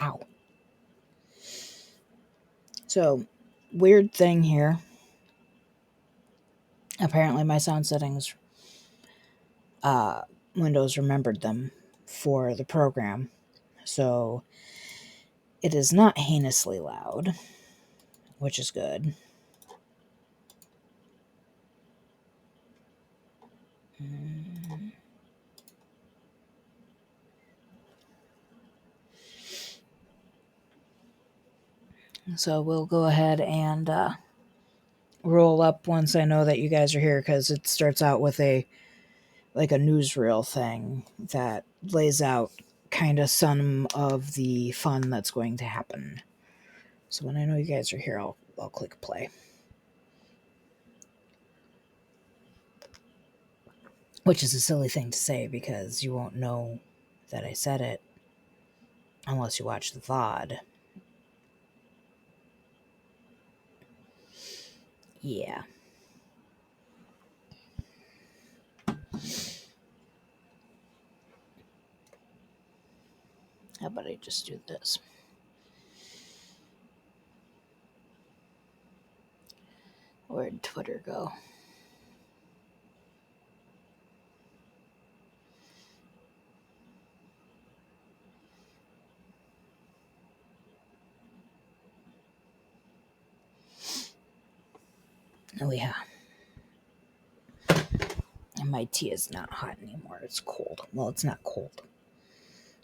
Ow. So, weird thing here. Apparently my sound settings, Windows remembered them for the program. So, it is not heinously loud, which is good. So we'll go ahead and roll up once I know that you guys are here, because it starts out with a newsreel thing that lays out kind of some of the fun that's going to happen. So when I know you guys are here, I'll click play. Which is a silly thing to say because you won't know that I said it unless you watch the VOD. Yeah. How about I just do this? Where'd Twitter go? Oh yeah. And my tea is not hot anymore. It's cold. Well, it's not cold.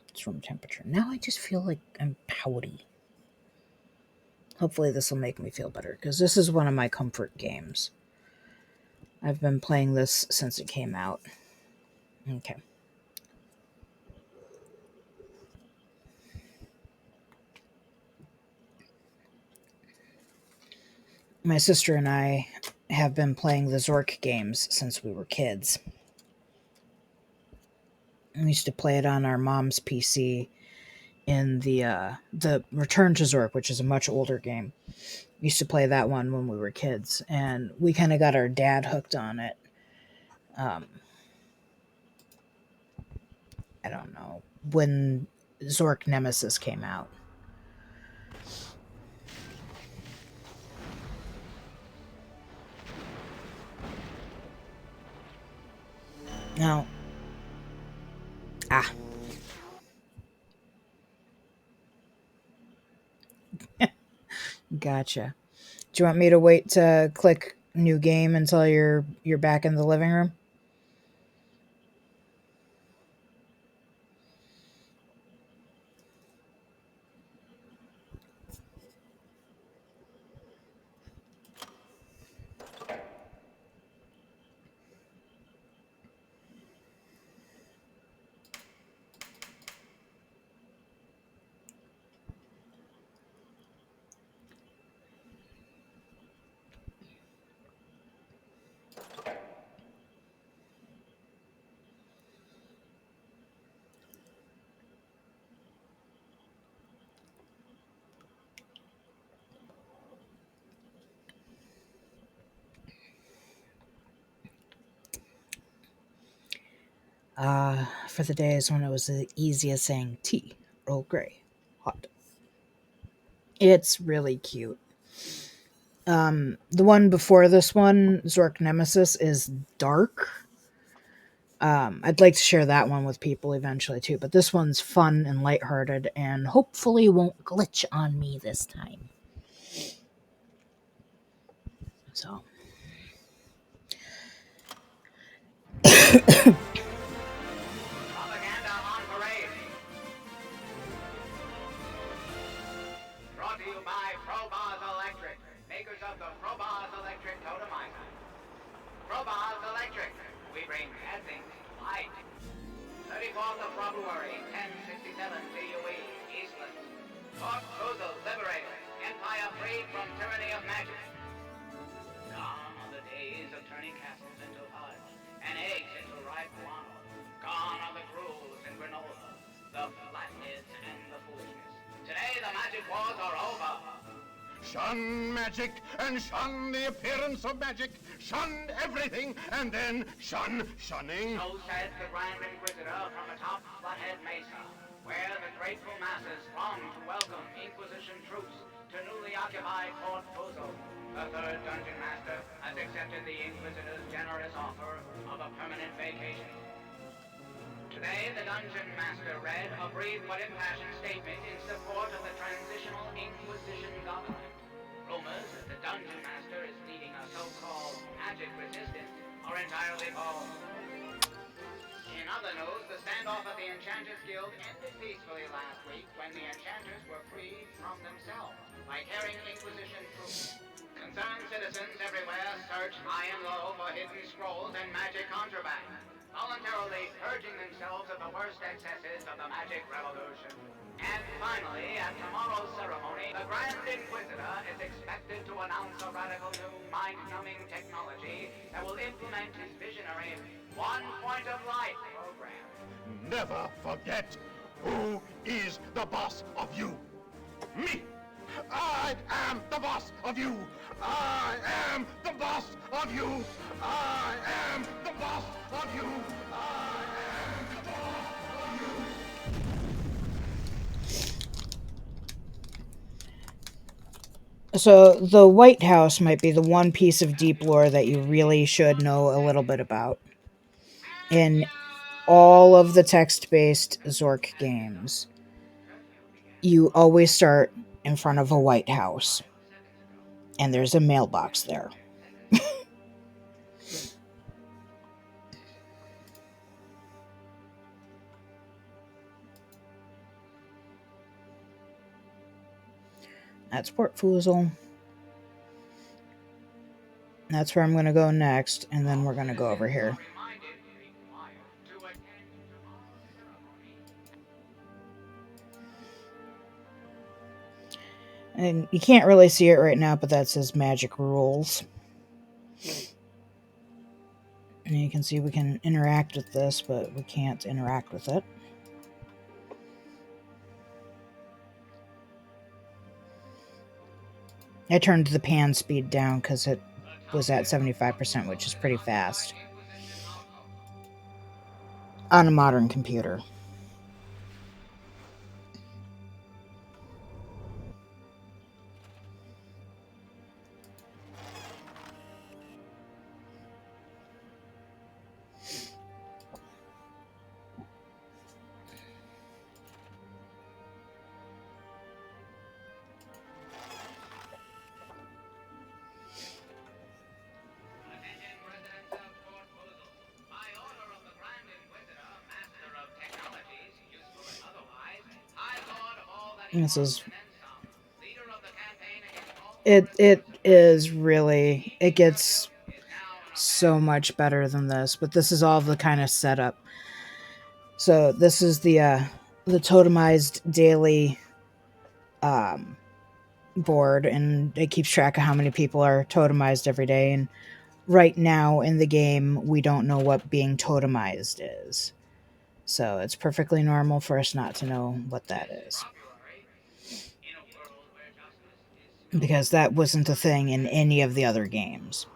It's room temperature. Now I just feel like I'm pouty. Hopefully this will make me feel better, because this is one of my comfort games. I've been playing this since it came out. Okay. My sister and I have been playing the Zork games since we were kids. We used to play it on our mom's PC in the Return to Zork, which is a much older game. We used to play that one when we were kids, and we kind of got our dad hooked on it. I don't know, when Zork Nemesis came out. Now, gotcha. Do you want me to wait to click new game until you're back in the living room? For the days when it was the easiest saying tea, Earl Grey, hot. It's really cute. The one before this one, Zork Nemesis, is dark. I'd like to share that one with people eventually too, but this one's fun and lighthearted and hopefully won't glitch on me this time. So. Propaganda on parade. Brought to you by Probars Electric, makers of the Probars Electric Totemizer. Probars Electric, we bring bad things to light. 34th of February, 1067 CUE, Eastland. Zork Cruiser liberated, empire freed from tyranny of magic. Gone are the days of turning castles into fudge, and eggs into ripe guano. Gone are the gruels and granola, the flatheads and the foolishness. Today the magic wars are over. Shun magic and shun the appearance of magic. Shun everything and then shun shunning. So said the Grand Inquisitor from atop Flathead Mesa, where the grateful masses throng to welcome Inquisition troops to newly occupied Fort Puzzle. The third Dungeon Master has accepted the Inquisitor's generous offer of a permanent vacation. Today, the Dungeon Master read a brief but impassioned statement in support of the transitional Inquisition government. Rumors that the Dungeon Master is leading a so-called magic resistance are entirely false. In other news, the standoff at the Enchanters Guild ended peacefully last week when the Enchanters were freed from themselves by carrying Inquisition troops. Concerned citizens everywhere search high and low for hidden scrolls and magic contraband, voluntarily purging themselves of the worst excesses of the magic revolution. And finally, at tomorrow's ceremony, the Grand Inquisitor is expected to announce a radical new mind-numbing technology that will implement his visionary One Point of Light program. Never forget who is the boss of you. Me. I am the boss of you. I am the boss of you. I am the boss of you. I am the boss of you. So the White House might be the one piece of deep lore that you really should know a little bit about. In all of the text-based Zork games, you always start in front of a White House, and there's a mailbox there. That's Port Foozle. That's where I'm going to go next, and then we're going to go over here. And you can't really see it right now, but that says Magic Rules. And you can see we can interact with this, but we can't interact with it. I turned the pan speed down because it was at 75%, which is pretty fast on a modern computer. This is it is really, it gets so much better than this, but this is all the kind of setup. So this is the totemized daily board, and it keeps track of how many people are totemized every day. And right now in the game, we don't know what being totemized is. So it's perfectly normal for us not to know what that is, because that wasn't a thing in any of the other games.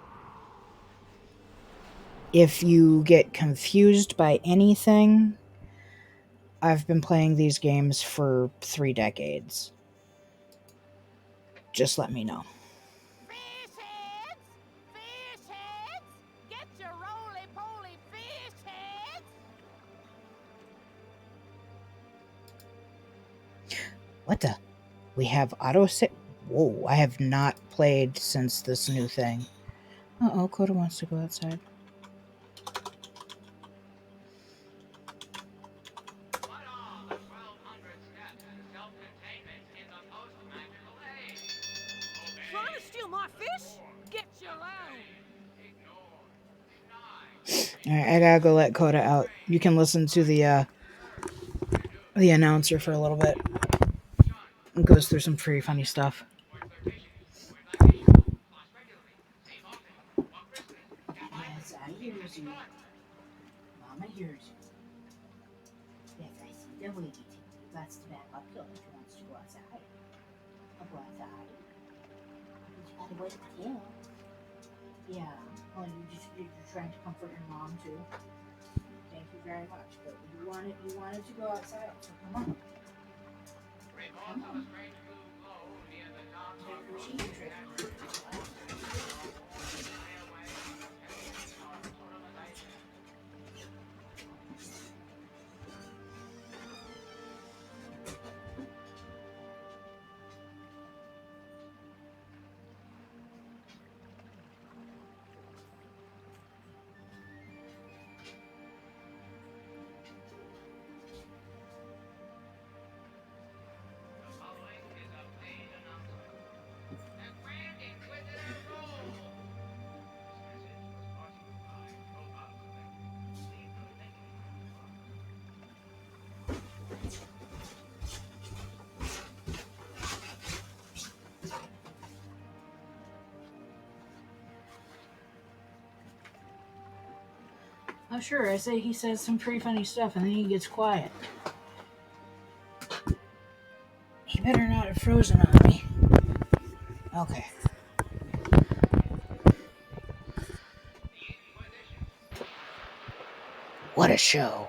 If you get confused by anything, I've been playing these games for 3 decades. Just let me know. Fish heads! Fish heads! Get your roly-poly fish heads! What the? We have auto-save? Whoa, I have not played since this new thing. Uh-oh, Coda wants to go outside. Trying to steal my fish? Get your own! Alright, I gotta go let Coda out. You can listen to the announcer for a little bit. It goes through some pretty funny stuff. Yes, I hear you. Mama hears you. Yes, I see the way you got to back up till she wants to go outside. I'll go outside. You gotta wait to tail. Yeah, well, you're trying to comfort your mom too. Thank you very much, but you wanted to go outside, so come on. reports of a strange blue glow near the dock of Monastery have all citizens are warned to stay away from attempting to start totemization. The following is a paid announcement. The Grand Inquisitor rules! This message was brought to you by Robots Electric. Leave no Oh, sure. I say he says some pretty funny stuff and then he gets quiet. He better not have frozen on me. Okay. What a show.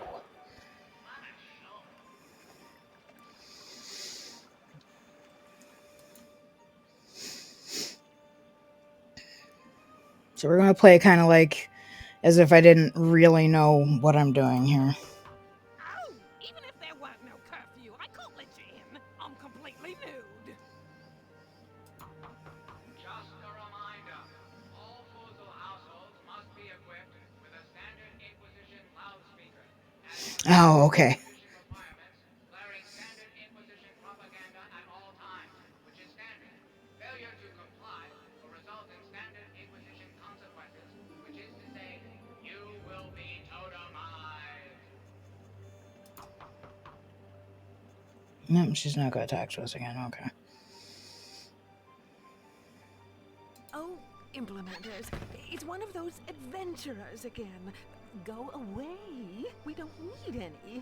So we're going to play kind of like as if I didn't really know what I'm doing here. Oh, even if there weren't no curfew, I can't let you in. I'm completely nude. Just a reminder, all Fusel households must be equipped with a standard Inquisition loudspeaker. Oh, okay. Inquisition requirements, blaring standard Inquisition propaganda at all times, which is standard. Failure to comply will result in standard Inquisition consequences, which is to say, you will be totemized. Nope, she's not going to talk to us again. Okay. Oh, implementers, it's one of those adventurers again. Go away. We don't need any.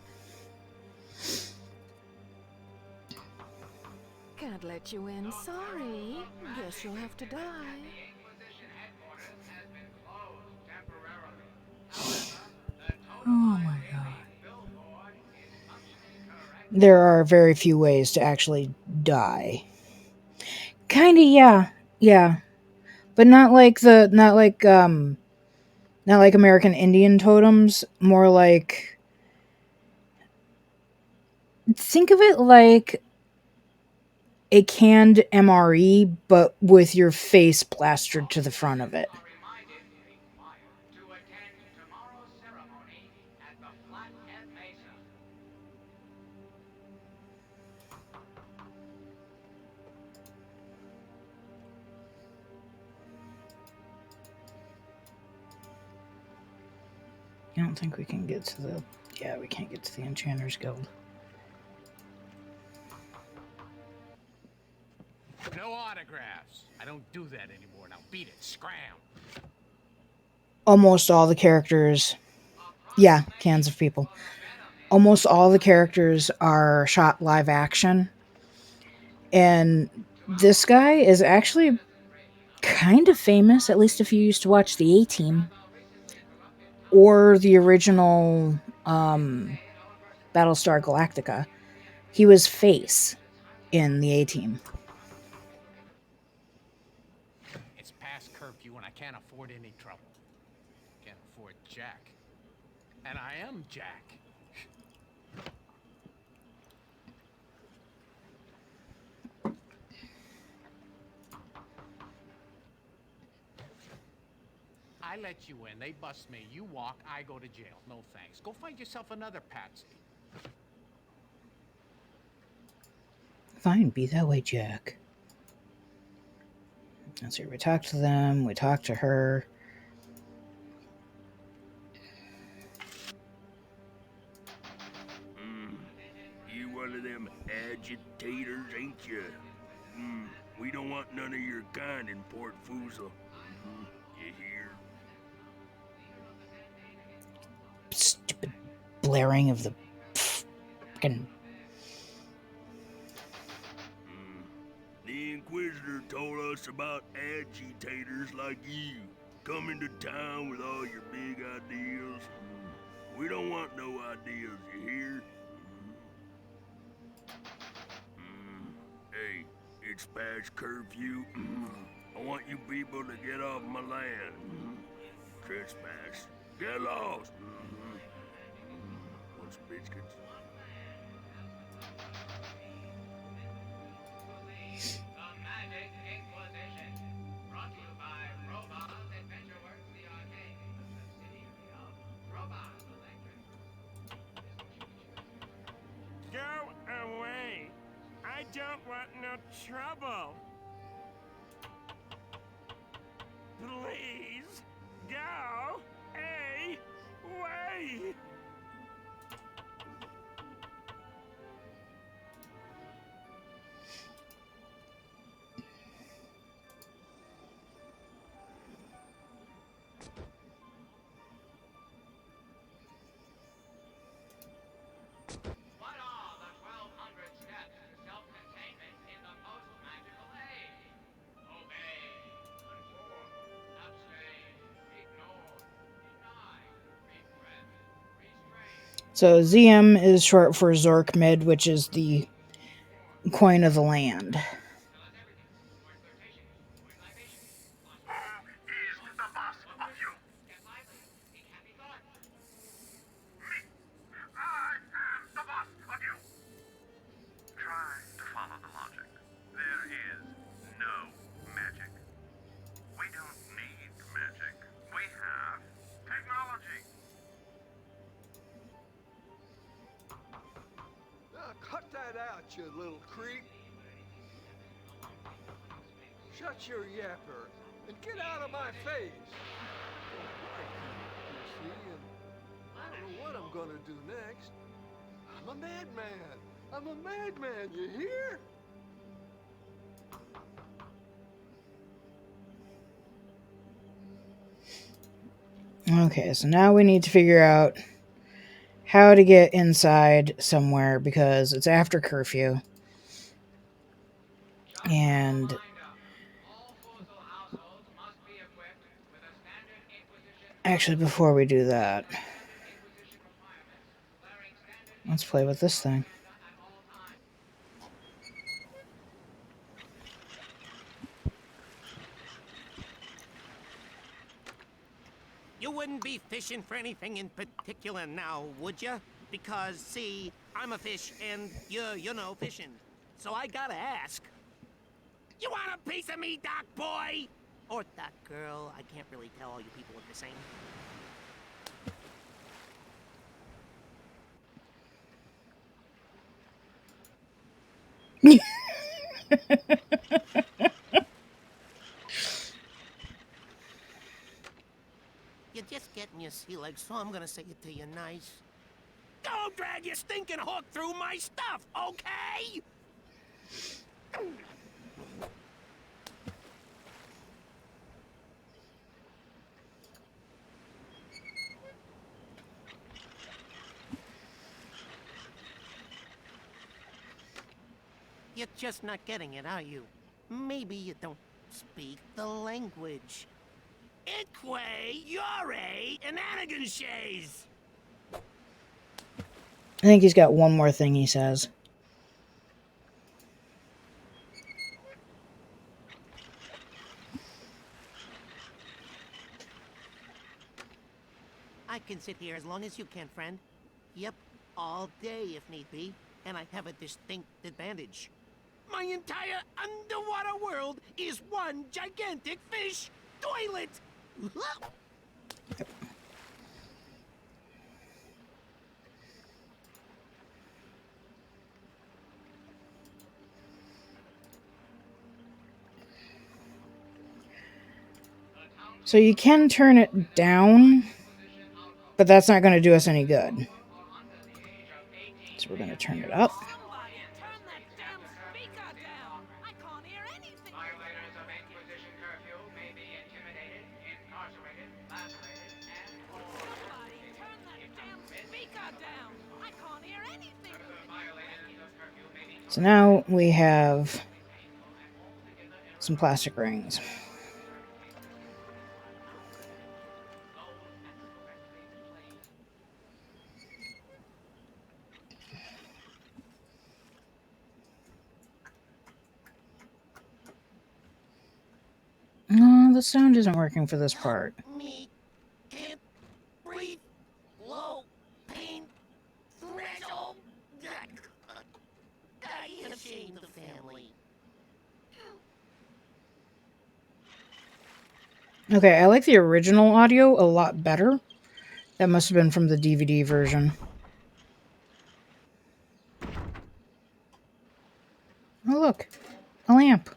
Can't let you in. Sorry. Guess you'll have to die. The Inquisition headquarters has been closed temporarily. However, the Oh my totemized god. billboard is functioning correctly. There are very few ways to actually die. Kinda, yeah. Yeah. But not like American Indian totems, more like, think of it like a canned MRE, but with your face plastered to the front of it. Are reminded, required, to attend tomorrow's ceremony at the Flathead Mesa. I don't think we can get to the... Yeah, we can't get to the Enchanter's Guild. No autographs. I don't do that anymore. Now beat it. Scram. Almost all the characters... Yeah, cans of people. Almost all the characters are shot live action. And this guy is actually kind of famous, at least if you used to watch the A-Team. Or the original Battlestar Galactica. He was Face in the A-Team. It's past curfew and I can't afford any trouble. Can't afford Jack. And I am Jack. I let you in. They bust me. You walk. I go to jail. No thanks. Go find yourself another patsy. Fine, be that way, Jack. Let's see, we talked to them, we talked to her. You one of them agitators, ain't you? We don't want none of your kind in Port Fusel. You hear? Stupid blaring of the fucking... The Inquisitor told us about agitators like you coming to town with all your big ideas. We don't want no ideas, you hear? It's past curfew. I want you people to get off my land. Trespass. Get lost. Want some biscuits? The Magic Inquisition. Brought to you by Robots Adventure Works, the arcade, a subsidiary of Robots Electric. Go away. I don't want no trouble. Please go away. What are the 1,200 steps to self-containment in the post-magical age? Obey, conform, abstain, ignore, deny, repress, restrain. So ZM is short for Zork Mid, which is the coin of the land. Tell us everything. More flirtation, more libation. Who is the boss of you? Get lively. Think happy thoughts. Me. I am the boss of you. Try to follow the logic. There is no magic. We don't need magic. We have technology. Cut that out, you little creep. Shut your yapper and get out of my face. You see, and I don't know what I'm gonna do next. I'm a madman. I'm a madman, you hear? Okay, so now we need to figure out how to get inside somewhere because it's after curfew. And All Fossil households must be equipped with a standard Inquisition actually, before we do that, Inquisition requirements, declaring standard let's play with this thing. at all times. You wouldn't be fishing for anything in particular now, would you? Because, see, I'm a fish and you're no fishing. So I gotta ask. You want a piece of me, Doc Boy? Or Doc Girl? I can't really tell, all you people are the same. You're just getting your sea legs, so I'm gonna say it to you nice. Don't drag your stinking hook through my stuff, okay? You're just not getting it, are you? Maybe you don't speak the language. Itque, yore, and anaganshase! I think he's got one more thing he says. I can sit here as long as you can, friend. Yep, all day if need be. And I have a distinct advantage. My entire underwater world is one gigantic fish toilet! So you can turn it down, but that's not going to do us any good. So we're going to turn it up. Somebody turn that damn speaker down. I can't hear anything. Violators of Inquisition curfew may be intimidated, incarcerated, lacerated, and/or Somebody turn that damn speaker down. I can't hear anything. violators of curfew may be So now we have some plastic rings. the sound isn't working for this part. Me can't breathe. Low pain threshold. I have shamed the family. Okay, I like the original audio a lot better. That must have been from the DVD version. Oh, look. A lamp.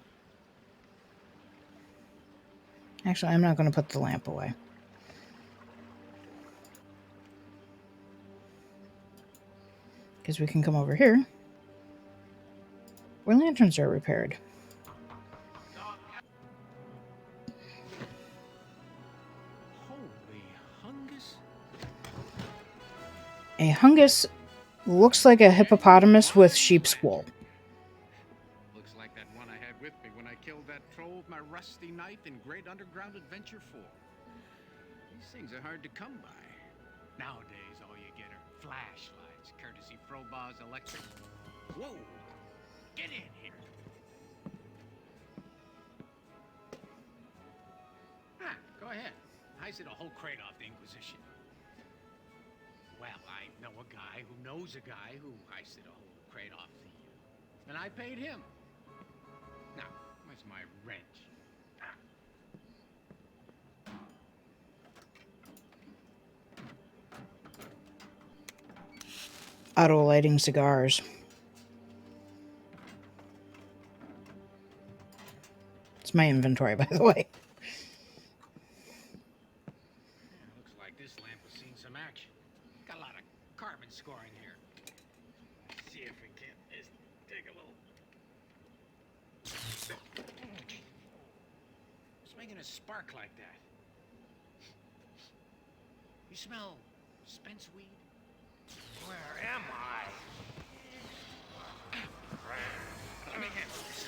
Actually, I'm not going to put the lamp away. Because we can come over here, where lanterns are repaired. Holy hungus. A hungus looks like a hippopotamus with sheep's wool. Looks like that one I had with me when I killed that troll with my rusty knife in Great Underground Adventure 4. These things are hard to come by. Nowadays, all you get are flashlights, courtesy Froboz's Electric. Whoa! Get in here! Ah, go ahead. Heisted a whole crate off the Inquisition. Well, I know a guy who knows a guy who heisted a whole crate off the... And I paid him. Now, where's my wrench? Auto lighting cigars. It's my inventory, by the way. Yeah, looks like this lamp has seen some action. Got a lot of carbon scoring here. Let's see if we can just take a little... What's making a spark like that? You smell spence weed? Where am I? Let me handle this.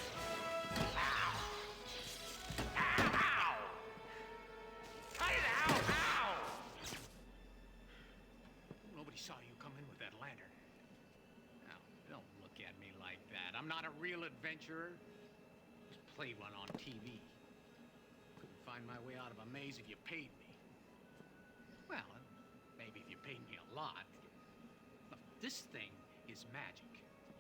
Ow! Ow! Cut it out! Ow! Nobody saw you come in with that lantern. Now, don't look at me like that. I'm not a real adventurer. Just played one on TV. Couldn't find my way out of a maze if you paid me. Well, maybe if you paid me a lot. Look, this thing is magic.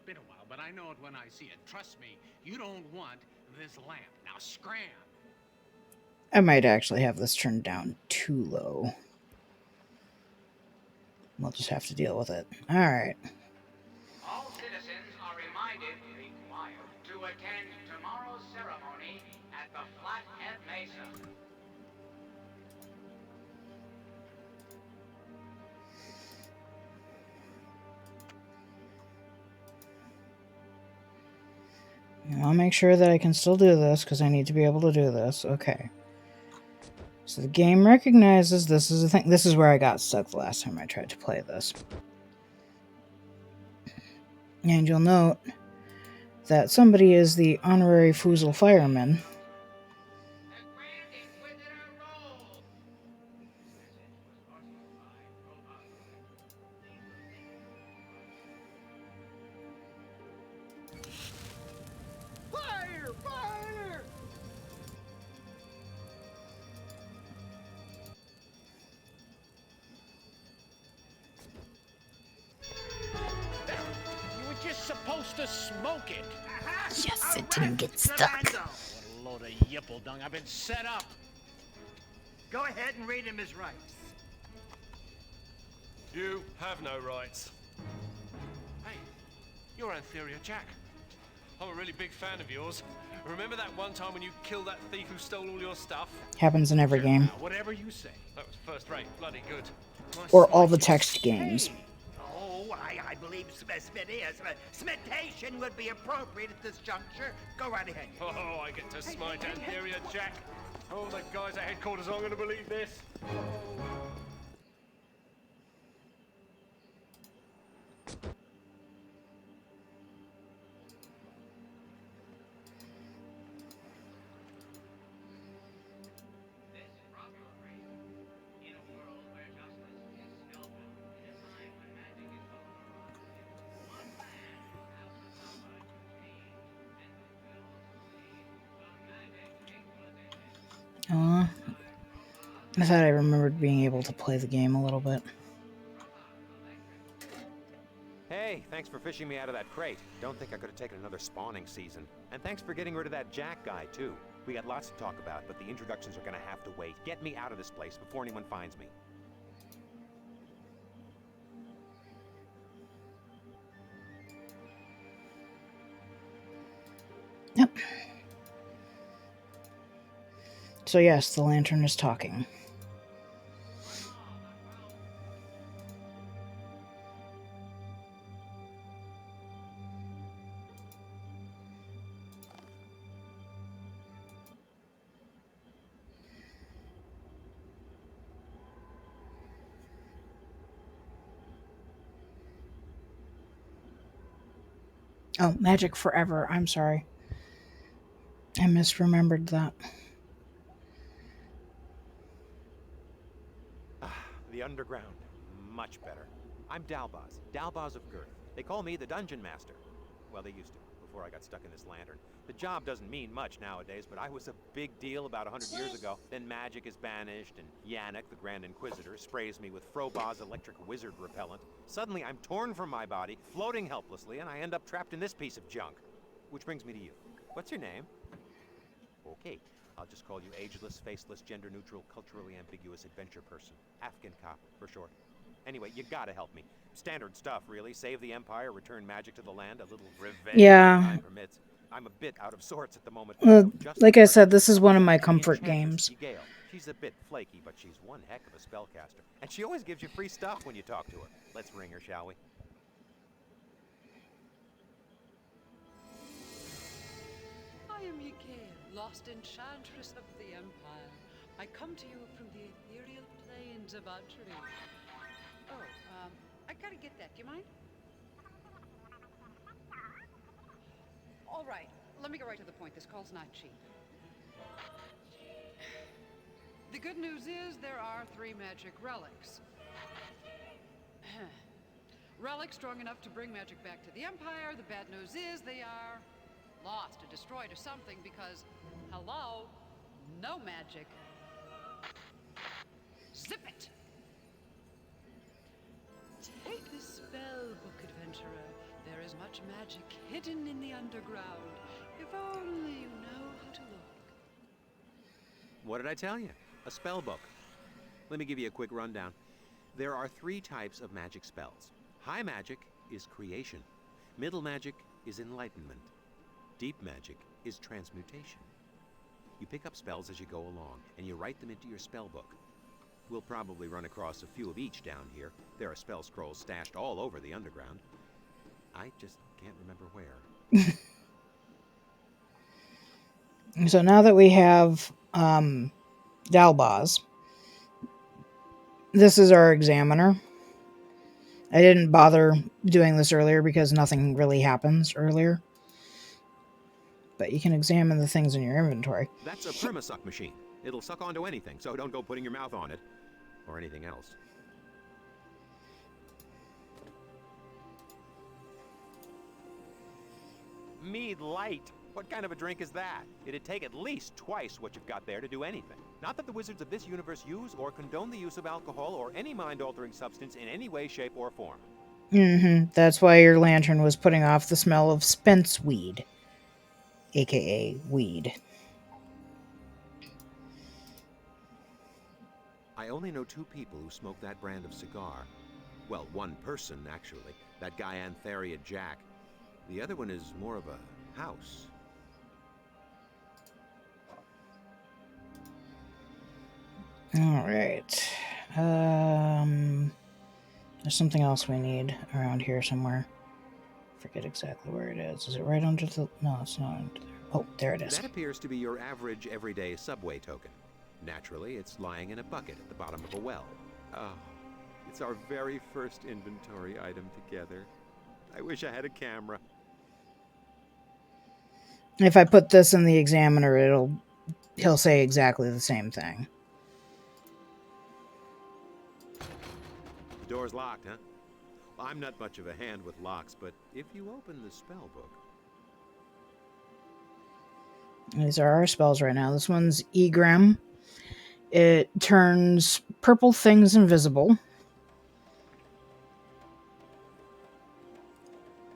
Been a while, but I know it when I see it. Trust me, you don't want this lamp. Now scram! I might actually have this turned down too low. We'll just have to deal with it. Alright. All citizens are reminded, required, to attend tomorrow's ceremony at the Flathead Mesa. I'll make sure that I can still do this, because I need to be able to do this. Okay. So the game recognizes this is a thing. This is where I got stuck the last time I tried to play this. And you'll note that somebody is the honorary Foozle fireman. The Grand Inquisitor rolls! Fire! Fire! You were just supposed to smoke it. Yes, it didn't get stuck. What a load of yipple dung. I've been set up. Go ahead and read him his rights. You have no rights. Hey, you're Inferior Jack. I'm a really big fan of yours. Remember that one time when you killed that thief who stole all your stuff? Happens in every game. Whatever you say. That was first rate, bloody good. Nice Or all the fight. text games. Oh, I believe Smitation would be appropriate at this juncture. Go right ahead. Oh, I get to smite Inferior Jack. Oh, the guys at headquarters aren't going to believe this. In a world where justice is skillful, in a time when magic is overthrown, one man has the power to change and fulfill the magic Inquisition. I thought I remembered being able to play the game a little bit. Hey, thanks for fishing me out of that crate. Don't think I could have taken another spawning season. And thanks for getting rid of that Jack guy, too. We got lots to talk about, but the introductions are gonna have to wait. Get me out of this place before anyone finds me. Yep. So yes, the lantern is talking. Oh, Magic Forever. I'm sorry. I misremembered that. The underground. Much better. I'm Dalbaz of Girth. They call me the Dungeon Master. Well, they used to, before I got stuck in this lantern. The job doesn't mean much nowadays, but I was a big deal about 100 years ago. Then magic is banished, and Yannick, the Grand Inquisitor, sprays me with Froboz's electric wizard repellent. Suddenly, I'm torn from my body, floating helplessly, and I end up trapped in this piece of junk. Which brings me to you. What's your name? Okay, I'll just call you ageless, faceless, gender-neutral, culturally ambiguous adventure person. Afghan cop, for short. Anyway, you gotta help me. Standard stuff, really. Save the Empire, return magic to the land, a little revenge if time permits. I'm a bit out of sorts at the moment. Like I said, this is one of my comfort games. Gale. She's a bit flaky, but she's one heck of a spellcaster. And she always gives you free stuff when you talk to her. Let's ring her, shall we? I am Ygael, lost enchantress of the Empire. I come to you from the ethereal plains of Antri. Oh, I gotta get that. Do you mind? All right, let me go right to the point. This call's not cheap. The good news is there are 3 magic relics. Relics strong enough to bring magic back to the Empire. The bad news is they are lost or destroyed or something because, hello, no magic. Zip it! Take this spell book, adventurer. There is much magic hidden in the underground. If only you know how to look. What did I tell you? A spell book. Let me give you a quick rundown. There are 3 types of magic spells. High magic is creation. Middle magic is enlightenment. Deep magic is transmutation. You pick up spells as you go along, and you write them into your spell book. We'll probably run across a few of each down here. There are spell scrolls stashed all over the underground. I just can't remember where. So now that we have Dalbaz, this is our examiner. I didn't bother doing this earlier because nothing really happens earlier. But you can examine the things in your inventory. That's a permasuck machine. It'll suck onto anything, so don't go putting your mouth on it. Or anything else. Mead Light. What kind of a drink is that? It'd take at least twice what you've got there to do anything. Not that the wizards of this universe use or condone the use of alcohol or any mind-altering substance in any way, shape, or form. That's why your lantern was putting off the smell of spence weed, aka weed. I only know 2 people who smoke that brand of cigar. Well, one person, actually. That guy Antheria Jack. The other one is more of a house. Alright. There's something else we need around here somewhere. Forget exactly where it is. Is it right under the... No, it's not under there. Oh, there it is. That appears to be your average everyday subway token. Naturally, it's lying in a bucket at the bottom of a well. Oh, it's our very first inventory item together. I wish I had a camera. If I put this in the examiner, he'll say exactly the same thing. The door's locked, huh? Well, I'm not much of a hand with locks, but if you open the spell book... These are our spells right now. This one's Egram. It turns purple things invisible.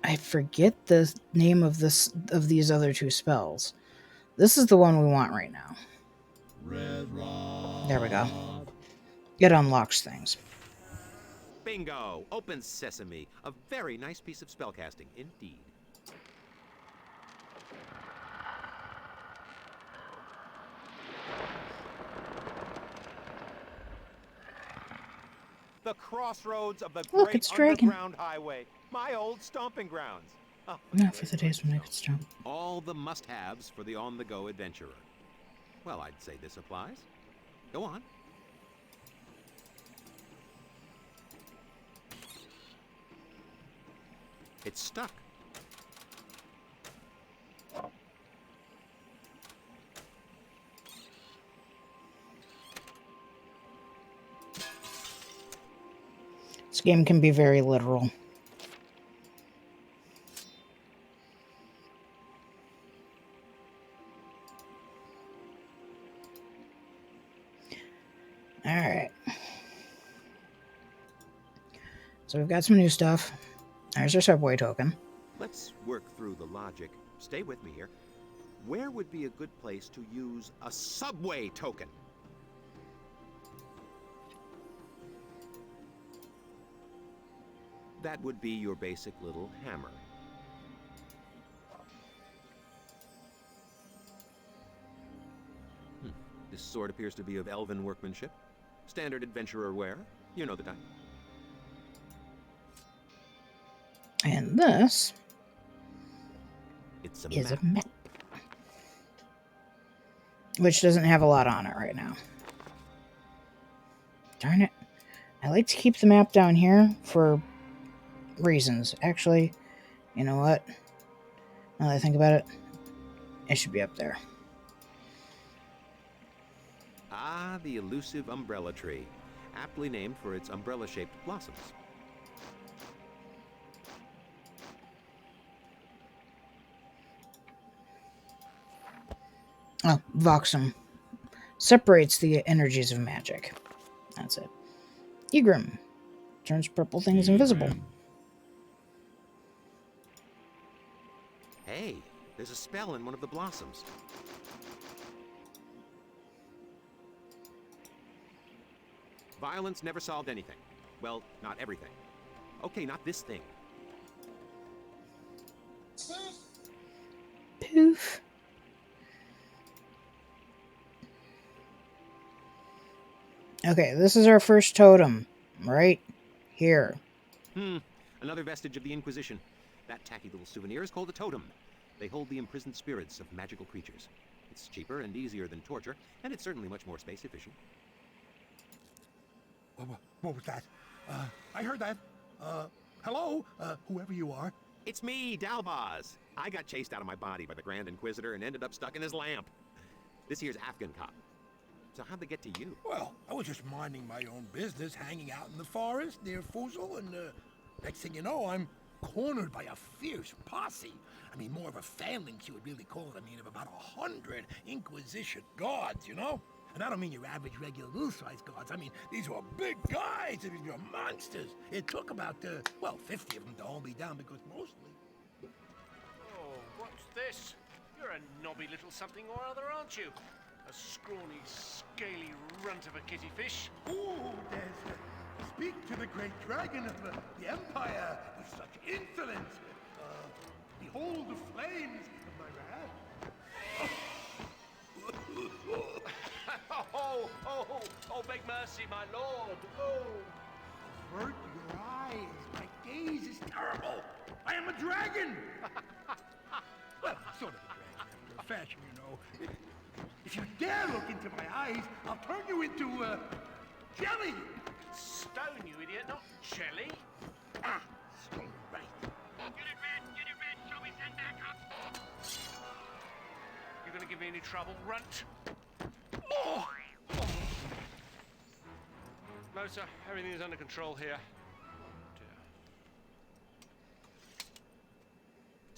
I forget the name of these other two spells. This is the one we want right now. There we go. It unlocks things. Bingo! Open sesame. A very nice piece of spellcasting, indeed. The Crossroads of the Look, Great it's dragging. Underground Highway. My old stomping grounds. Oh, Not for the days when I could jump. all the must-haves for the on-the-go adventurer. Well, I'd say this applies. Go on. It's stuck. This game can be very literal. Alright. So we've got some new stuff. There's our subway token. Let's work through the logic. Stay with me here. Where would be a good place to use a subway token? That would be your basic little hammer. This sword appears to be of elven workmanship. Standard adventurer wear. You know the type. And this It's is a map. Which doesn't have a lot on it right now. Darn it. I like to keep the map down here for reasons. Actually, you know what? Now that I think about it, it should be up there. Ah, the elusive umbrella tree. Aptly named for its umbrella-shaped blossoms. Oh, Voxum. Separates the energies of magic. That's it. Egrim. Turns purple things invisible. Hey, there's a spell in one of the blossoms. Violence never solved anything. Well, not everything. Okay, not this thing. Poof. Okay, this is our first totem. Right here. Another vestige of the Inquisition. That tacky little souvenir is called a totem. They hold the imprisoned spirits of magical creatures. It's cheaper and easier than torture, and it's certainly much more space efficient. What was that? I heard that. Hello? Whoever you are. It's me, Dalbaz. I got chased out of my body by the Grand Inquisitor and ended up stuck in his lamp. This here's Afghan cop. So how'd they get to you? Well, I was just minding my own business, hanging out in the forest near Fusel, and next thing you know, I'm cornered by a fierce posse. I mean, more of a phalanx you would really call it. I mean, of about 100 Inquisition guards, you know? And I don't mean your average regular little-sized guards. I mean, these were big guys. These were monsters. It took about, 50 of them to hold me down because mostly... Oh, what's this? You're a knobby little something or other, aren't you? A scrawny, scaly runt of a kitty fish. Ooh, there's... speak to the great dragon of the Empire with such insolence. Behold the flames of my wrath. Oh, beg mercy, my lord. Oh. Avert your eyes. My gaze is terrible. I am a dragon. Well, sort of a dragon after a fashion, you know. If you dare look into my eyes, I'll turn you into, jelly. Stone, you idiot, not jelly. Ah, so right. Unit red, shall we send back up? You gonna give me any trouble, runt? Oh! No, sir. Everything is under control here.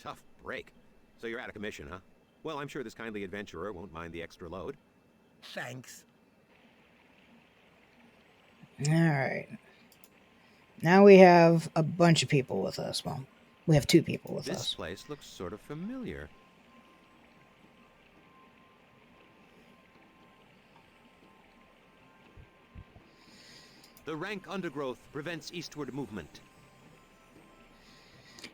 Tough break. So you're out of commission, huh? Well, I'm sure this kindly adventurer won't mind the extra load. Thanks. Alright. Now we have a bunch of people with us. Well, we have 2 people with us. This place looks sort of familiar. The rank undergrowth prevents eastward movement.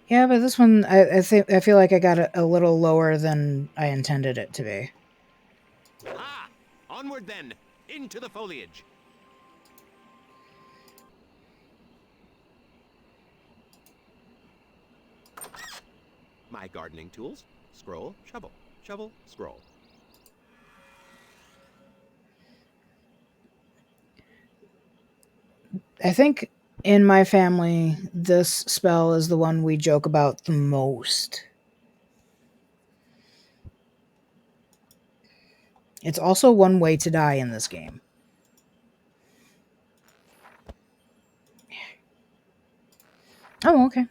Yeah, but this one, I feel like I got it a little lower than I intended it to be. Ah! Onward then! Into the foliage! My gardening tools. Scroll, shovel. Shovel, scroll. I think in my family, this spell is the one we joke about the most. It's also one way to die in this game. Oh, okay.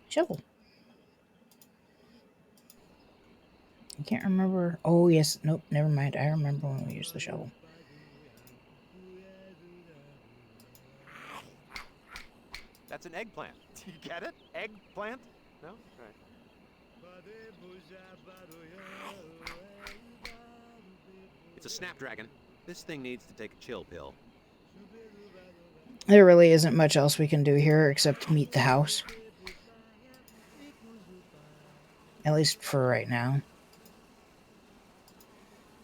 Shovel. I can't remember. Oh, yes. Nope, never mind. I remember when we used the shovel. That's an eggplant. Do you get it? Eggplant? No? Right. It's a snapdragon. This thing needs to take a chill pill. There really isn't much else we can do here except meet the house. At least for right now.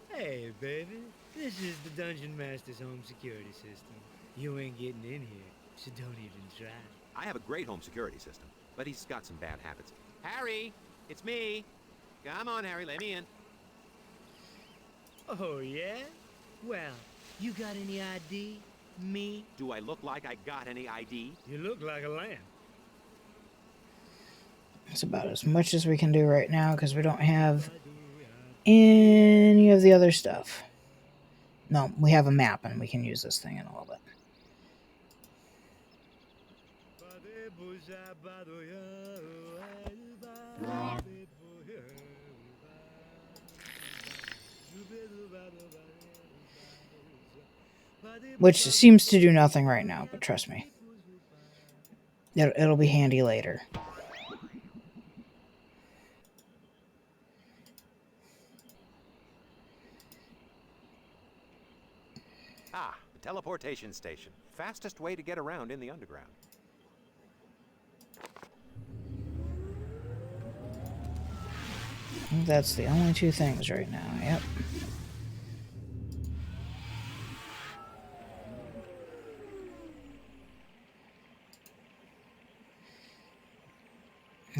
Hey, baby. This is the Dungeon Master's home security system. You ain't getting in here, so don't even try. I have a great home security system, but he's got some bad habits. Harry! It's me! Come on, Harry, let me in. Oh, yeah? Well, you got any ID? Me? Do I look like I got any ID? You look like a lamb. That's about as much as we can do right now because we don't have any of the other stuff. No, we have a map and we can use this thing in a little bit. Which seems to do nothing right now, but trust me. It'll be handy later. Ah, the Teleportation Station. Fastest way to get around in the underground. That's the only 2 things right now, yep.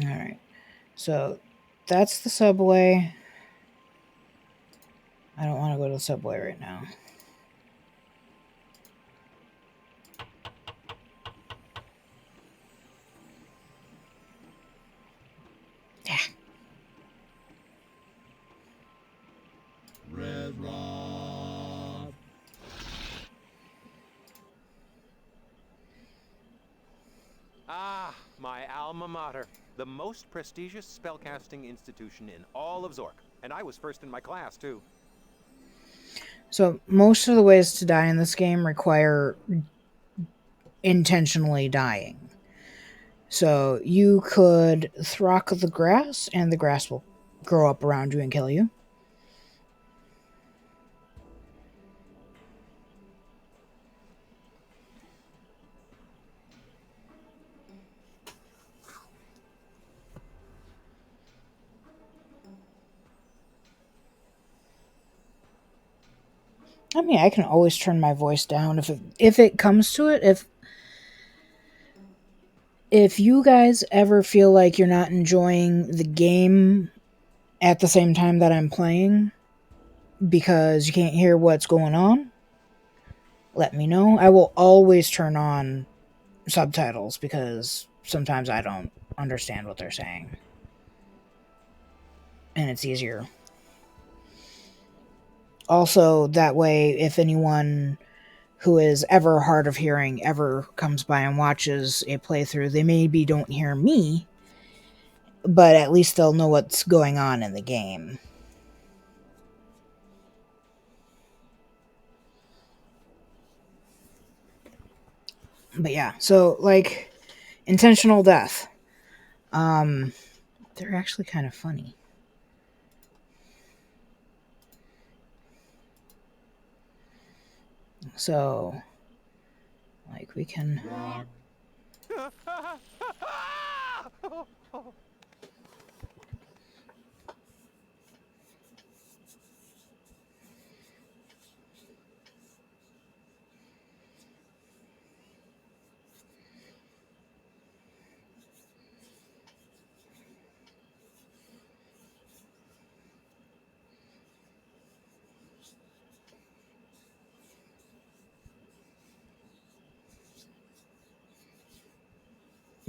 Alright, so that's the subway. I don't want to go to the subway right now. Yeah. Red Rob. Ah, my alma mater. The most prestigious spellcasting institution in all of Zork. And I was first in my class, too. So, most of the ways to die in this game require intentionally dying. So, you could throck the grass, and the grass will grow up around you and kill you. I mean, I can always turn my voice down if it comes to it. If you guys ever feel like you're not enjoying the game at the same time that I'm playing because you can't hear what's going on, let me know. I will always turn on subtitles because sometimes I don't understand what they're saying. And it's easier. Also, that way, if anyone who is ever hard of hearing ever comes by and watches a playthrough, they maybe don't hear me, but at least they'll know what's going on in the game. But yeah, so like intentional death. They're actually kind of funny. So, like, we can.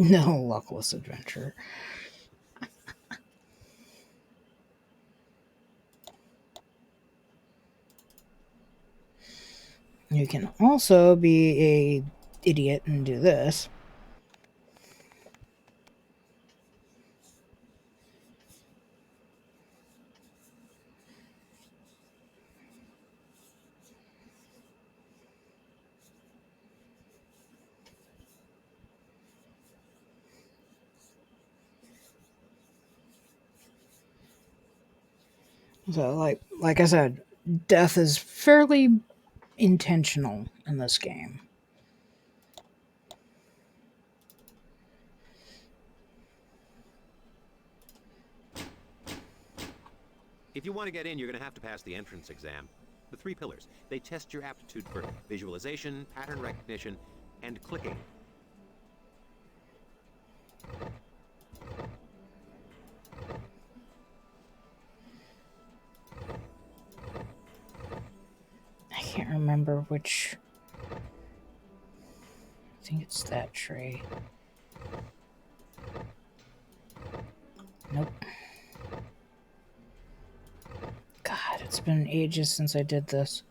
No luckless adventure. You can also be a idiot and do this. So like I said, death is fairly intentional in this game. If you want to get in, you're going to have to pass the entrance exam. The 3 pillars. They test your aptitude for visualization, pattern recognition, and clicking. I can't remember which. I think it's that tray. Nope. God, it's been ages since I did this.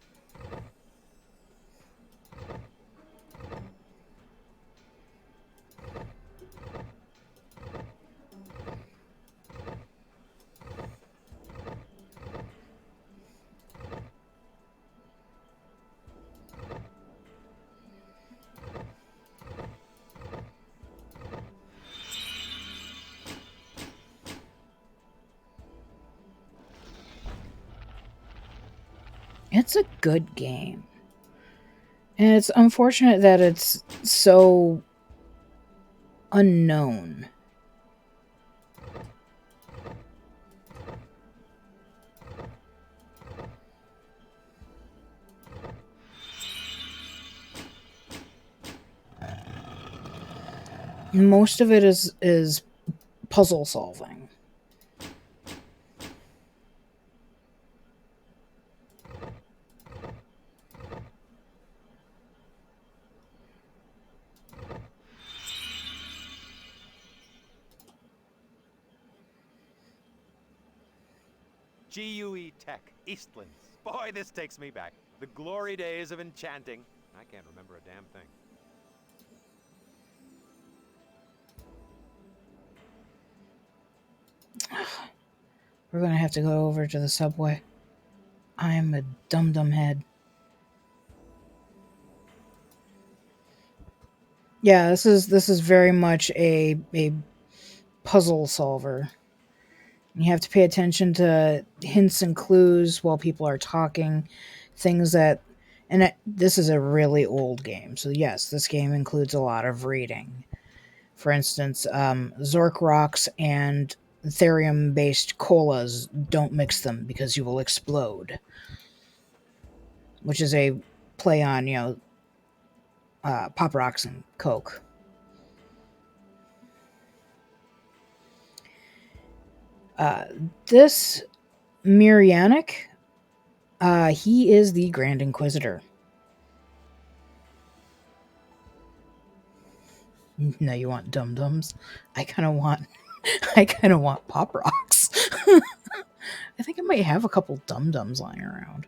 It's a good game. And it's unfortunate that it's so unknown. Most of it is puzzle solving. GUE Tech, Eastlands. Boy, this takes me back. The glory days of enchanting. I can't remember a damn thing. We're gonna have to go over to the subway. I'm a dum-dum head. Yeah, this is very much a puzzle solver. You have to pay attention to hints and clues while people are talking, things that, and this is a really old game, so yes, this game includes a lot of reading. For instance, Zork rocks and therium-based colas, don't mix them because you will explode. Which is a play on, Pop Rocks and Coke. This Mirianic, he is the Grand Inquisitor. No, you want dum-dums? I kind of want Pop Rocks. I think I might have a couple dum-dums lying around.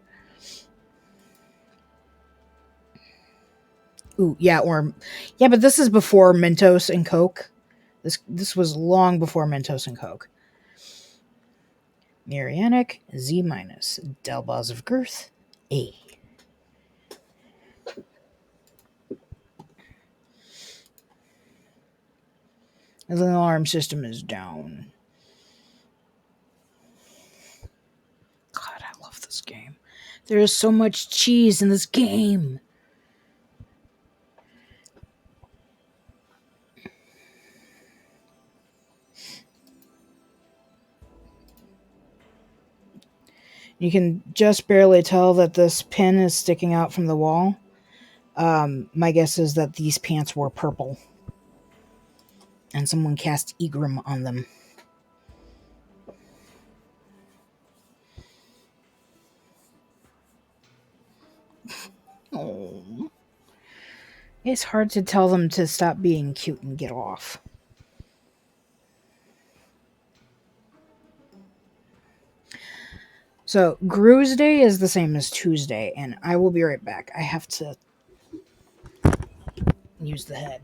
Ooh, yeah, but this is before Mentos and Coke. This was long before Mentos and Coke. Mirianic, Z-, Dalbaz of Girth, A. The alarm system is down. God, I love this game. There is so much cheese in this game. You can just barely tell that this pin is sticking out from the wall. My guess is that these pants were purple. And someone cast Egram on them. Oh. It's hard to tell them to stop being cute and get off. So, Gru's Day is the same as Tuesday, and I will be right back. I have to use the head.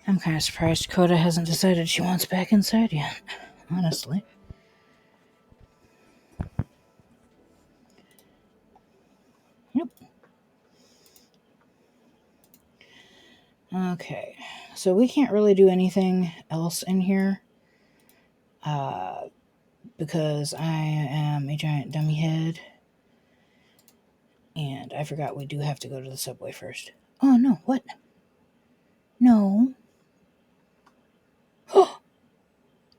I'm kind of surprised Coda hasn't decided she wants back inside yet, honestly. Yep. Okay, so we can't really do anything else in here. Because I am a giant dummy head. And I forgot we do have to go to the subway first. Oh, no, what? No.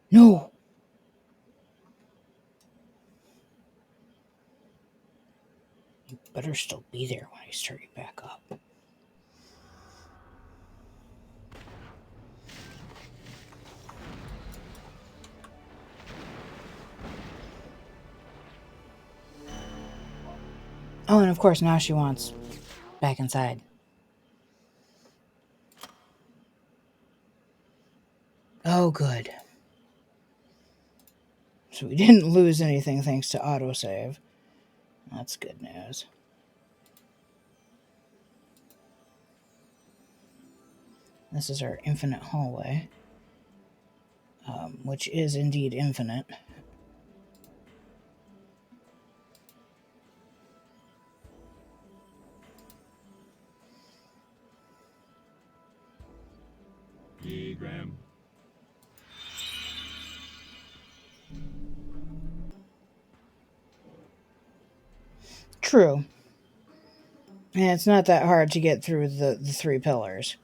No! You better still be there when I start you back up. Oh, and of course now she wants back inside. Oh, good. So we didn't lose anything thanks to autosave. That's good news. This is our infinite hallway. Which is indeed infinite. Graham. True. And it's not that hard to get through the three pillars.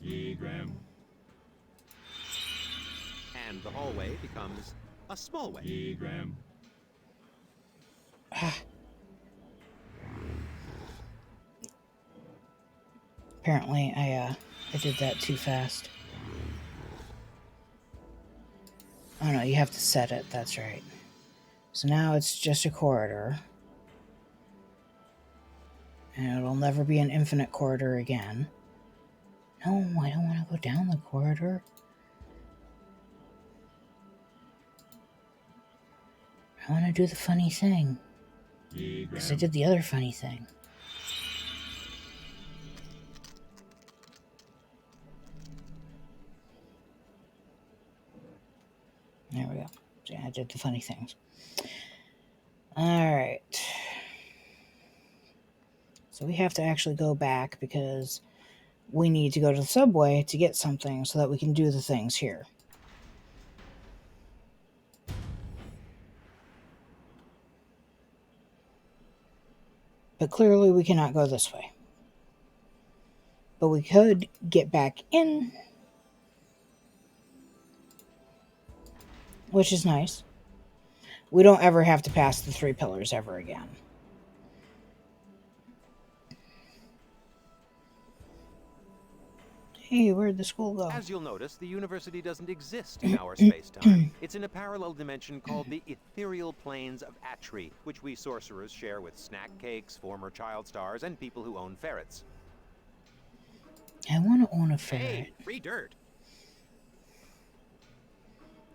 Egram. And the hallway becomes a small way. Egram. Apparently, I did that too fast. Oh no, you have to set it, that's right. So now it's just a corridor. And it'll never be an infinite corridor again. No, I don't want to go down the corridor. I want to do the funny thing. Because I did the other funny thing. There we go. See, I did the funny things. Alright. So we have to actually go back because we need to go to the subway to get something so that we can do the things here. But clearly we cannot go this way. But we could get back in, which is nice. We don't ever have to pass the 3 pillars ever again. Hey, where'd the school go? As you'll notice, the university doesn't exist in our space-time. It's in a parallel dimension called the ethereal planes of Atri, which we sorcerers share with snack cakes, former child stars, and people who own ferrets. I want to own a ferret. Hey, free dirt.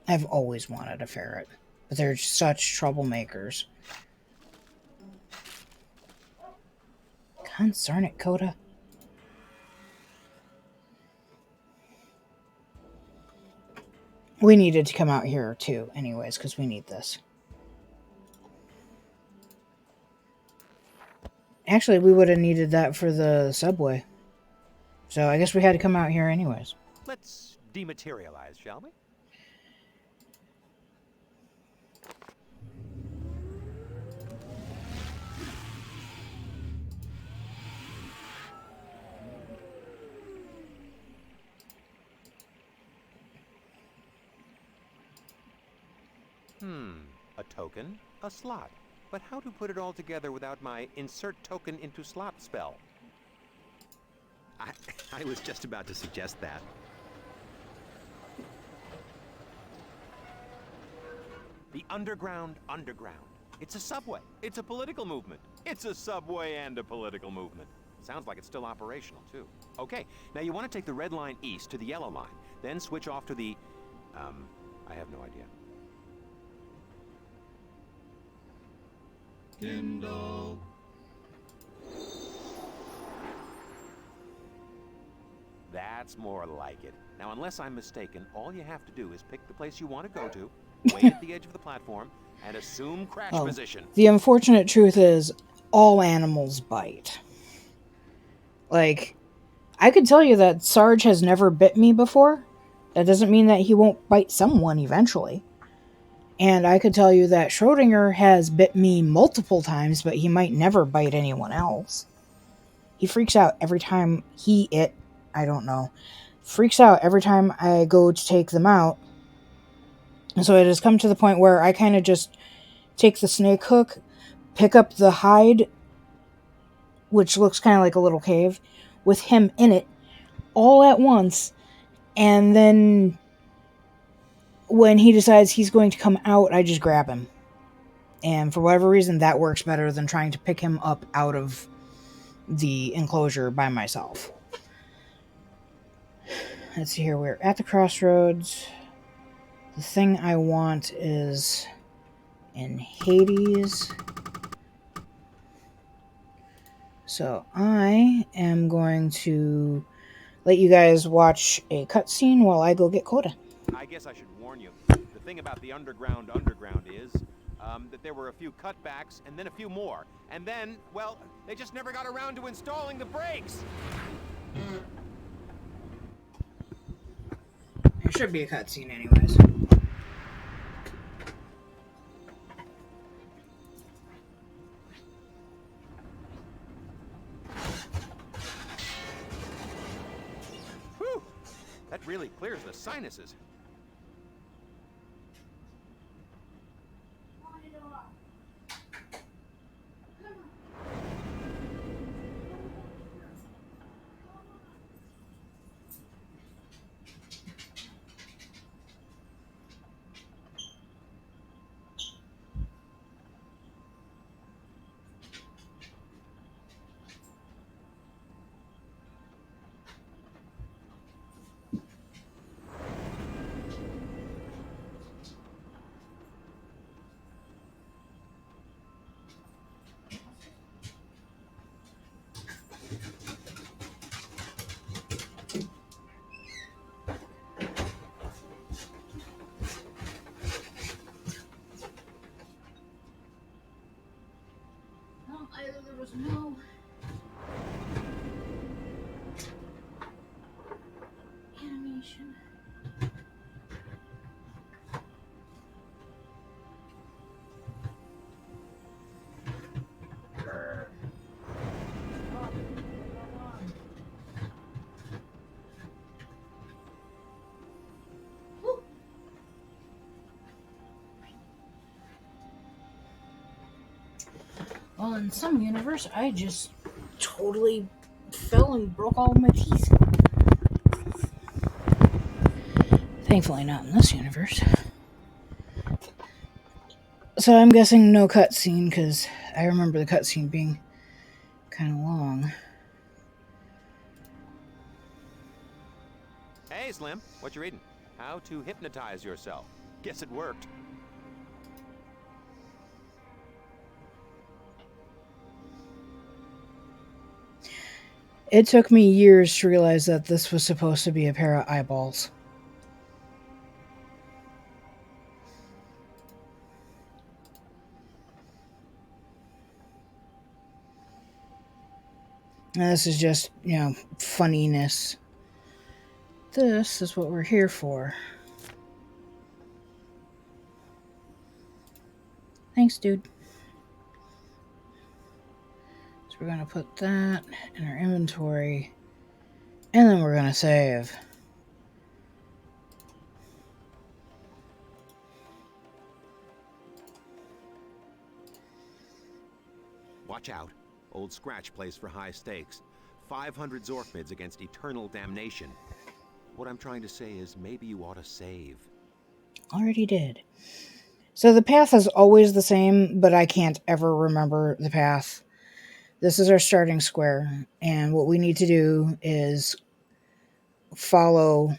I've always wanted a ferret, but they're such troublemakers. Concern it, Coda. We needed to come out here too, anyways, because we need this. Actually, we would have needed that for the subway. So I guess we had to come out here anyways. Let's dematerialize, shall we? A token, a slot. But how to put it all together without my insert token into slot spell? I was just about to suggest that. The underground underground. It's a subway. It's a political movement. It's a subway and a political movement. Sounds like it's still operational, too. Okay, now you want to take the red line east to the yellow line, then switch off to the... I have no idea. Kindle. That's more like it. Now, unless I'm mistaken, all you have to do is pick the place you want to go to, wait at the edge of the platform, and assume crash position. The unfortunate truth is, all animals bite. Like, I could tell you that Sarge has never bit me before. That doesn't mean that he won't bite someone eventually. And I could tell you that Schrodinger has bit me multiple times, but he might never bite anyone else. He freaks out every time freaks out every time I go to take them out. And so it has come to the point where I kind of just take the snake hook, pick up the hide, which looks kind of like a little cave, with him in it, all at once, and then when he decides he's going to come out, I just grab him. And for whatever reason, that works better than trying to pick him up out of the enclosure by myself. Let's see here, we're at the Crossroads. The thing I want is in Hades. So I am going to let you guys watch a cutscene while I go get Coda. I guess I should warn you. The thing about the underground is that there were a few cutbacks and then a few more. And then, well, they just never got around to installing the brakes. There should be a cutscene anyways. Whew. really clears the sinuses. Well, either there was no animation. Well, in some universe, I just totally fell and broke all my teeth. Thankfully, not in this universe. So I'm guessing no cutscene, because I remember the cutscene being kind of long. Hey, Slim, what you reading? How to Hypnotize Yourself. Guess it worked. It took me years to realize that this was supposed to be a pair of eyeballs. And this is just, funniness. This is what we're here for. Thanks, dude. So we're going to put that in our inventory. And then we're going to save. Watch out. Old Scratch plays for high stakes. 500 Zork mids against eternal damnation. What I'm trying to say is maybe you ought to save. Already did. So the path is always the same, but I can't ever remember the path. This is our starting square, and what we need to do is follow.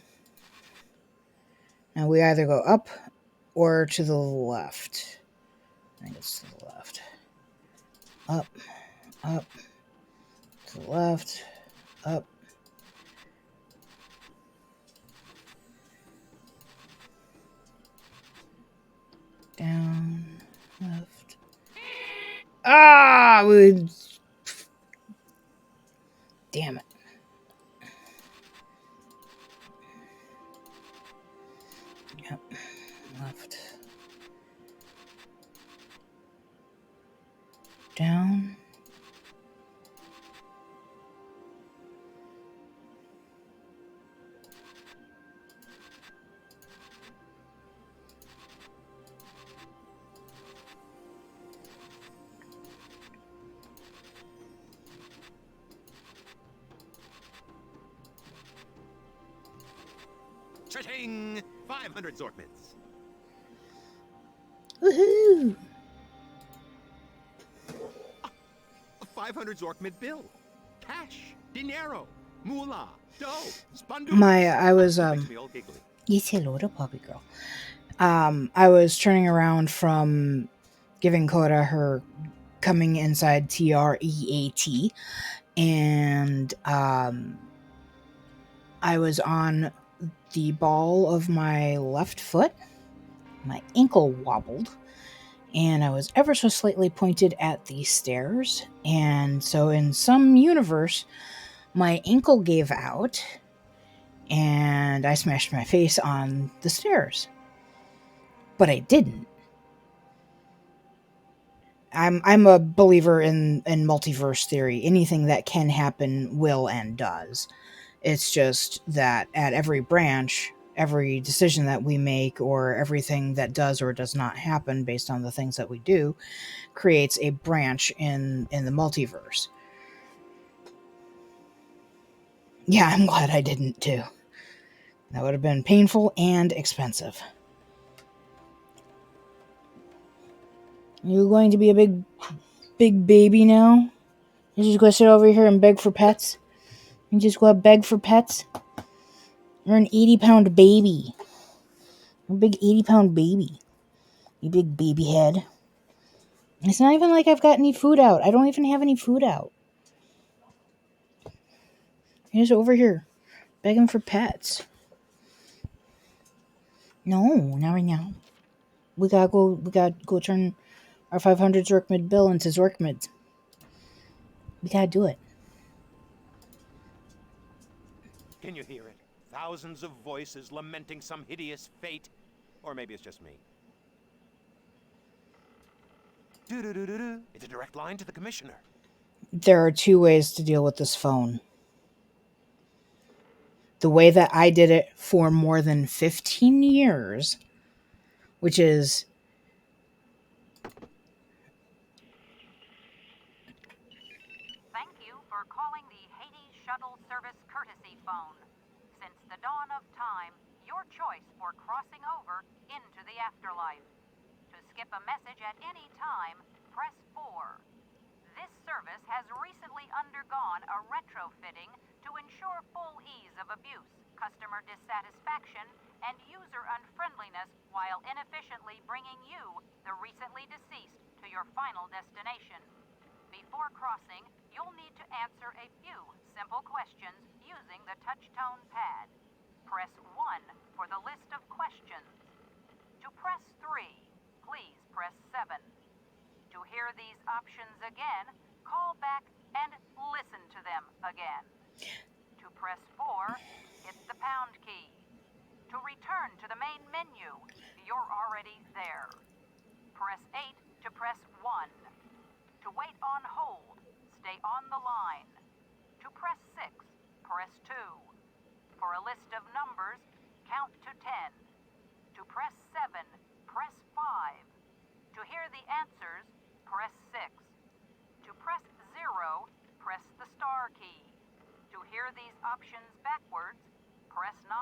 Now we either go up or to the left. I think it's to the left. Up, up, to the left, up. Down, left. Ah! Damn it. Yep, left. Down. Cha-ching! 500 Zork mids. Woohoo! A 500 Zork mid bill. Cash, dinero, moolah, dough, spandu. I was Makes me all giggly. Yes, hello to Puppy Girl. I was turning around from giving Coda her coming inside TREAT, and I was on the ball of my left foot. My ankle wobbled, and I was ever so slightly pointed at the stairs. And so in some universe, my ankle gave out, and I smashed my face on the stairs. But I didn't. I'm a believer in multiverse theory. Anything that can happen will and does. It's just that at every branch, every decision that we make or everything that does or does not happen based on the things that we do creates a branch in the multiverse. Yeah, I'm glad I didn't too. That would have been painful and expensive. You going to be a big baby now? You just go sit over here and beg for pets? You just go beg for pets? You're an 80-pound baby. A big 80-pound baby. You big baby head. It's not even like I've got any food out. I don't even have any food out. You're just over here begging for pets. No, not right now. We gotta go turn our 500 Zork mid bill into Zork mids. We gotta do it. Can you hear it? Thousands of voices lamenting some hideous fate. Or maybe it's just me. Do-do-do-do-do. It's a direct line to the commissioner. There are two ways to deal with this phone. The way that I did it for more than 15 years, which is Thank you for calling the Hades Shuttle Service Courtesy Phone. Since the dawn of time, your choice for crossing over into the afterlife. To skip a message at any time, press 4. This service has recently undergone a retrofitting to ensure full ease of abuse, customer dissatisfaction, and user unfriendliness while inefficiently bringing you, the recently deceased, to your final destination. Before crossing, you'll need to answer a few simple questions using the touch-tone pad. Press 1 for the list of questions. To press 3, please press 7. To hear these options again, call back and listen to them again. To press 4, hit the pound key. To return to the main menu, you're already there. Press 8 to press 1. To wait on hold, stay on the line. To press 6, press 2. For a list of numbers, count to 10. To press 7, press 5. To hear the answers, press 6. To press 0, press the star key. To hear these options backwards, press 9.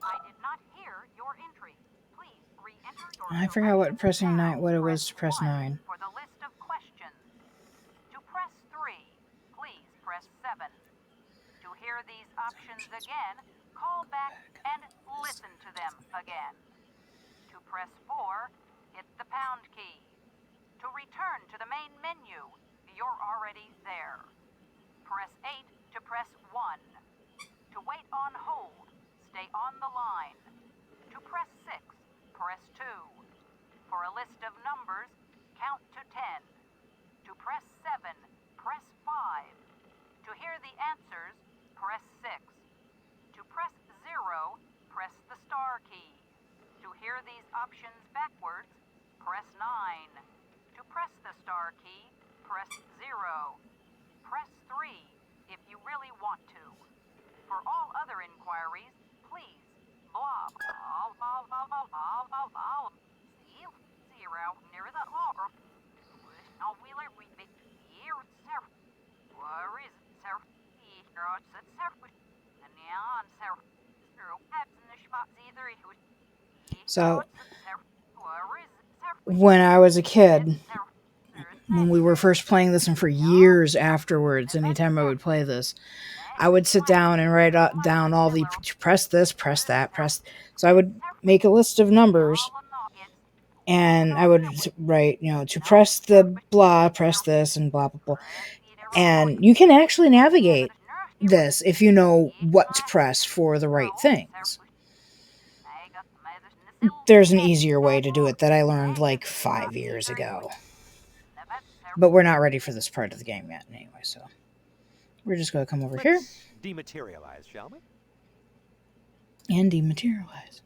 I did not hear your entry. Please re-enter your I forgot what pressing 9 what it was to press 9. for the list of questions. To press 3, please press 7. To hear these options again, call back and listen to them again. To press 4, hit the pound key. To return to the main menu, you're already there. Press 8 to press 1. To wait on hold, stay on the line. To press 6, press 2. For a list of numbers, count to 10. To press 7, press 5. To hear the answers, press 6. To press 0, press the star key. To hear these options backwards, press 9. To press the star key, press 0. Press 3 if you really want to. For all other inquiries, please blah blah blah blah blah blah blah blah. See 0 near the R. No wheeler we be here sir. Where is sir? Here it's sir. And neon sir. Zero apps in the spot either. So when I was a kid, when we were first playing this and for years afterwards, anytime I would play this, I would sit down and write down all the press this, press that, press. So I would make a list of numbers and I would write, to press the blah, press this and blah, blah, blah. And you can actually navigate this if you know what to press for the right things. There's an easier way to do it that I learned like 5 years ago. But we're not ready for this part of the game yet anyway, so we're just going to come over here. Dematerialize, shall we? And dematerialize.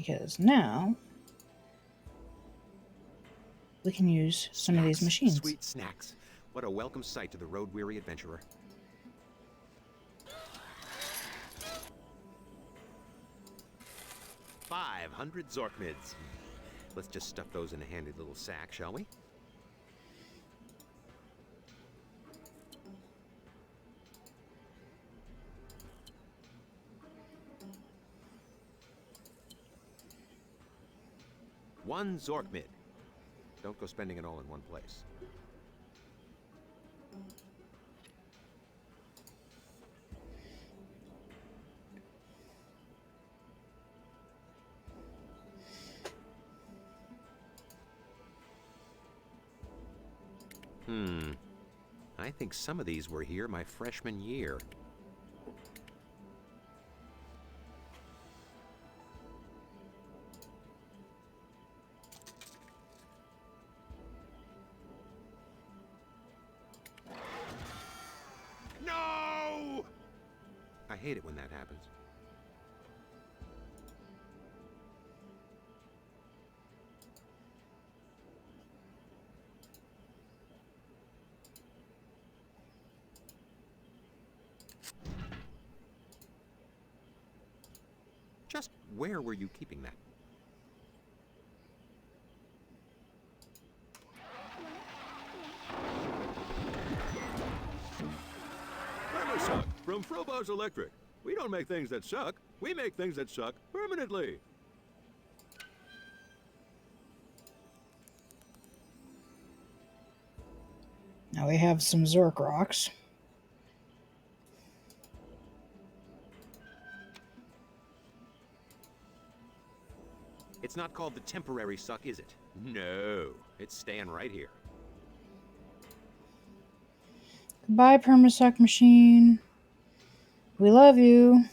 because now we can use some of these machines. Sweet snacks. What a welcome sight to the road-weary adventurer. $500 Zork mids. Let's just stuff those in a handy little sack, shall we? One Zork mid. Don't go spending it all in one place. I think some of these were here my freshman year. No! I hate it when that happens. Just where were you keeping that? Suck from Froboz's Electric. We don't make things that suck. We make things that suck permanently. Now we have some Zork rocks. It's not called the temporary suck, is it? No, it's staying right here. Goodbye, permasuck machine. We love you.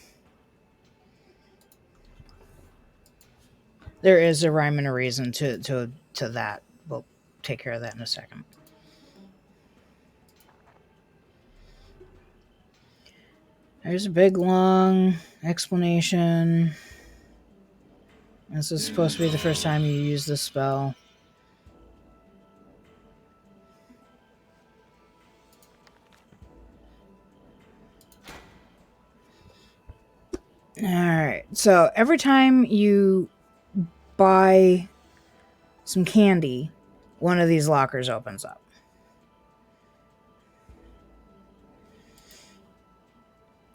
There is a rhyme and a reason to that. We'll take care of that in a second. There's a big, long explanation. This is supposed to be the first time you use this spell. Alright, so every time you buy some candy, one of these lockers opens up.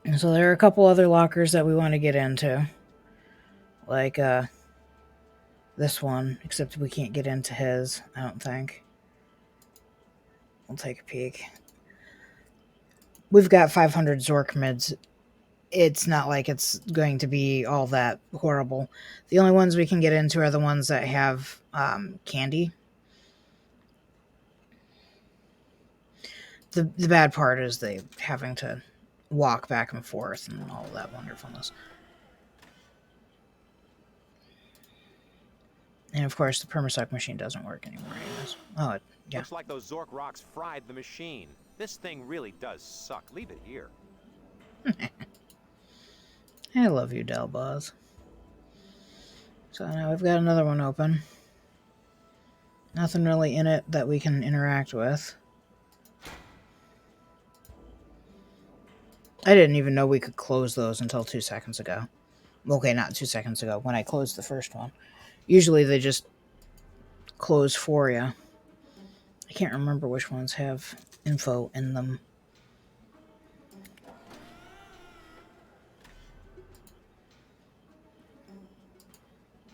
And so there are a couple other lockers that we want to get into. Like this one, except we can't get into his, I don't think. We'll take a peek. We've got 500 Zork mids. It's not like it's going to be all that horrible. The only ones we can get into are the ones that have candy. The bad part is they having to walk back and forth and all of that wonderfulness. And of course, the permasuck machine doesn't work anymore. Anyways. Oh, yeah. Looks like those Zork rocks fried the machine. This thing really does suck. Leave it here. I love you, Delbaz. So now we've got another one open. Nothing really in it that we can interact with. I didn't even know we could close those until 2 seconds ago. Okay, not 2 seconds ago, when I closed the first one. Usually they just close for you. I can't remember which ones have info in them.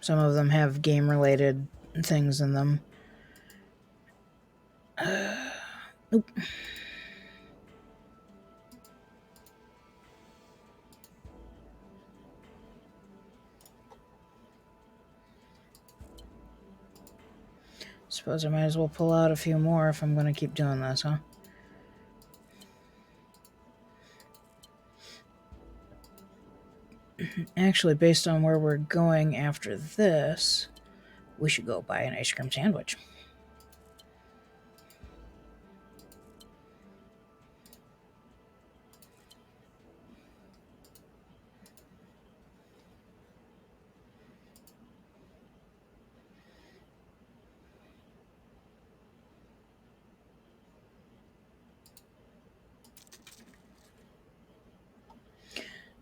Some of them have game-related things in them. Nope. Suppose I might as well pull out a few more if I'm going to keep doing this, huh? Actually, based on where we're going after this, we should go buy an ice cream sandwich.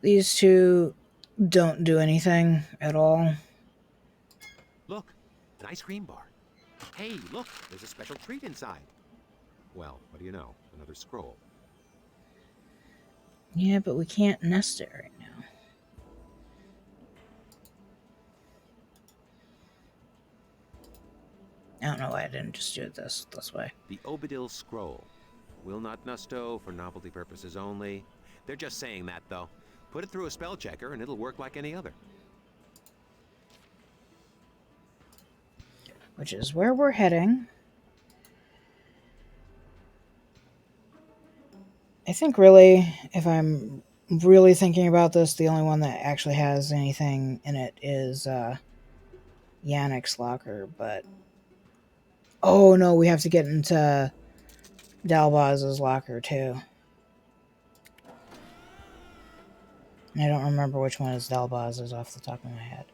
These two don't do anything at all. Look, an ice cream bar. Hey, look, there's a special treat inside. Well, what do you know? Another scroll. Yeah, but we can't nest it right now. I don't know why I didn't just do it this way. The Obadil Scroll. Will not nusto for novelty purposes only. They're just saying that, though. Put it through a spell checker and it'll work like any other. Which is where we're heading. I think really, if I'm really thinking about this, the only one that actually has anything in it is Yannick's locker, but... Oh no, we have to get into Dalbaz's locker too. And I don't remember which one is Dalbaz's off the top of my head.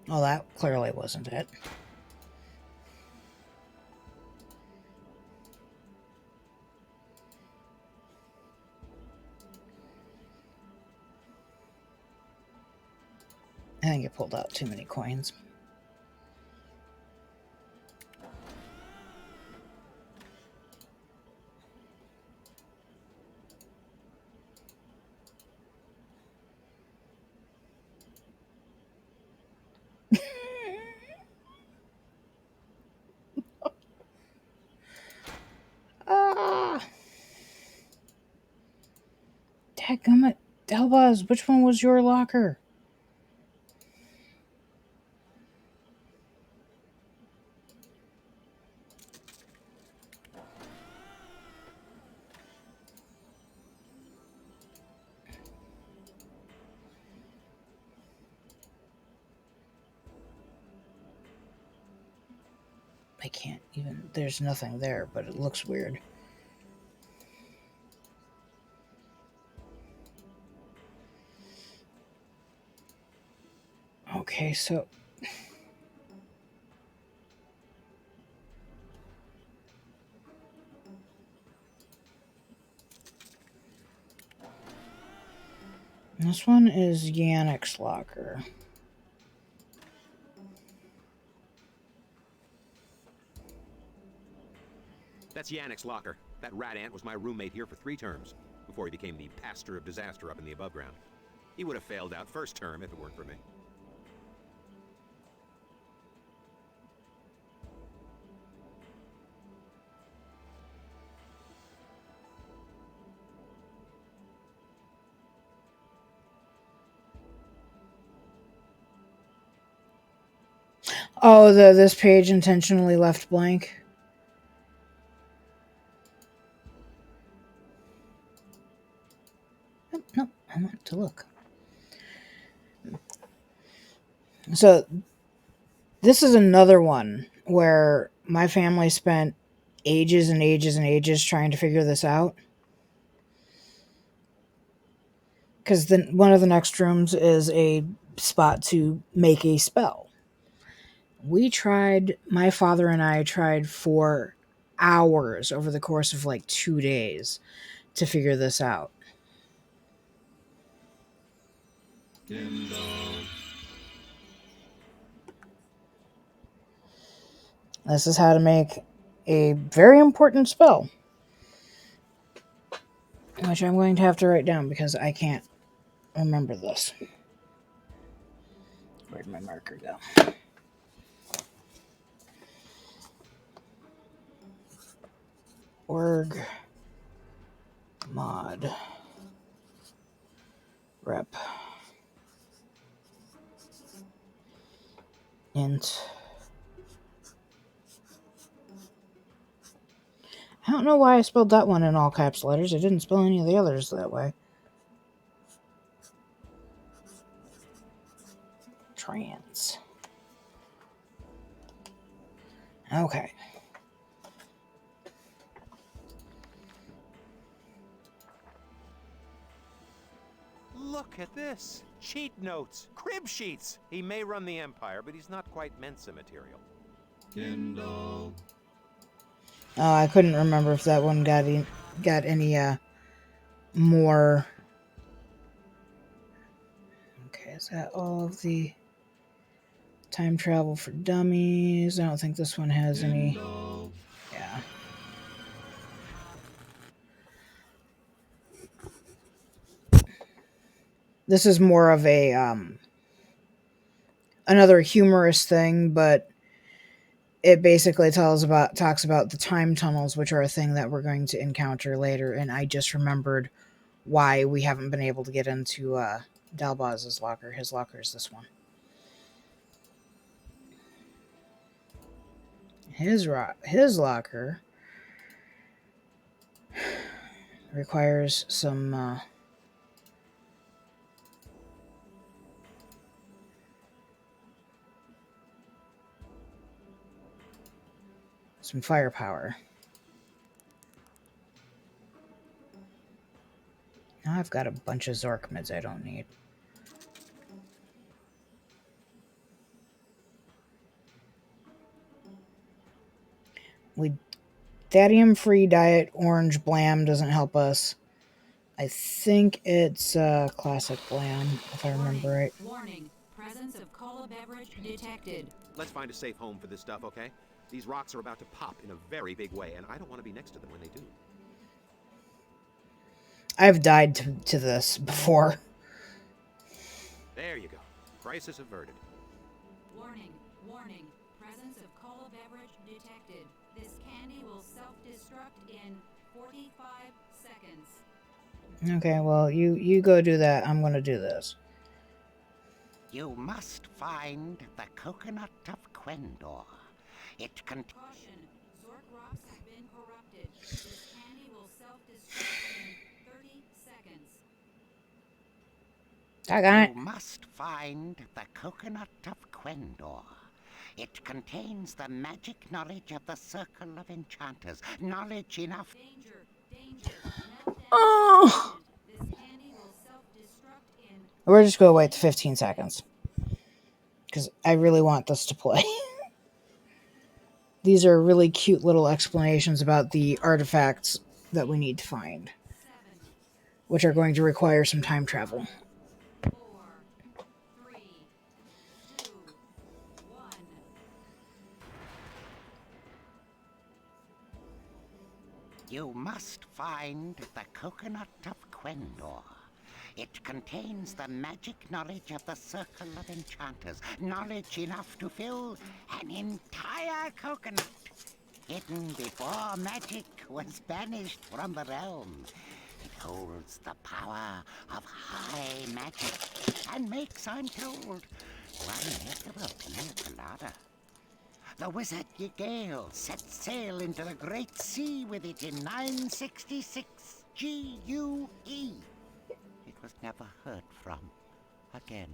Oh, that clearly wasn't it. I think it pulled out too many coins. Dadgummit, Dalbaz, which one was your locker? I can't even... There's nothing there, but it looks weird. Okay, so... This one is Yannick's locker. That's Yannick's locker. That rat ant was my roommate here for 3 terms, before he became the pastor of disaster up in the above ground. He would have failed out first term if it weren't for me. Oh, this page intentionally left blank. No, I want to look. So, this is another one where my family spent ages and ages and ages trying to figure this out. Because one of the next rooms is a spot to make a spell. My father and I tried for hours over the course of like 2 days to figure this out. This is how to make a very important spell, which I'm going to have to write down because I can't remember this. Where'd my marker go? Org mod rep int. I don't know why I spelled that one in all caps letters. I didn't spell any of the others that way. Trans. Okay. Look at this. Cheat notes. Crib sheets. He may run the Empire, but he's not quite Mensa material. Kindle. I couldn't remember if that one got any more. Okay, is that all of the time travel for dummies? I don't think this one has any. Yeah. This is more of a another humorous thing, but it basically talks about the time tunnels, which are a thing that we're going to encounter later. And I just remembered why we haven't been able to get into Dalbaz's locker. His locker is this one. His locker requires some firepower. Now I've got a bunch of Zork mids I don't need. Thadium-free diet orange blam doesn't help us. I think it's classic blam, if I remember right. Warning. Presence of cola beverage detected. Let's find a safe home for this stuff, okay? These rocks are about to pop in a very big way, and I don't want to be next to them when they do. I've died to this before. There you go. Crisis averted. Warning. Warning. Presence of cola beverage detected. This candy will self-destruct in 45 seconds. Okay, well, you go do that. I'm gonna do this. You must find the coconut of Quendor. It can... Caution. Zork rocks have been corrupted. This candy will self-destruct in 30 seconds. You must find the coconut of Quendor. It contains the magic knowledge of the Circle of Enchanters. Knowledge enough... Danger. Danger. Oh! This candy will self-destruct in... We're just gonna wait the 15 seconds. Because I really want this to play. These are really cute little explanations about the artifacts that we need to find, which are going to require some time travel. 4, 3, 2, 1. You must find the coconut of Quendor. It contains the magic knowledge of the Circle of Enchanters. Knowledge enough to fill an entire coconut. Hidden before magic was banished from the realm. It holds the power of high magic and makes, I'm told, one heck of a pina colada. The wizard Yigale set sail into the great sea with it in 966 GUE. It was never heard from again.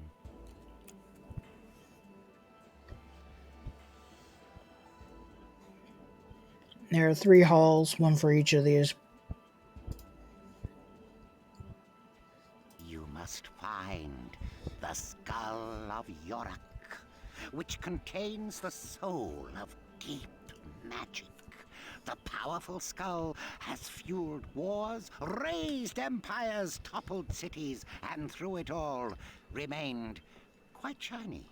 There are 3 halls, one for each of these. You must find the skull of Yorick, which contains the soul of deep magic. The powerful skull has fueled wars, raised empires, toppled cities, and through it all remained quite shiny.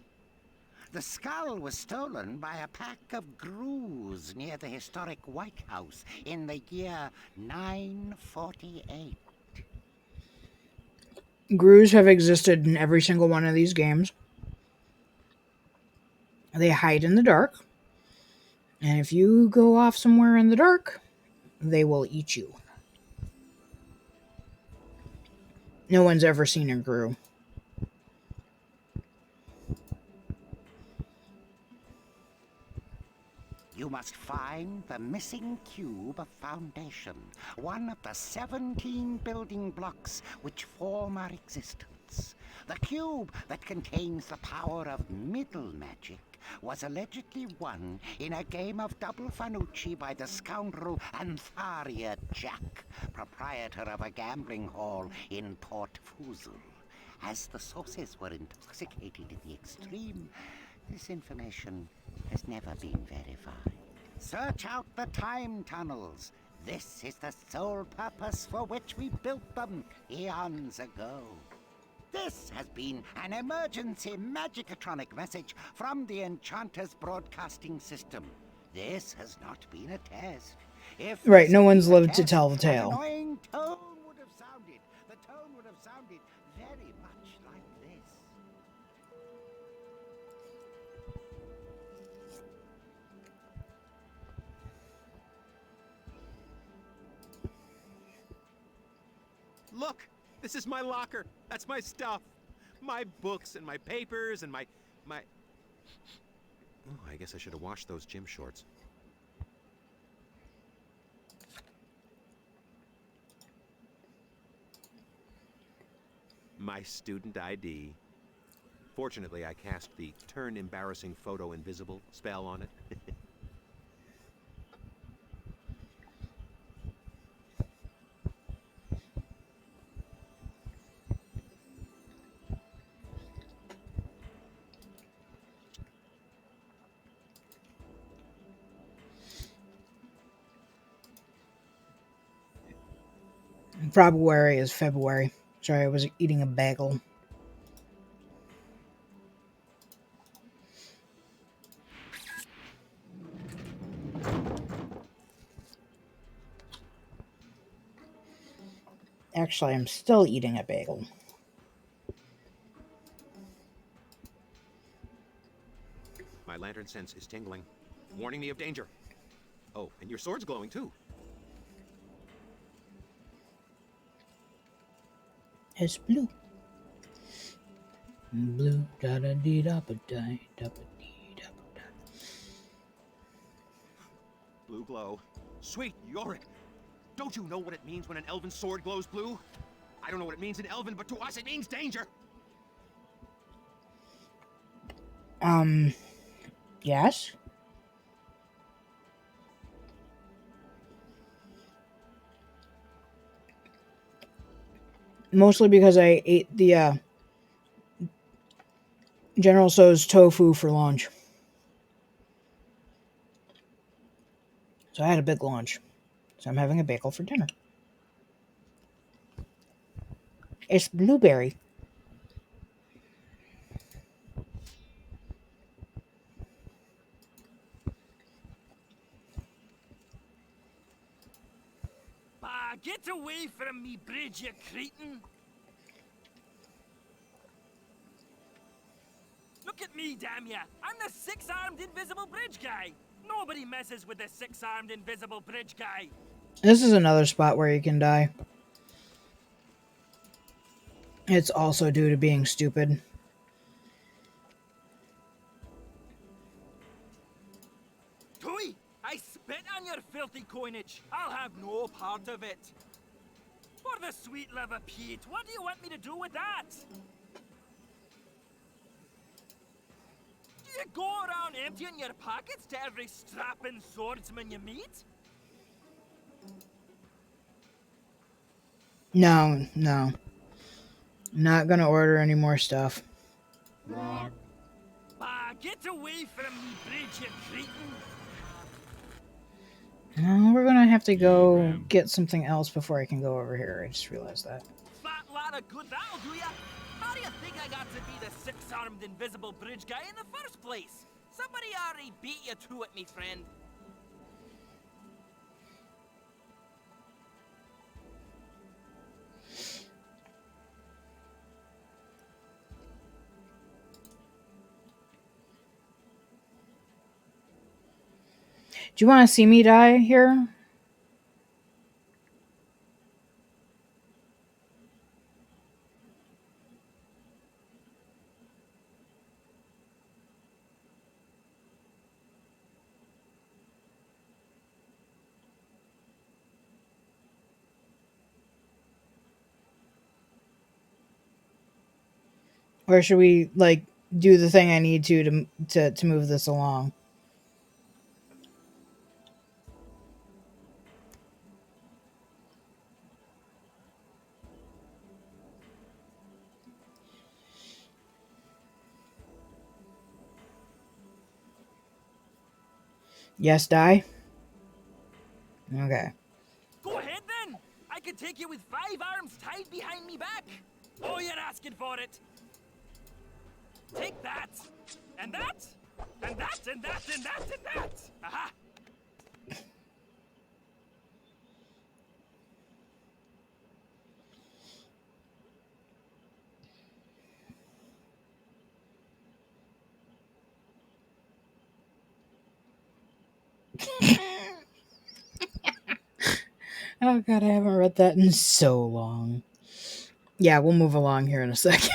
The skull was stolen by a pack of grooves near the historic White House in the year 948. Grooves have existed in every single one of these games. They hide in the dark. And if you go off somewhere in the dark, they will eat you. No one's ever seen a Groo. You must find the missing cube of Foundation, one of the 17 building blocks which form our existence. The cube that contains the power of middle magic was allegedly won in a game of double Fanucci by the scoundrel Antharia Jack, proprietor of a gambling hall in Port Fusel. As the sources were intoxicated in the extreme, this information has never been verified. Search out the time tunnels. This is the sole purpose for which we built them eons ago. This has been an emergency magicatronic message from the Enchanter's broadcasting system. This has not been a test. If Right, this no had one's been a lived to test, tell the an tale. annoying tone would have sounded. The tone would have sounded very much like this. Look! This is my locker. That's my stuff. My books and my papers and my... Oh, I guess I should have washed those gym shorts. My student ID. Fortunately, I cast the turn embarrassing photo invisible spell on it. February is February. Sorry, I was eating a bagel. Actually, I'm still eating a bagel. My lantern sense is tingling, warning me of danger. Oh, and your sword's glowing too. It's blue. Blue da da dee da ba dee da ba dee da ba da. Blue glow. Sweet Yorick! Don't you know what it means when an elven sword glows blue? I don't know what it means in Elven, but to us it means danger! Yes? Mostly because I ate the General Tso's tofu for lunch. So I had a big lunch. So I'm having a bagel for dinner. It's blueberry. Bah, get away from me, bridge, you cretin! Look at me, damn ya! I'm the six-armed invisible bridge guy! Nobody messes with the six-armed invisible bridge guy! This is another spot where you can die. It's also due to being stupid. Tui! I spit on your filthy coinage! I'll have no part of it! For the sweet love of Pete, what do you want me to do with that? Do you go around emptying your pockets to every strapping swordsman you meet? No. Not gonna order any more stuff. Bah, get away from me, bridge, you cretin! No, we're gonna have to go get something else before I can go over here. I just realized that. Fat lot of good that'll do ya! How do you think I got to be the six-armed invisible bridge guy in the first place? Somebody already beat you to it, me friend. Do you want to see me die here? Or should we, like, do the thing I need to move this along? Yes, die? Okay. Go ahead then! I could take you with 5 arms tied behind me back! Oh, you're asking for it! Take that! And that! And that! And that! And that! And that! Aha! Oh god, I haven't read that in so long. Yeah, we'll move along here in a second.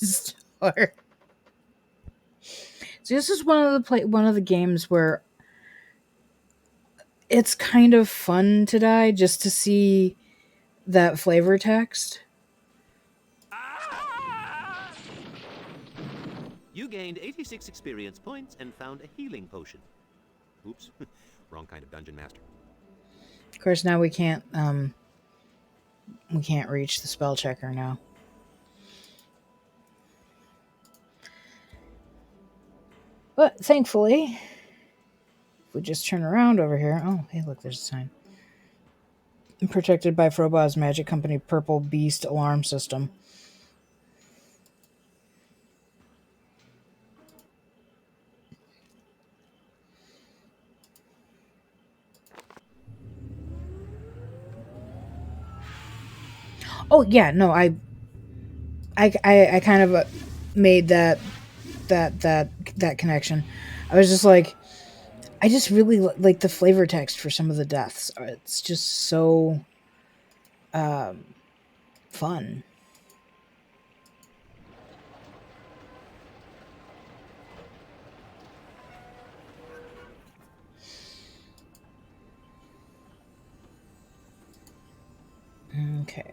Restore. So this is one of the games where it's kind of fun to die just to see that flavor text. You gained 86 experience points and found a healing potion. Oops, wrong kind of dungeon master. Of course, now we can't reach the spell checker now. But thankfully, if we just turn around over here, oh hey, look, there's a sign. Protected by Froboz's Magic Company Purple Beast Alarm System. Oh yeah, no, I kind of made that connection. I was just like, I just really like the flavor text for some of the deaths. It's just so fun. Okay.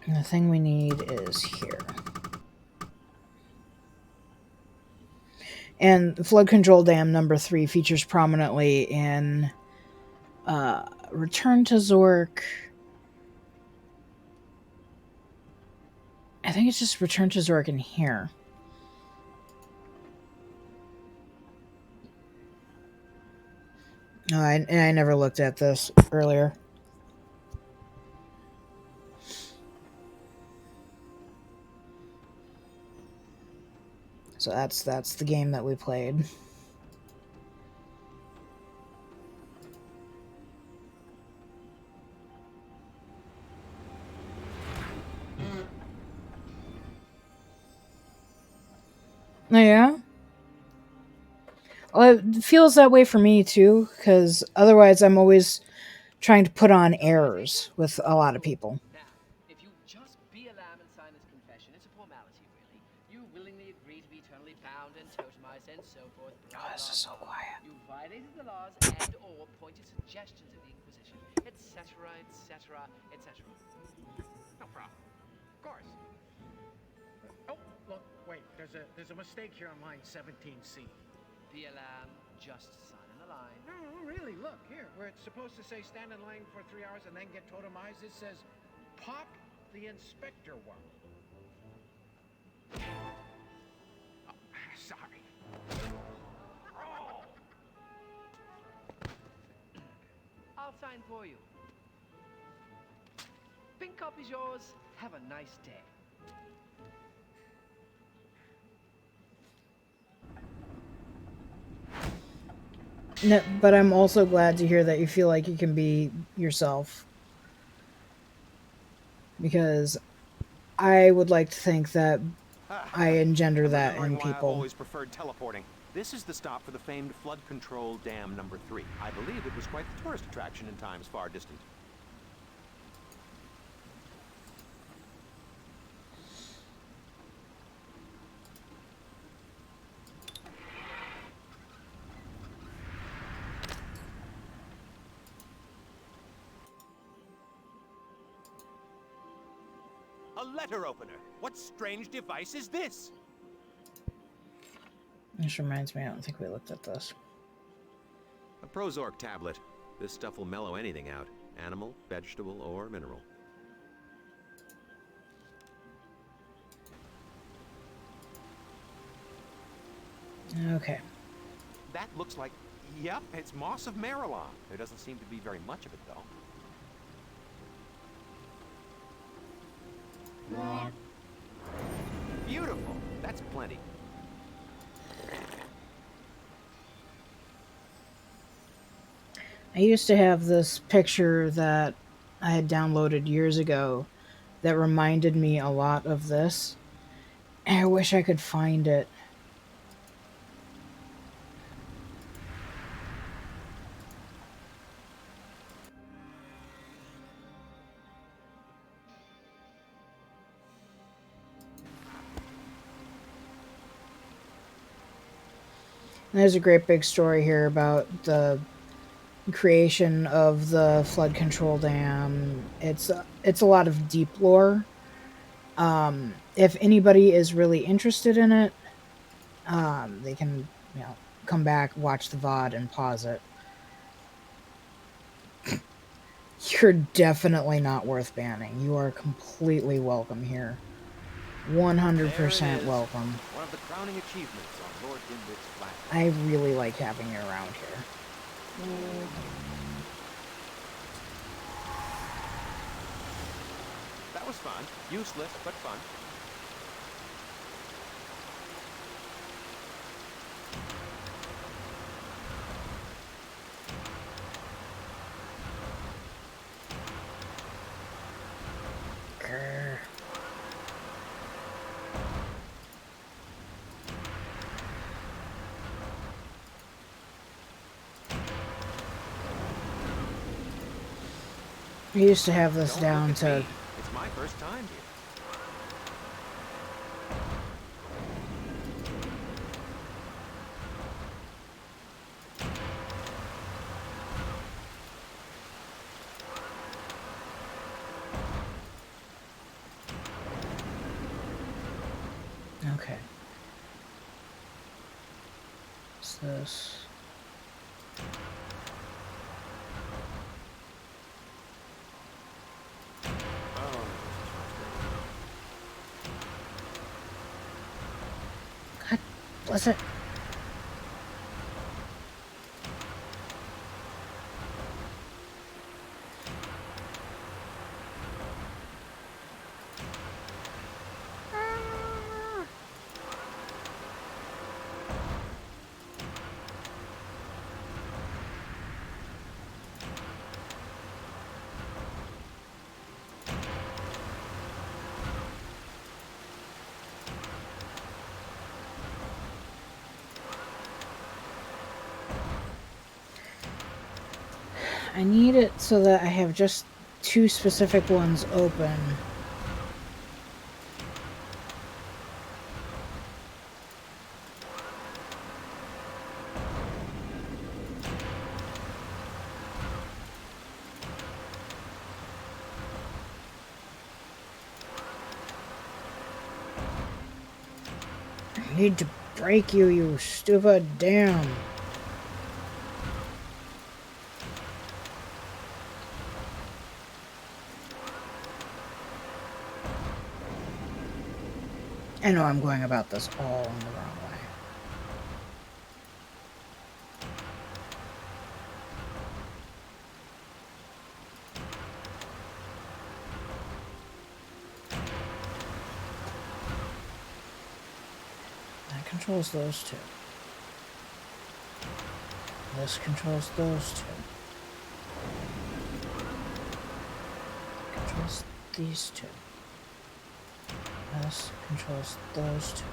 And the thing we need is here. And Flood Control Dam number 3 features prominently in Return to Zork. I think it's just Return to Zork in here. No, I never looked at this earlier. So that's the game that we played. Oh yeah? Well, it feels that way for me too, because otherwise I'm always trying to put on airs with a lot of people. If you just be a lamb and sign this confession, it's a formality, really. You willingly agree to be eternally bound and totemized and so forth. Oh, this is so quiet. You violated the laws and/or pointed suggestions of the Inquisition, etc., etc., etc. No problem. Of course. Oh, look, wait. There's a mistake here on line 17C. Be a lamb, just sign in the line. No, really, look, here, where it's supposed to say stand in line for 3 hours and then get totemized, it says pop the inspector one. Oh, sorry. Oh. I'll sign for you. Pink copy's yours. Have a nice day. No, but I'm also glad to hear that you feel like you can be yourself. Because I would like to think that I engender that in people. I've always preferred teleporting. This is the stop for the famed Flood Control Dam number 3. I believe it was quite the tourist attraction in times far distant. A letter opener! What strange device is this? This reminds me, I don't think we looked at this. A Prozork tablet. This stuff will mellow anything out. Animal, vegetable, or mineral. Okay. That looks like, yep, it's moss of Marilon. There doesn't seem to be very much of it, though. Rock. Beautiful. That's plenty. I used to have this picture that I had downloaded years ago that reminded me a lot of this. And I wish I could find it. There's a great big story here about the creation of the flood control dam. It's a lot of deep lore. If anybody is really interested in it, they can, you know, come back, watch the VOD, and pause it. You're definitely not worth banning. You are completely welcome here. 100% welcome. One of the crowning achievements on Lord Dimwit's flat. I really like having you around here. That was fun. Useless, but fun. Grr. I used to have this down to... It's my first time here. Okay. What's this? God bless it. I need it so that I have just 2 specific ones open. I need to break you, you stupid damn. I know I'm going about this all in the wrong way. That controls those 2. This controls those 2. Controls these 2. This controls those 2.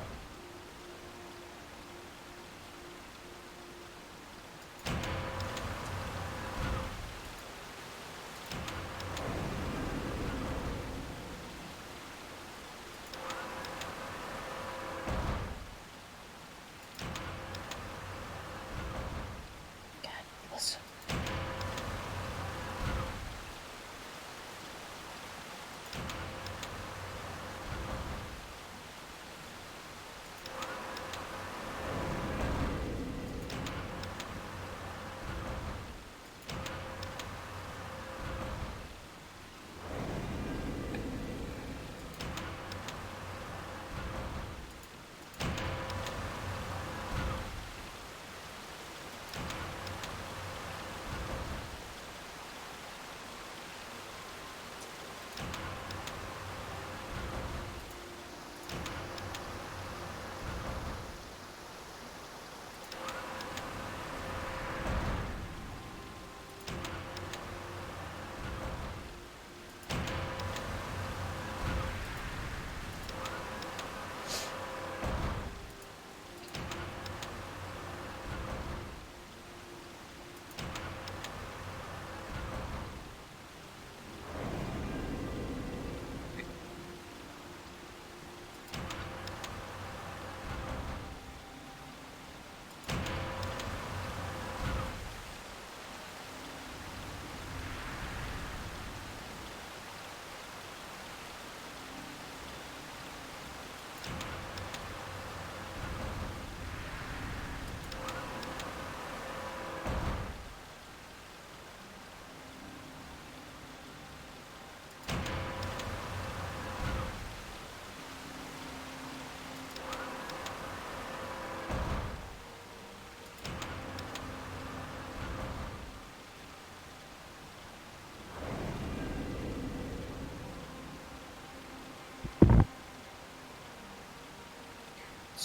God, listen.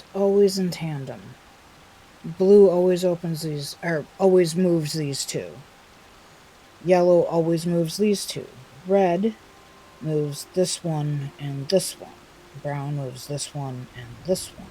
It's always in tandem. Blue always opens these, or always moves these two. Yellow always moves these two. Red moves this one and this one. Brown moves this one and this one.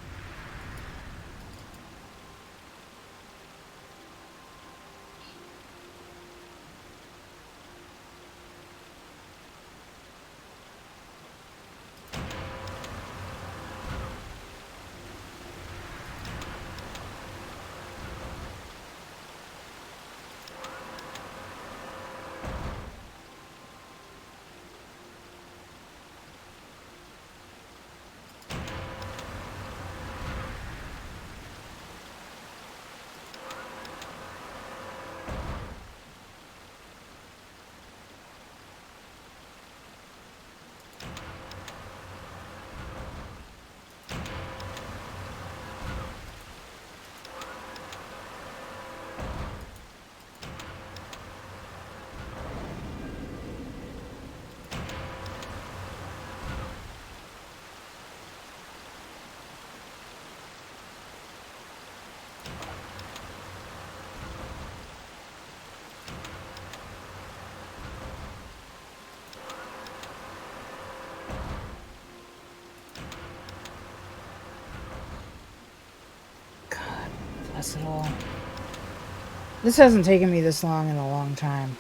Bless it all. This hasn't taken me this long in a long time.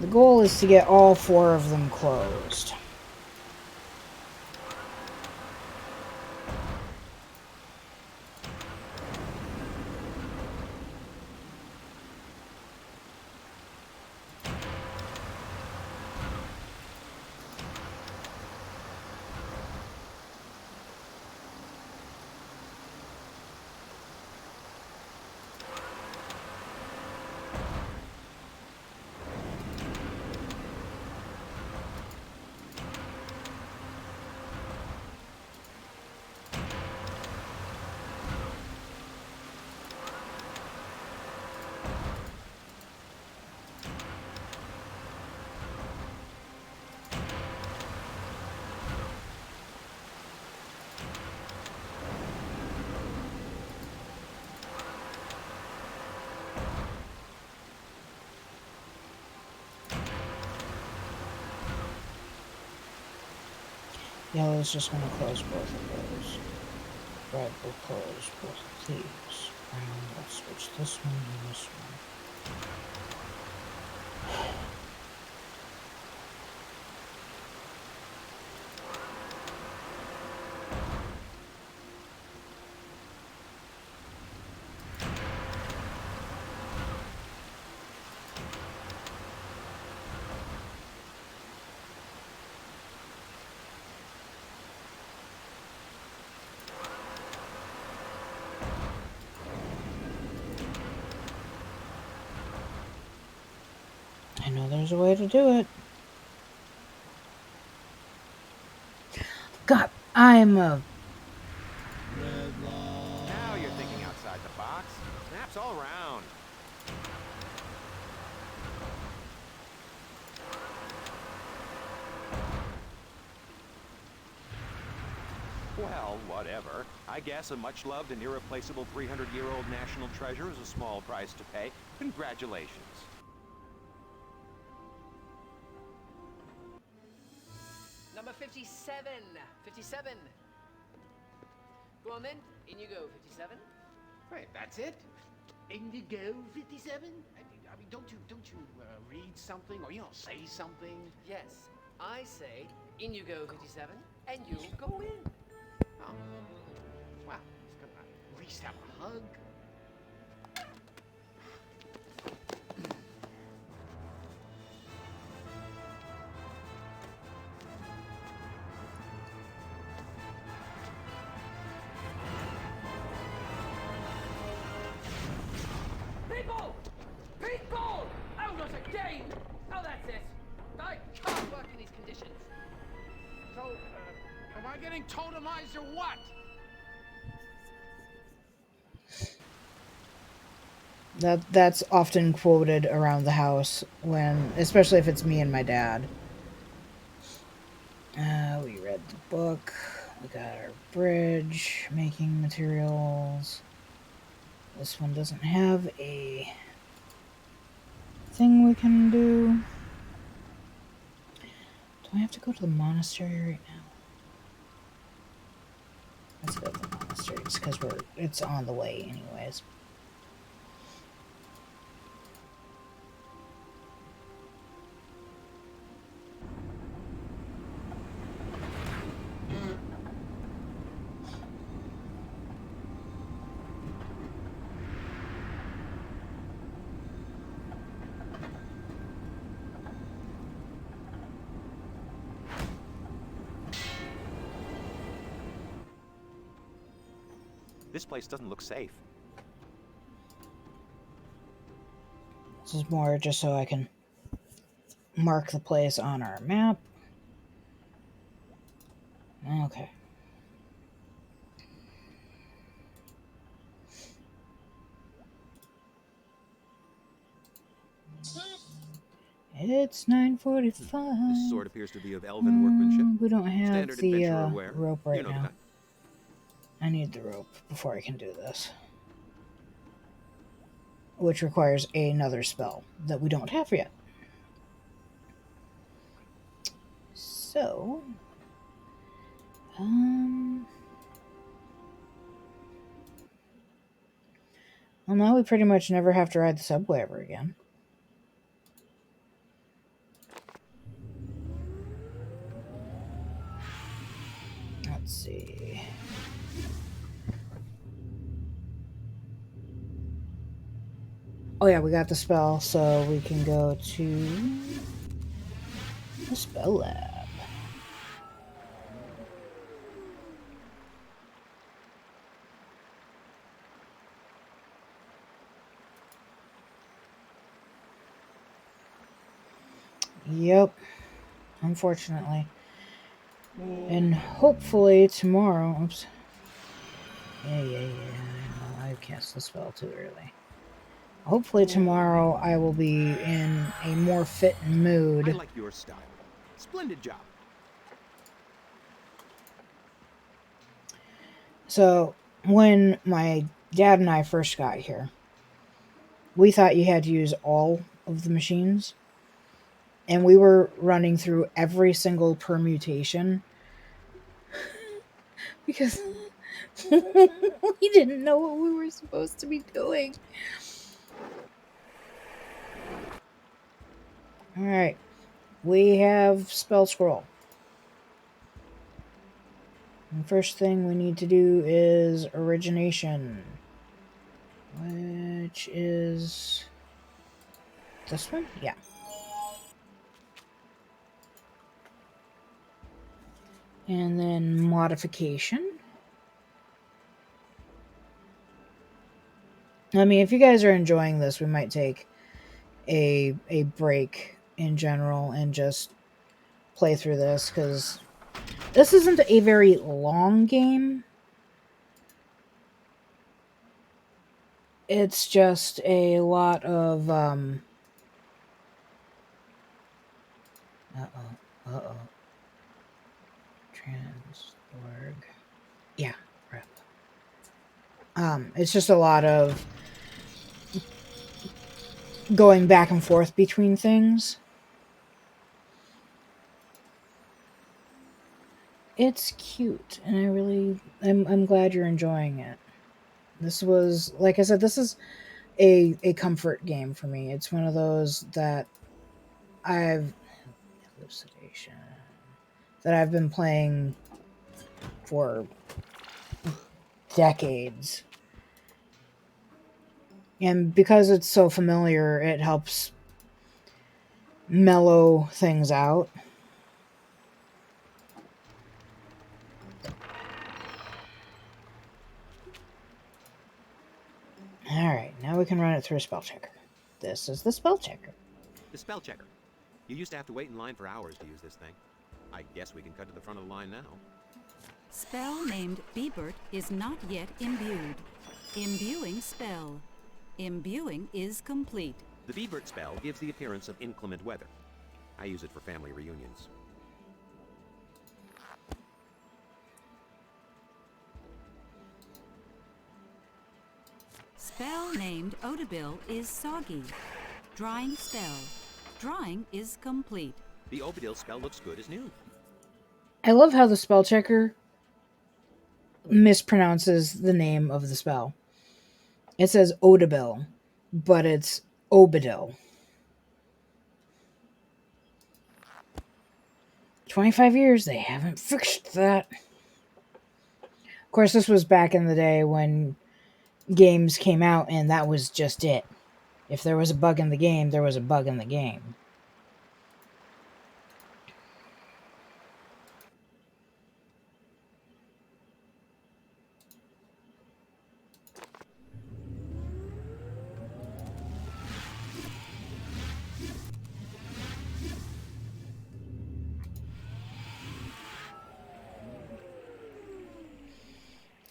The goal is to get all 4 of them closed. Yellow's just going to close both of those. Red will close both of these. Brown will switch this one and this one. I know there's a way to do it. God, I'm a... Now you're thinking outside the box. Snaps all around. Well, whatever. I guess a much-loved and irreplaceable 300-year-old national treasure is a small price to pay. Congratulations. Number 57. 57. Go on then. In you go, 57. Wait, that's it? In you go, 57? I mean, don't you read something or, say something? Yes, I say, in you go, 57, and you go in. Oh. Well, he's gonna at least have a hug. People! People! Oh, not again! Oh, that's it. I can't work in these conditions. So, am I getting being totemized or what? That's often quoted around the house when, especially if it's me and my dad. We read the book. We got our bridge making materials. This one doesn't have a thing we can do. Do I have to go to the monastery right now? Let's go to the monastery just because it's on the way anyways. This place doesn't look safe. This is more just so I can mark the place on our map. Okay. It's 9:45. This sword appears to be of elven workmanship. We don't have Standard the adventurer wear. rope right You know the now. kind. I need the rope before I can do this. Which requires another spell that we don't have yet. So, well, now we pretty much never have to ride the subway ever again. Let's see. Oh yeah, we got the spell, so we can go to the spell lab. Yep, unfortunately. And hopefully tomorrow... Oops. Yeah, I cast the spell too early. Hopefully tomorrow I will be in a more fit mood. I like your style. Splendid job. So, when my dad and I first got here, we thought you had to use all of the machines. And we were running through every single permutation because we didn't know what we were supposed to be doing. Alright. We have spell scroll. And first thing we need to do is origination. Which is this one? Yeah. And then modification. I mean, if you guys are enjoying this, we might take a break in general and just play through this, because this isn't a very long game. It's just a lot of uh-oh. Transorg. Yeah, rep. It's just a lot of going back and forth between things. It's cute, and I'm glad you're enjoying it. This was, like I said, this is a comfort game for me. It's one of those that Elucidation, that I've been playing for decades. And because it's so familiar, it helps mellow things out. Alright, now we can run it through a spell checker. This is the spell checker. The spell checker. You used to have to wait in line for hours to use this thing. I guess we can cut to the front of the line now. Spell named Bebert is not yet imbued. Imbuing spell. Imbuing is complete. The Bebert spell gives the appearance of inclement weather. I use it for family reunions. Spell named Odabil is soggy. Drying spell. Drying is complete. The Obadil spell looks good as new. I love how the spell checker mispronounces the name of the spell. It says Odabil, but it's Obadil. 25 years, they haven't fixed that. Of course, this was back in the day when games came out and that was just it. If there was a bug in the game, there was a bug in the game.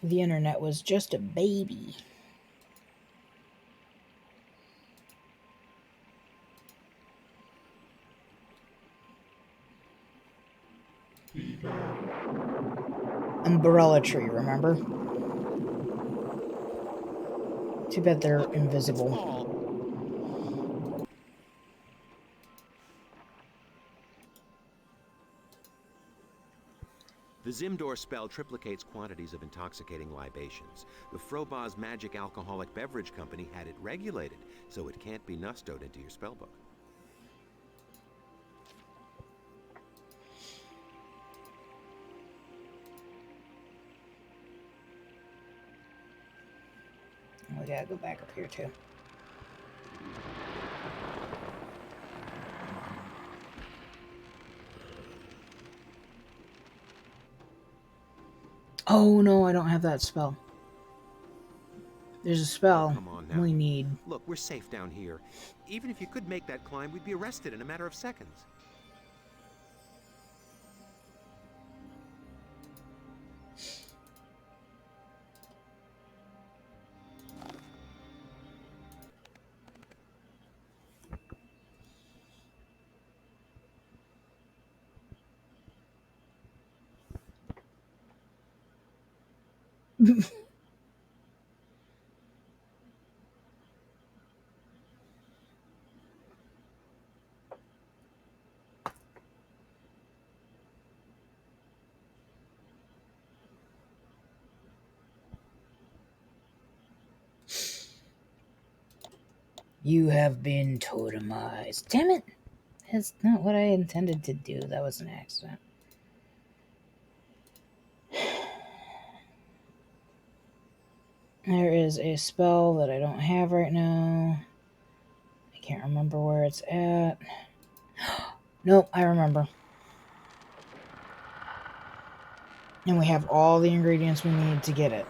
The internet was just a baby. Umbrella tree, remember? Too bad they're invisible. The Zimdor spell triplicates quantities of intoxicating libations. The Froboz's Magic Alcoholic Beverage Company had it regulated, so it can't be nustoed into your spellbook. We gotta go back up here too. Oh no, I don't have that spell. There's a spell Come on now. we need. Look, we're safe down here. Even if you could make that climb, we'd be arrested in a matter of seconds. You have been totemized. Damn it! That's not what I intended to do. That was an accident. There is a spell that I don't have right now. I can't remember where it's at. Nope, I remember. And we have all the ingredients we need to get it.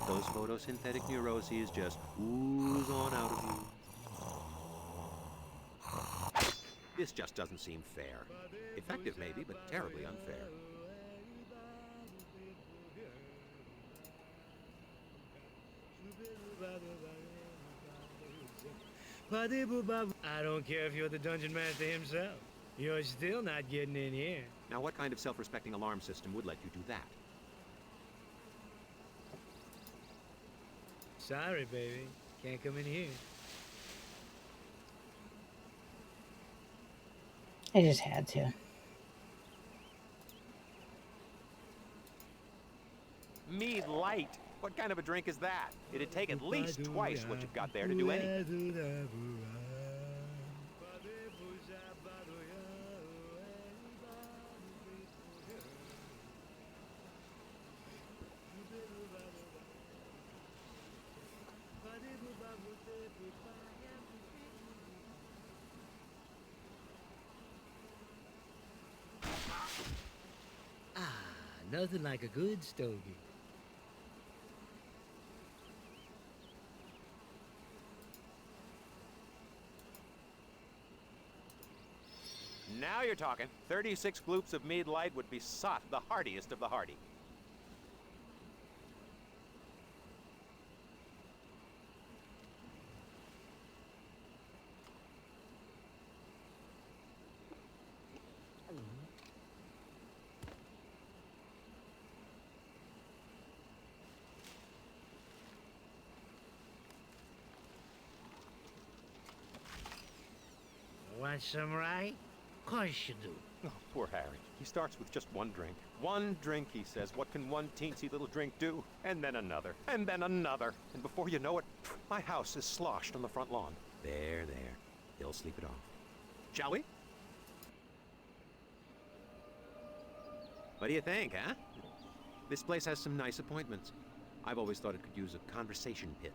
Those photosynthetic neuroses just ooze on out of you. This just doesn't seem fair. Effective maybe, but terribly unfair. I don't care if you're the Dungeon Master himself. You're still not getting in here. Now, what kind of self-respecting alarm system would let you do that? Sorry, baby. Can't come in here. I just had to. Mead Light. What kind of a drink is that? It'd take at least twice what you've got there to do anything. Nothing like a good stogie. Now you're talking. 36 gloops of mead light would be sot, the heartiest of the hearty. Want some rye? Course you do. Oh, poor Harry. He starts with just one drink. One drink, he says. What can one teensy little drink do? And then another. And then another. And before you know it, my house is sloshed on the front lawn. There. He'll sleep it off. Shall we? What do you think, huh? This place has some nice appointments. I've always thought it could use a conversation pit,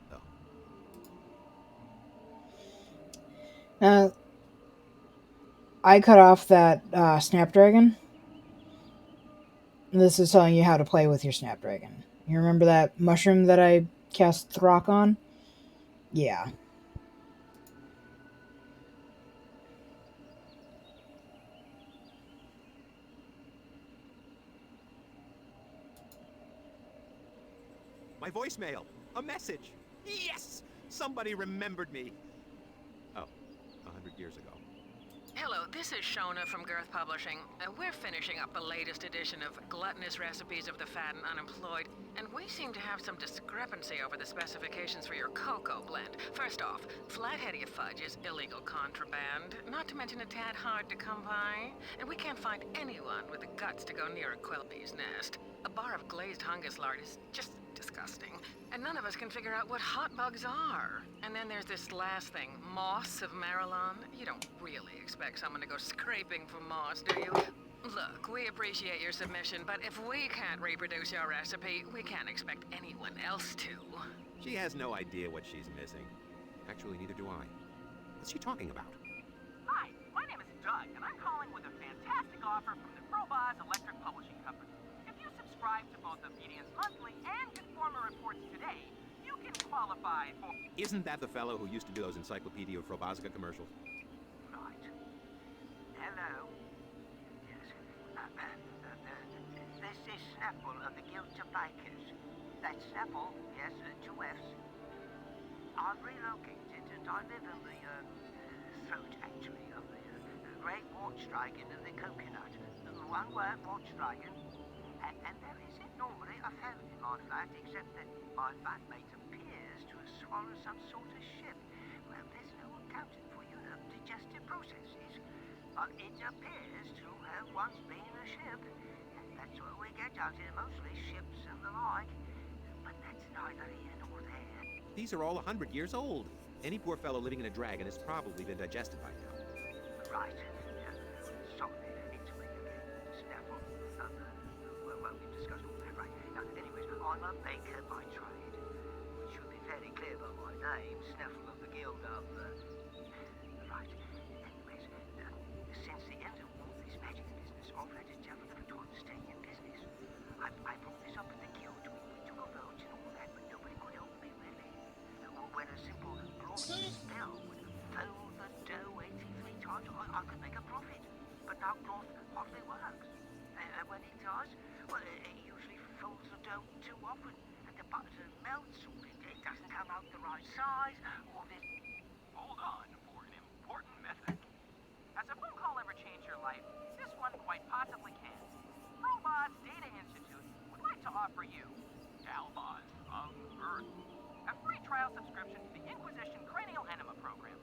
though. I cut off that Snapdragon. This is telling you how to play with your Snapdragon. You remember that mushroom that I cast Throck on? Yeah. My voicemail! A message! Yes! Somebody remembered me! Oh, 100 years ago. Hello, this is Shona from Girth Publishing. We're finishing up the latest edition of Gluttonous Recipes of the Fat and Unemployed, and we seem to have some discrepancy over the specifications for your cocoa blend. First off, Flatheadia fudge is illegal contraband, not to mention a tad hard to come by, and we can't find anyone with the guts to go near a quilpie's nest. A bar of glazed hungus lard is just disgusting, and none of us can figure out what hot bugs are. And then there's this last thing, moss of Marilyn. You don't really expect someone to go scraping for moss, do you? Look, we appreciate your submission, but if we can't reproduce your recipe, we can't expect anyone else to. She has no idea what she's missing. Actually, neither do I. What's she talking about? Hi, my name is Doug, and I'm calling with a fantastic offer from the Crossroads Electric Publishing Company. If you subscribe to both the Obedience Monthly and Conformer Reports today, you can qualify for... Isn't that the fellow who used to do those Encyclopedia of Frobozga commercials? Right. Hello. Yes. This is Snaffle of the Guild of Bakers. That's Snaffle, yes, 2 F's. I've relocated and I live in the throat, actually, of the great watch dragon of the coconut. One word, watch dragon. And there isn't normally a phone in my flat, except that my flatmate appears to have swallowed some sort of ship. Well, there's no accounting for, digestive processes. But it appears to have once been a ship. That's what we get out here, mostly ships and the like. But that's neither here nor there. These are all 100 years old. Any poor fellow living in a dragon has probably been digested by now. Right. Sorry, it's me again. Snaffle. Well, we've discussed all that, right? Now, anyways, I'm a baker by trade. It should be fairly clear by my name, Snaffle of the Guild of... Right. Anyways, since the end of all this magic business, I've had to tell them to stay in business. I brought this up at the Guild. We took a vote and all that, but nobody could help me, really. When a simple glorious spell would fold the dough 83 times, I could make a profit. But now cloth hardly works. And when it does, well, it usually folds the dough too often, and the butter melts, or it doesn't come out the right size, or this... Hold on for an important method. Has a phone call ever changed your life? This one quite possibly can. Robots Data Institute would like to offer you, Dalbaz of Earth, a free trial subscription to the Inquisition Cranial Enema Program.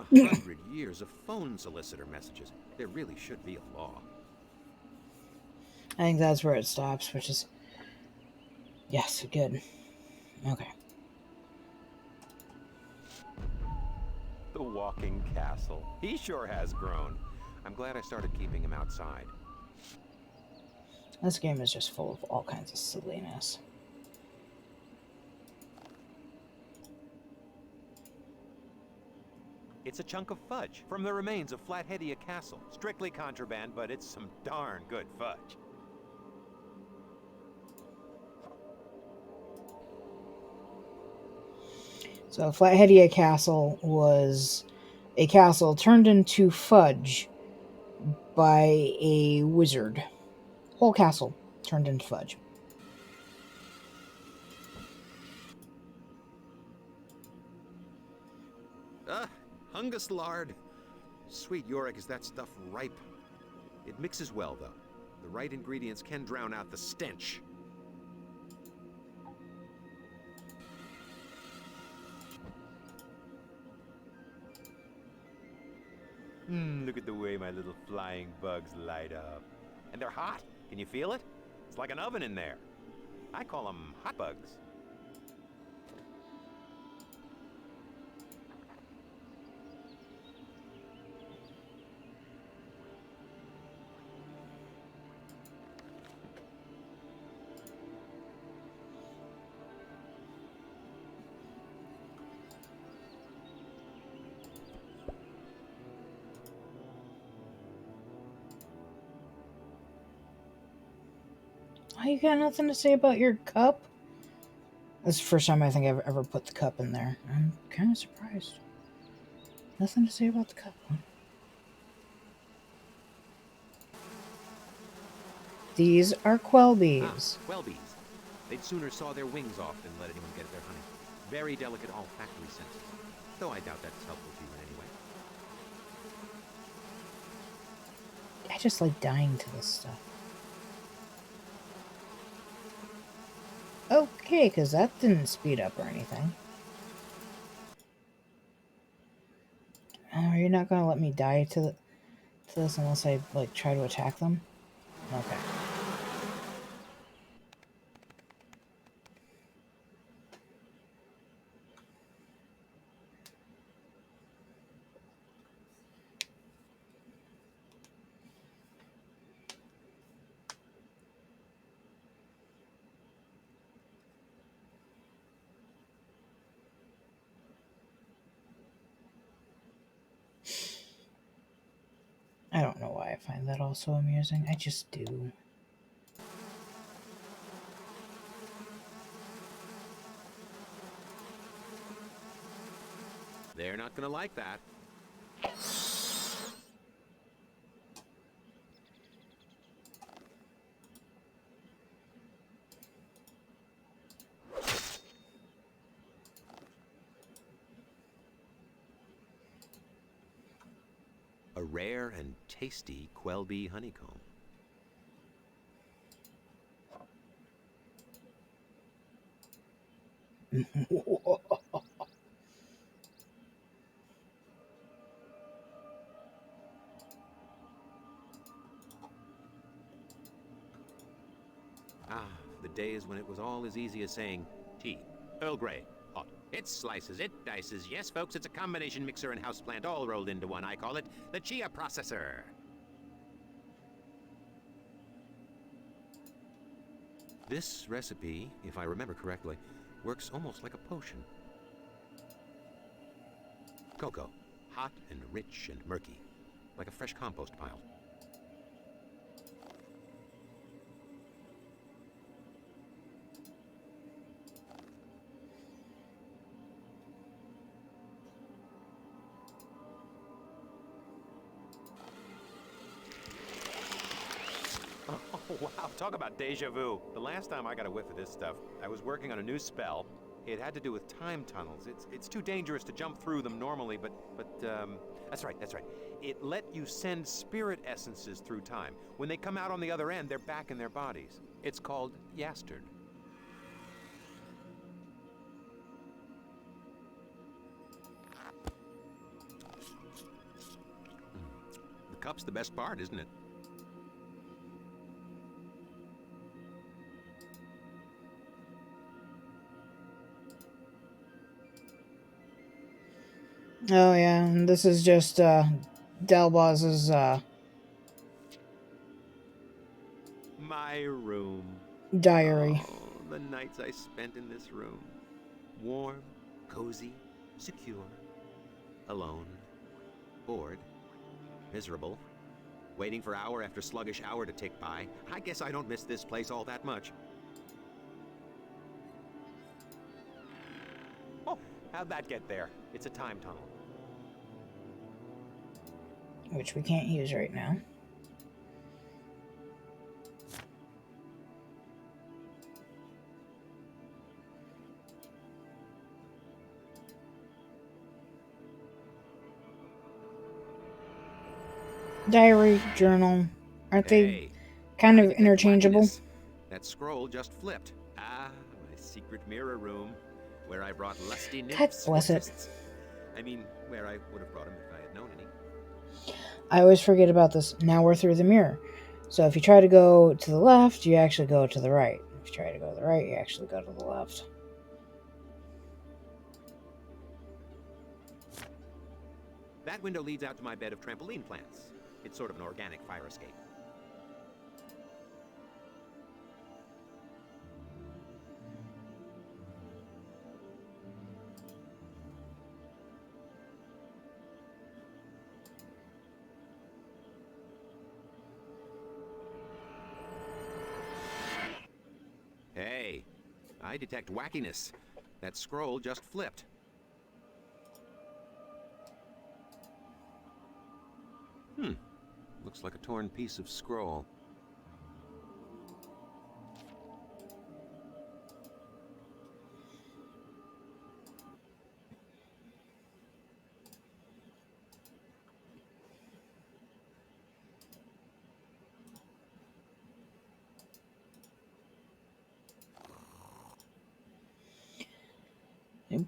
100 years of phone solicitor messages. There really should be a law. I think that's where it stops, which is... Yes, good. Okay. The walking castle. He sure has grown. I'm glad I started keeping him outside. This game is just full of all kinds of silliness. It's a chunk of fudge from the remains of Flatheadia Castle. Strictly contraband, but it's some darn good fudge. So Flatheadia Castle was a castle turned into fudge by a wizard. Whole castle turned into fudge. Hungus lard. Sweet Yorick, is that stuff ripe? It mixes well, though. The right ingredients can drown out the stench. Look at the way my little flying bugs light up. And they're hot. Can you feel it? It's like an oven in there. I call them hot bugs. Oh, you got nothing to say about your cup? That's the first time I think I've ever put the cup in there. I'm kind of surprised. Nothing to say about the cup, huh? These are Quelbees. Quelbees. They'd sooner saw their wings off than let anyone get at their honey. Very delicate olfactory senses. Though I doubt that's helpful to you in any way. I just like dying to this stuff. Okay, because that didn't speed up or anything. Oh, you're not going to let me die to this unless I, like, try to attack them? Okay. I don't know why I find that all so amusing. I just do. They're not gonna like that. A rare and tasty Quelbee honeycomb. The days when it was all as easy as saying tea, Earl Grey, hot. It slices, it dices. Yes, folks, it's a combination mixer and houseplant all rolled into one. I call it the Chia Processor. This recipe, if I remember correctly, works almost like a potion. Cocoa, hot and rich and murky, like a fresh compost pile. Oh, wow, talk about deja vu. The last time I got a whiff of this stuff, I was working on a new spell. It had to do with time tunnels. It's too dangerous to jump through them normally, but that's right. It let you send spirit essences through time. When they come out on the other end, they're back in their bodies. It's called Yastard. The cup's the best part, isn't it? Oh yeah, and this is just Dalboz's My room. diary. Oh, the nights I spent in this room. Warm, cozy, secure, alone, bored, miserable, waiting for hour after sluggish hour to tick by. I guess I don't miss this place all that much. Oh, How'd that get there? It's a time tunnel. Which we can't use right now. Diary, journal, aren't they kind of interchangeable? Wackiness. That scroll just flipped. Ah, my secret mirror room, where I brought lusty God nymphs for bless it. trysts. I mean, where I would have brought them if I had known any. I always forget about this. Now we're through the mirror. So if you try to go to the left, you actually go to the right. If you try to go to the right, you actually go to the left. That window leads out to my bed of trampoline plants. It's sort of an organic fire escape. Hey, I detect wackiness. That scroll just flipped. Looks like a torn piece of scroll.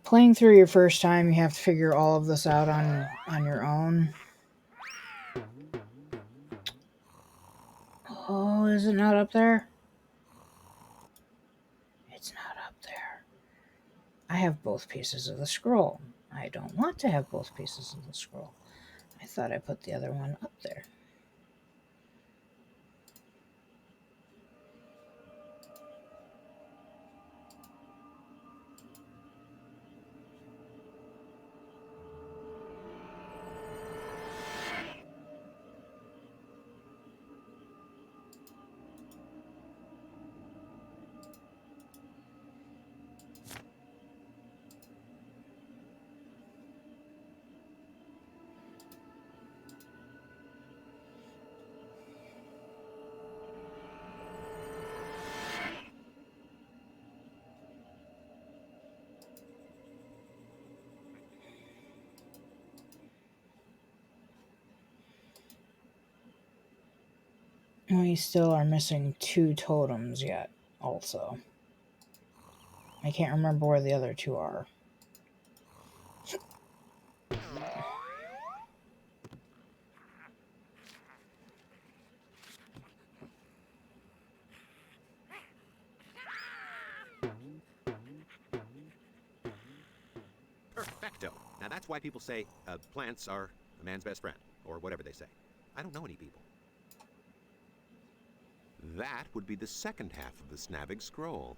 Playing through your first time, you have to figure all of this out on your own. Oh, is it not up there? It's not up there. I have both pieces of the scroll. I don't want to have both pieces of the scroll. I thought I put the other one up there. We still are missing 2 totems yet, also. I can't remember where the other 2 are. Perfecto. Now that's why people say plants are a man's best friend, or whatever they say. I don't know any people. That would be the second half of the Snavig scroll.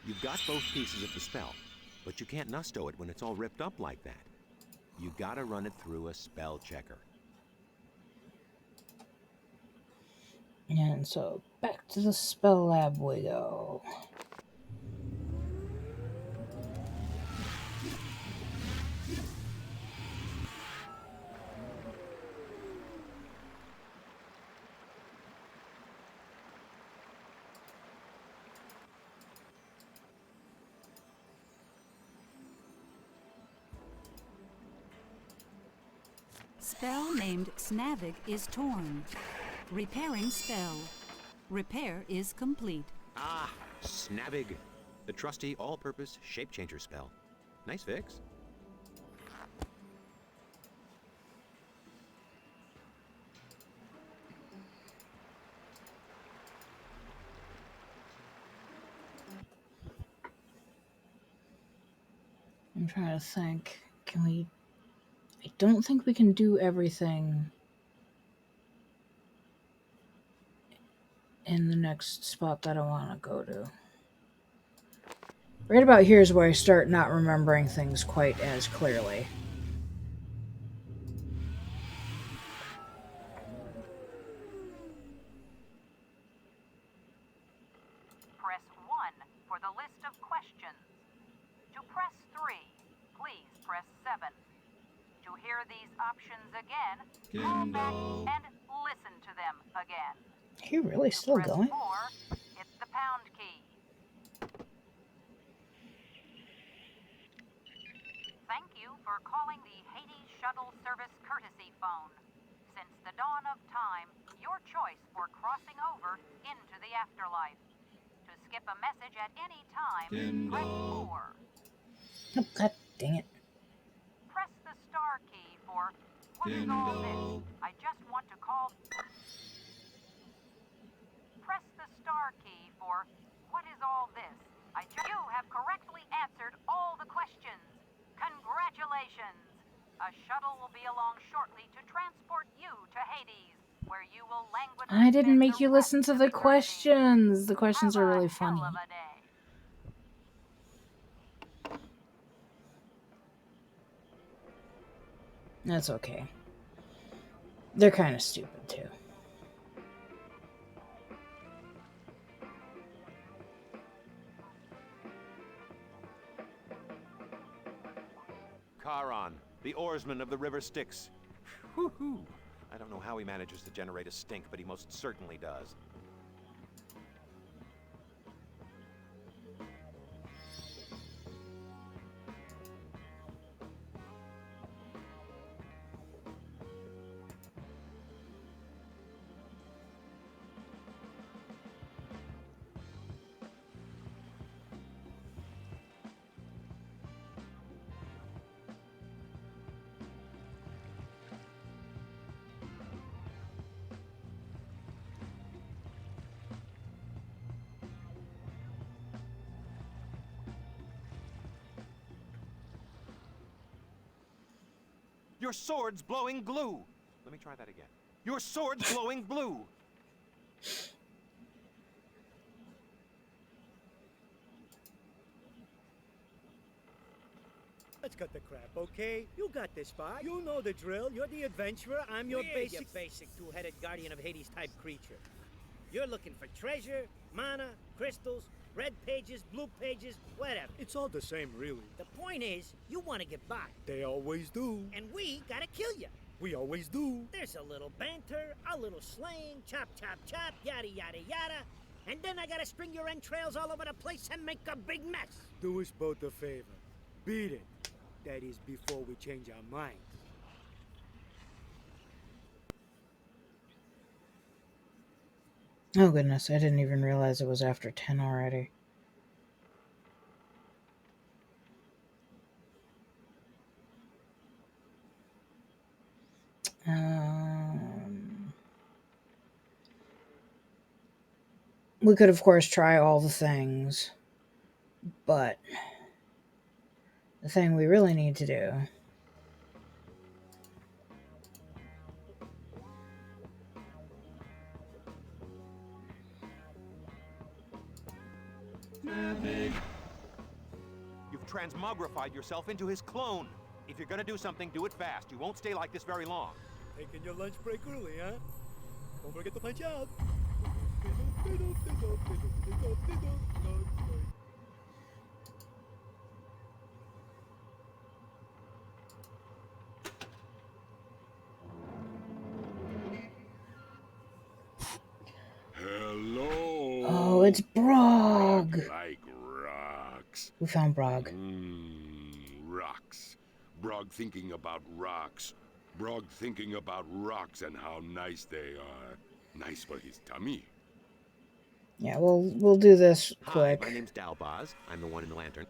You've got both pieces of the spell, but you can't nusto it when it's all ripped up like that. You gotta run it through a spell checker. And so, back to the spell lab we go. Spell named Snavig is torn. Repairing spell. Repair is complete. Ah, Snavig. The trusty all-purpose shape changer spell. Nice fix. I'm trying to think. Can we... I don't think we can do everything in the next spot that I want to go to. Right about here is where I start not remembering things quite as clearly. Press 1 for the list of questions. To press 3 please press 7. To hear these options again, call back and listen to them again. Are you really still Press going? 4, hit the pound key. Thank you for calling the Hades Shuttle Service courtesy phone. Since the dawn of time, your choice for crossing over into the afterlife. To skip a message at any time, press 4. Oh, God dang it. Press the star key for what is all this? I just want to call. Press the star key for what is all this? You have correctly answered all the questions. Congratulations! A shuttle will be along shortly to transport you to Hades, where you will languidly I didn't spend make the you rest listen to of the eternity. questions. The questions Have are a really hell funny. of a day. That's okay. They're kind of stupid, too. Charon, the oarsman of the river Styx. Whew-hoo. I don't know how he manages to generate a stink, but he most certainly does. Your sword's blowing glue. Let me try that again. Your sword's blowing blue. Let's cut the crap, okay? You got this spot. You know the drill. You're the adventurer. I'm your basic... Your basic two-headed guardian of Hades type creature. You're looking for treasure, mana, crystals, red pages, blue pages, whatever. It's all the same, really. The point is, you want to get by. They always do. And we gotta kill you. We always do. There's a little banter, a little slang, chop, chop, chop, yada, yada, yada. And then I gotta string your entrails all over the place and make a big mess. Do us both a favor. Beat it. That is before we change our minds. Oh goodness, I didn't even realize it was after 10 already. We could, of course, try all the things, but the thing we really need to do You've transmogrified yourself into his clone. If you're gonna do something, do it fast. You won't stay like this very long. Taking your lunch break early, huh? Don't forget to punch out. Hello. Oh, it's Brog. Like rocks. We found Brog. Rocks. Brog thinking about rocks. Brog thinking about rocks and how nice they are. Nice for his tummy. Yeah, we'll do this quick. Hi, my name's Dalbaz. I'm the one in the lantern.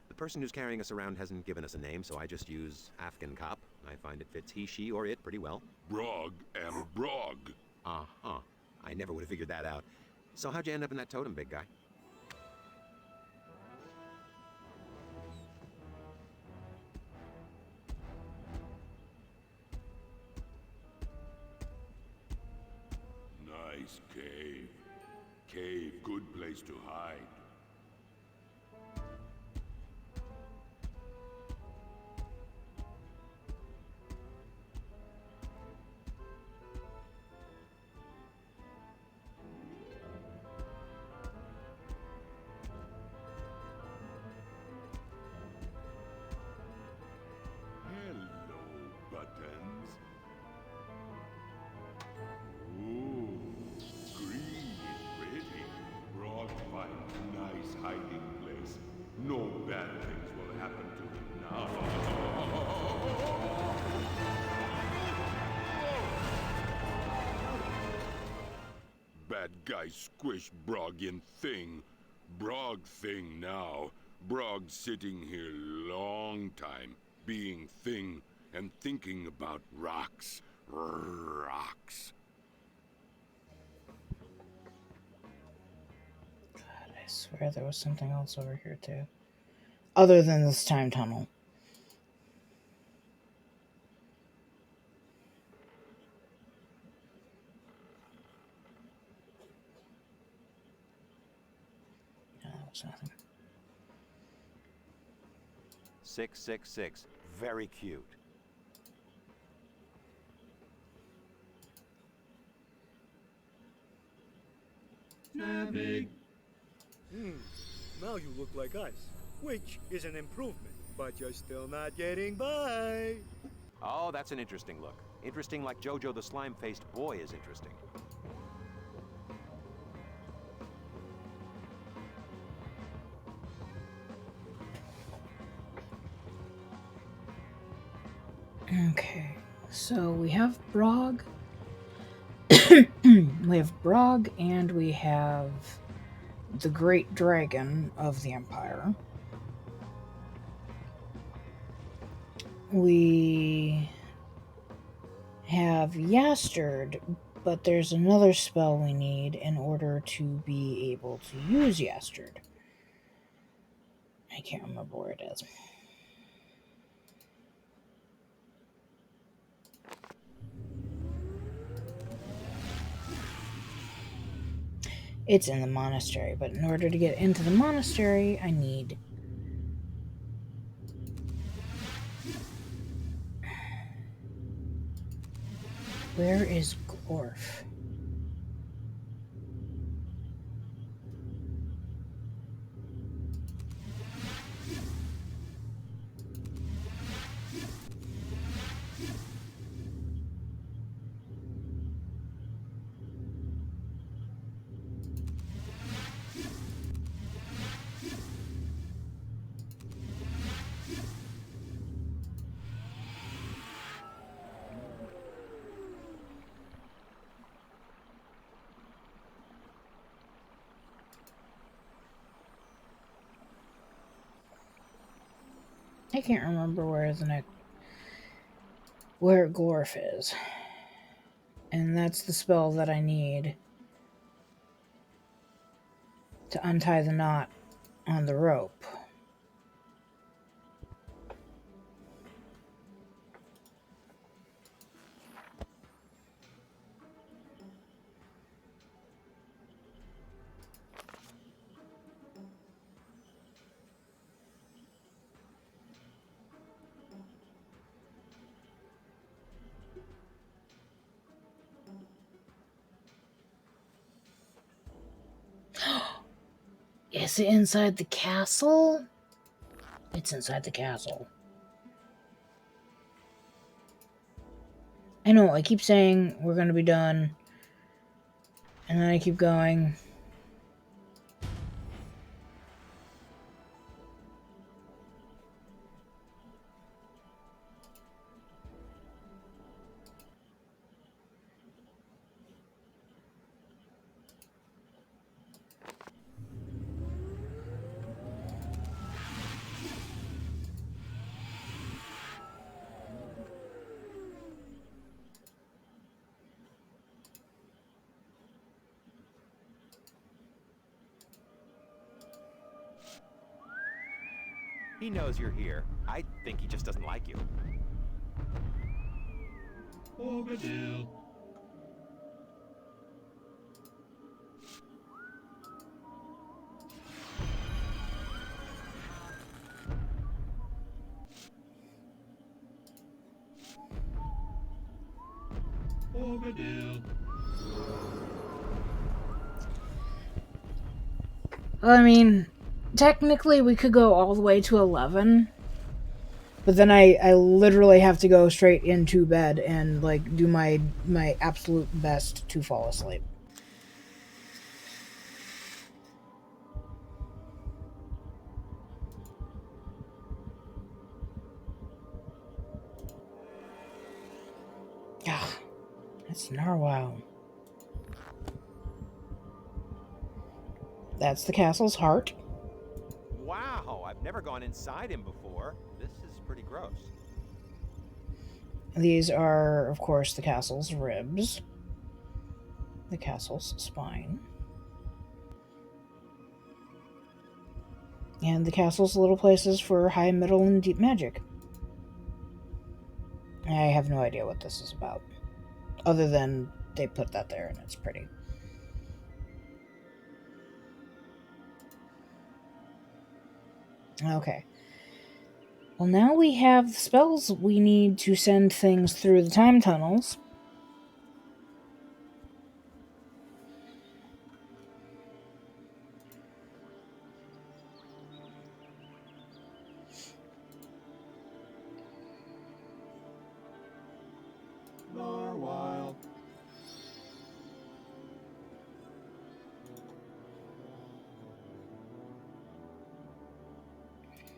The person who's carrying us around hasn't given us a name, so I just use Afghan Cop. I find it fits he, she, or it pretty well. Brog am Brog. Uh-huh. I never would have figured that out. So how'd you end up in that totem, big guy? Nice cave. Cave, good place to hide. hiding place. No bad things will happen to him now. Bad guy squish Brog in thing. Brog thing now. Brog sitting here long time, being thing and thinking about rocks. Rocks. God, I swear there was something else over here too. Other than this time tunnel. No, that was nothing. 666. Very cute. Savvy. Now you look like us, which is an improvement, but you're still not getting by. Oh, that's an interesting look. Interesting like Jojo the slime-faced boy is interesting. Okay, so we have Brog. We have Brog, and we have the Great Dragon of the Empire. We have Yastard, but there's another spell we need in order to be able to use Yastard. I can't remember where it is. It's in the monastery, but in order to get into the monastery, I need... Where is Glorf? I can't remember where where Glorf is. And that's the spell that I need to untie the knot on the rope. Is it inside the castle? It's inside the castle. I know, I keep saying we're gonna be done. And then I keep going. He knows you're here. I think he just doesn't like you. Overdale. Overdale. Well, I mean, technically we could go all the way to 11. But then I literally have to go straight into bed and, like, do my absolute best to fall asleep. It's Narwhal. That's the castle's heart. Wow, I've never gone inside him before. This is pretty gross. These are, of course, the castle's ribs. The castle's spine. And the castle's little places for high, middle, and deep magic. I have no idea what this is about. Other than they put that there and it's pretty. Okay. Well, now we have the spells we need to send things through the time tunnels. Narwhal.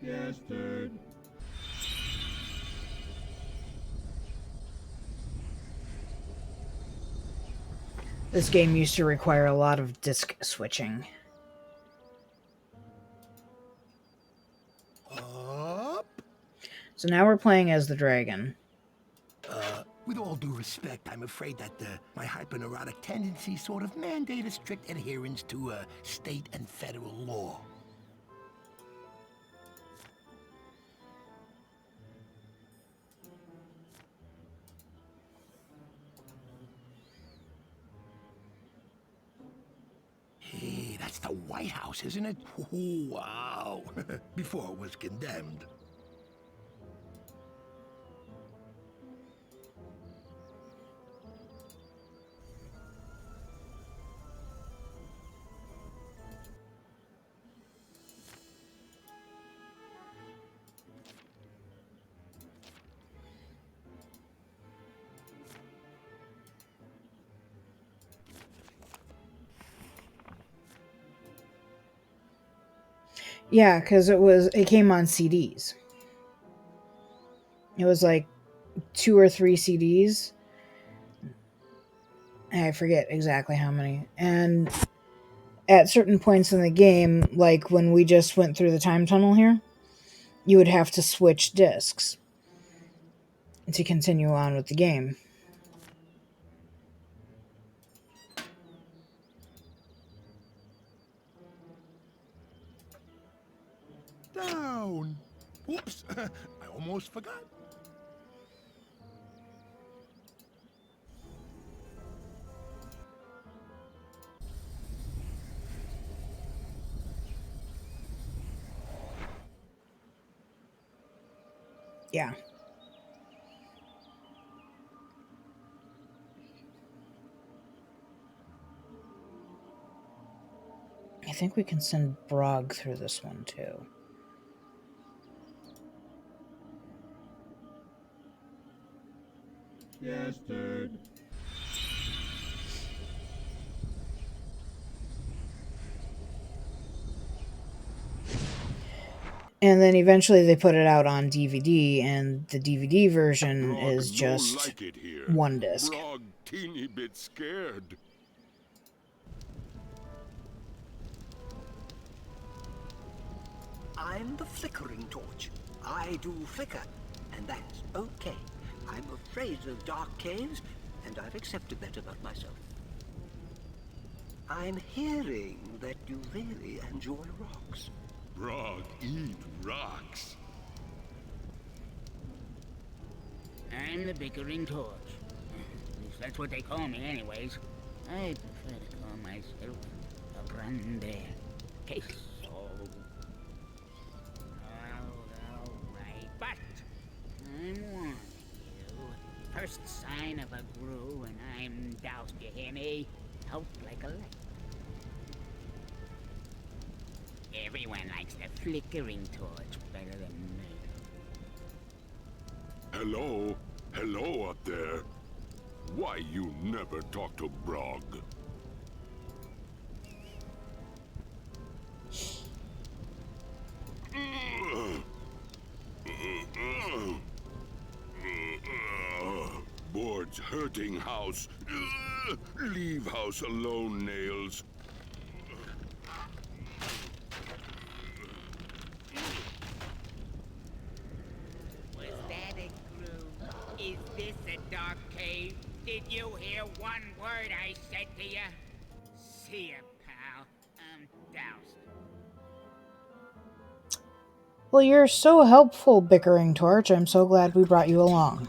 Yes, turd. This game used to require a lot of disc switching. Up. So now we're playing as the dragon. With all due respect, I'm afraid that my hyperneurotic tendencies sort of mandate a strict adherence to state and federal law. Hey, that's the White House, isn't it? Oh, wow. Before it was condemned. Yeah, because it came on CDs. It was like 2 or 3 CDs. I forget exactly how many. And at certain points in the game, like when we just went through the time tunnel here, you would have to switch discs to continue on with the game. Down. Oops, I almost forgot. Yeah. I think we can send Brog through this one too. Yes, turd. And then eventually they put it out on DVD, and the DVD version is just like it here. one disc. Brog teeny bit scared. I'm the flickering torch. I do flicker, and that's okay. I'm afraid of dark caves, and I've accepted that about myself. I'm hearing that you really enjoy rocks. Brog eat rocks. I'm the bickering torch. At least that's what they call me anyways. I prefer to call myself a grande queso. All right, but I'm warning you. First sign of a brew and I'm doused, you hear me? Out like a light. Everyone likes the flickering torch better than me. Hello? Hello up there? Why you never talk to Brog? Boards hurt Comforting house. Leave house alone, Nails. Was that a crew? Is this a dark cave? Did you hear one word I said to you? See ya, pal. I'm doused. Well, you're so helpful, Bickering Torch. I'm so glad we brought you along.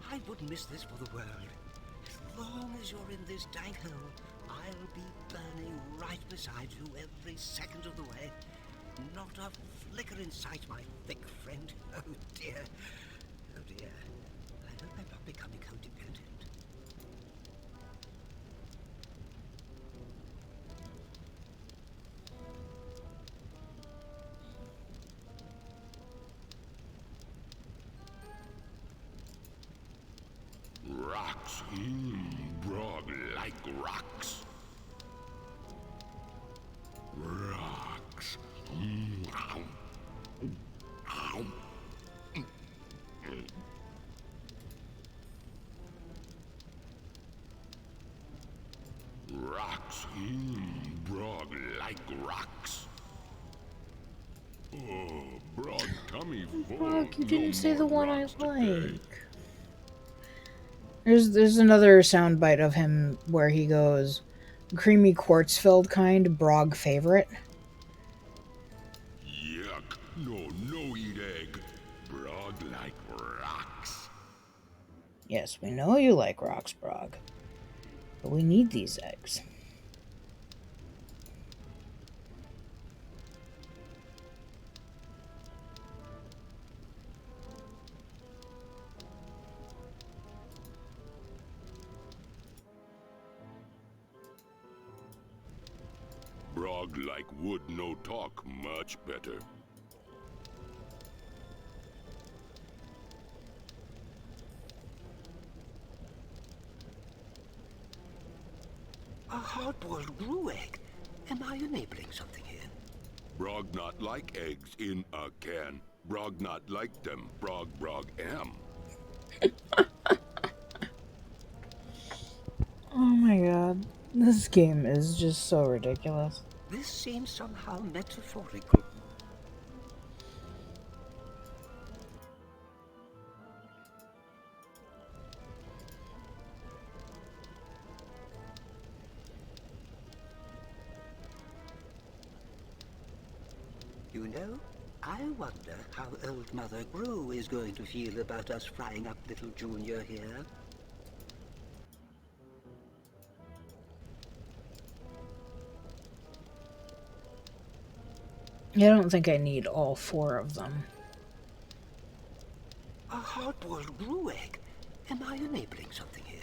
I wouldn't miss this for the world. As long as you're in this dank hole, I'll be burning right beside you every second of the way. Not a flicker in sight, my thick friend. Oh dear. Oh dear. I hope I'm not becoming codependent. Rocks. Brog like rocks. Rocks. Rocks. Brog like rocks. Oh, Brog tummy full. Brog, you didn't No say the more one I rocks today. like. There's another soundbite of him where he goes, creamy quartz filled kind, Brog favorite. Yuck. No eat egg. Brog like rocks. Yes, we know you like rocks, Brog. But we need these eggs. Brog like wood no talk much better. A hard-boiled brew egg? Am I enabling something here? Brog not like eggs in a can. Brog not like them. Brog am. Oh my god. This game is just so ridiculous. This seems somehow metaphorical. You know, I wonder how old Mother Gru is going to feel about us frying up little Junior here. I don't think I need all 4 of them. A hard-boiled brew egg? Am I enabling something here?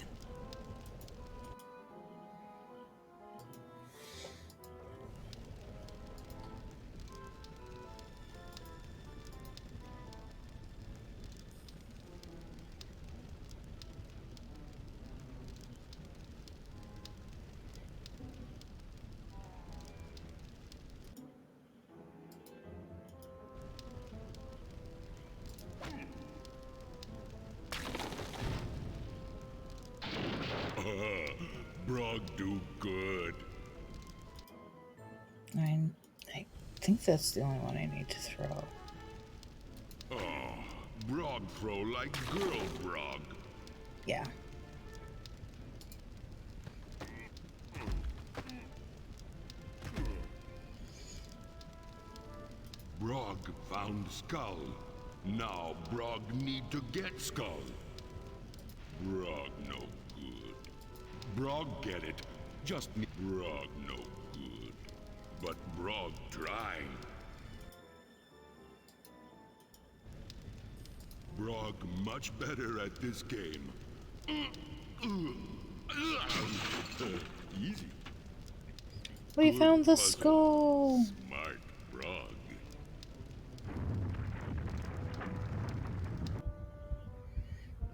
Brog do good. I think that's the only one I need to throw. Oh, Brog throw like girl Brog. Yeah. Brog found skull. Now Brog need to get skull. Brog no good. Brog get it. Just need Brog no good. But Brog trying. Brog much better at this game. Easy. We Good found the puzzle. skull. Smart Brog.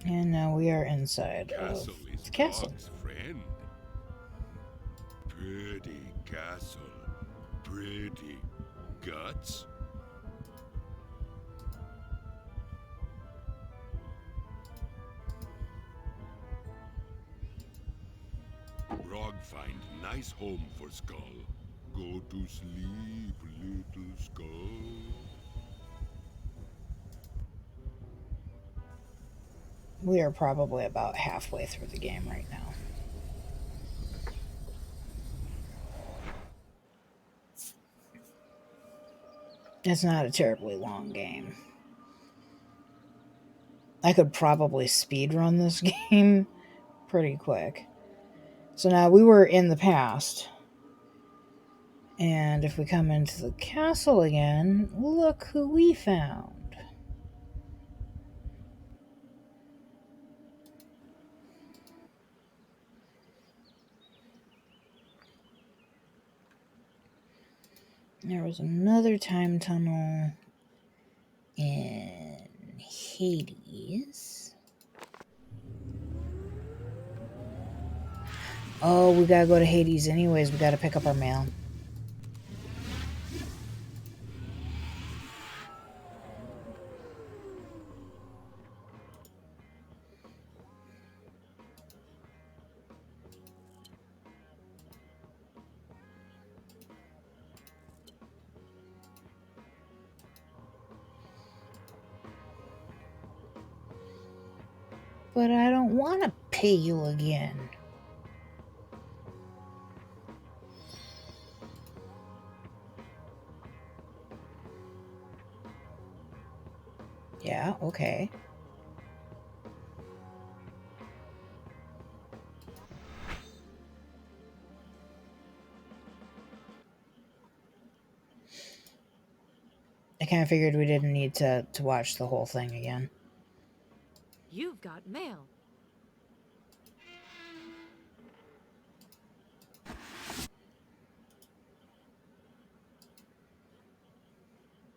And now we are inside Castle of is the castle. Brog's friend. Pretty castle. Pretty guts. nice home for Skull. Go to sleep, little Skull. We are probably about halfway through the game right now. It's not a terribly long game. I could probably speedrun this game pretty quick. So now we were in the past. And if we come into the castle again, look who we found. There was another time tunnel in Hades. Oh, we gotta go to Hades anyways. We gotta pick up our mail. But I don't want to pay you again. Yeah, okay. I kind of figured we didn't need to watch the whole thing again. You've got mail.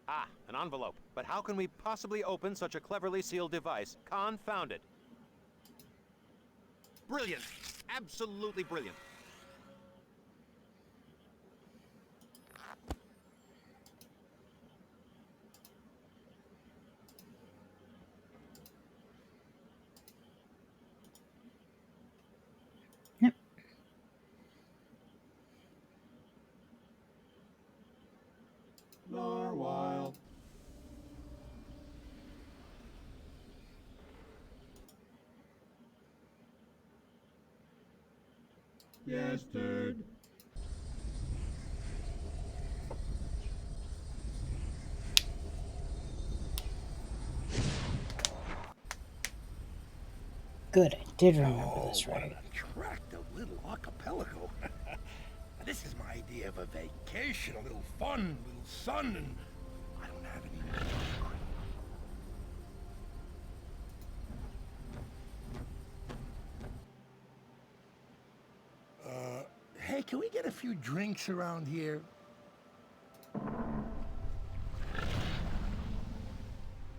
Ah, an envelope. But how can we possibly open such a cleverly sealed device? Confound it. Brilliant. Absolutely brilliant. Yep. Narwhal. Yes, turd. Good, I did remember this What right. an attractive little archipelago. This is my idea of a vacation, a little fun, a little sun, and I don't have any hey, can we get a few drinks around here?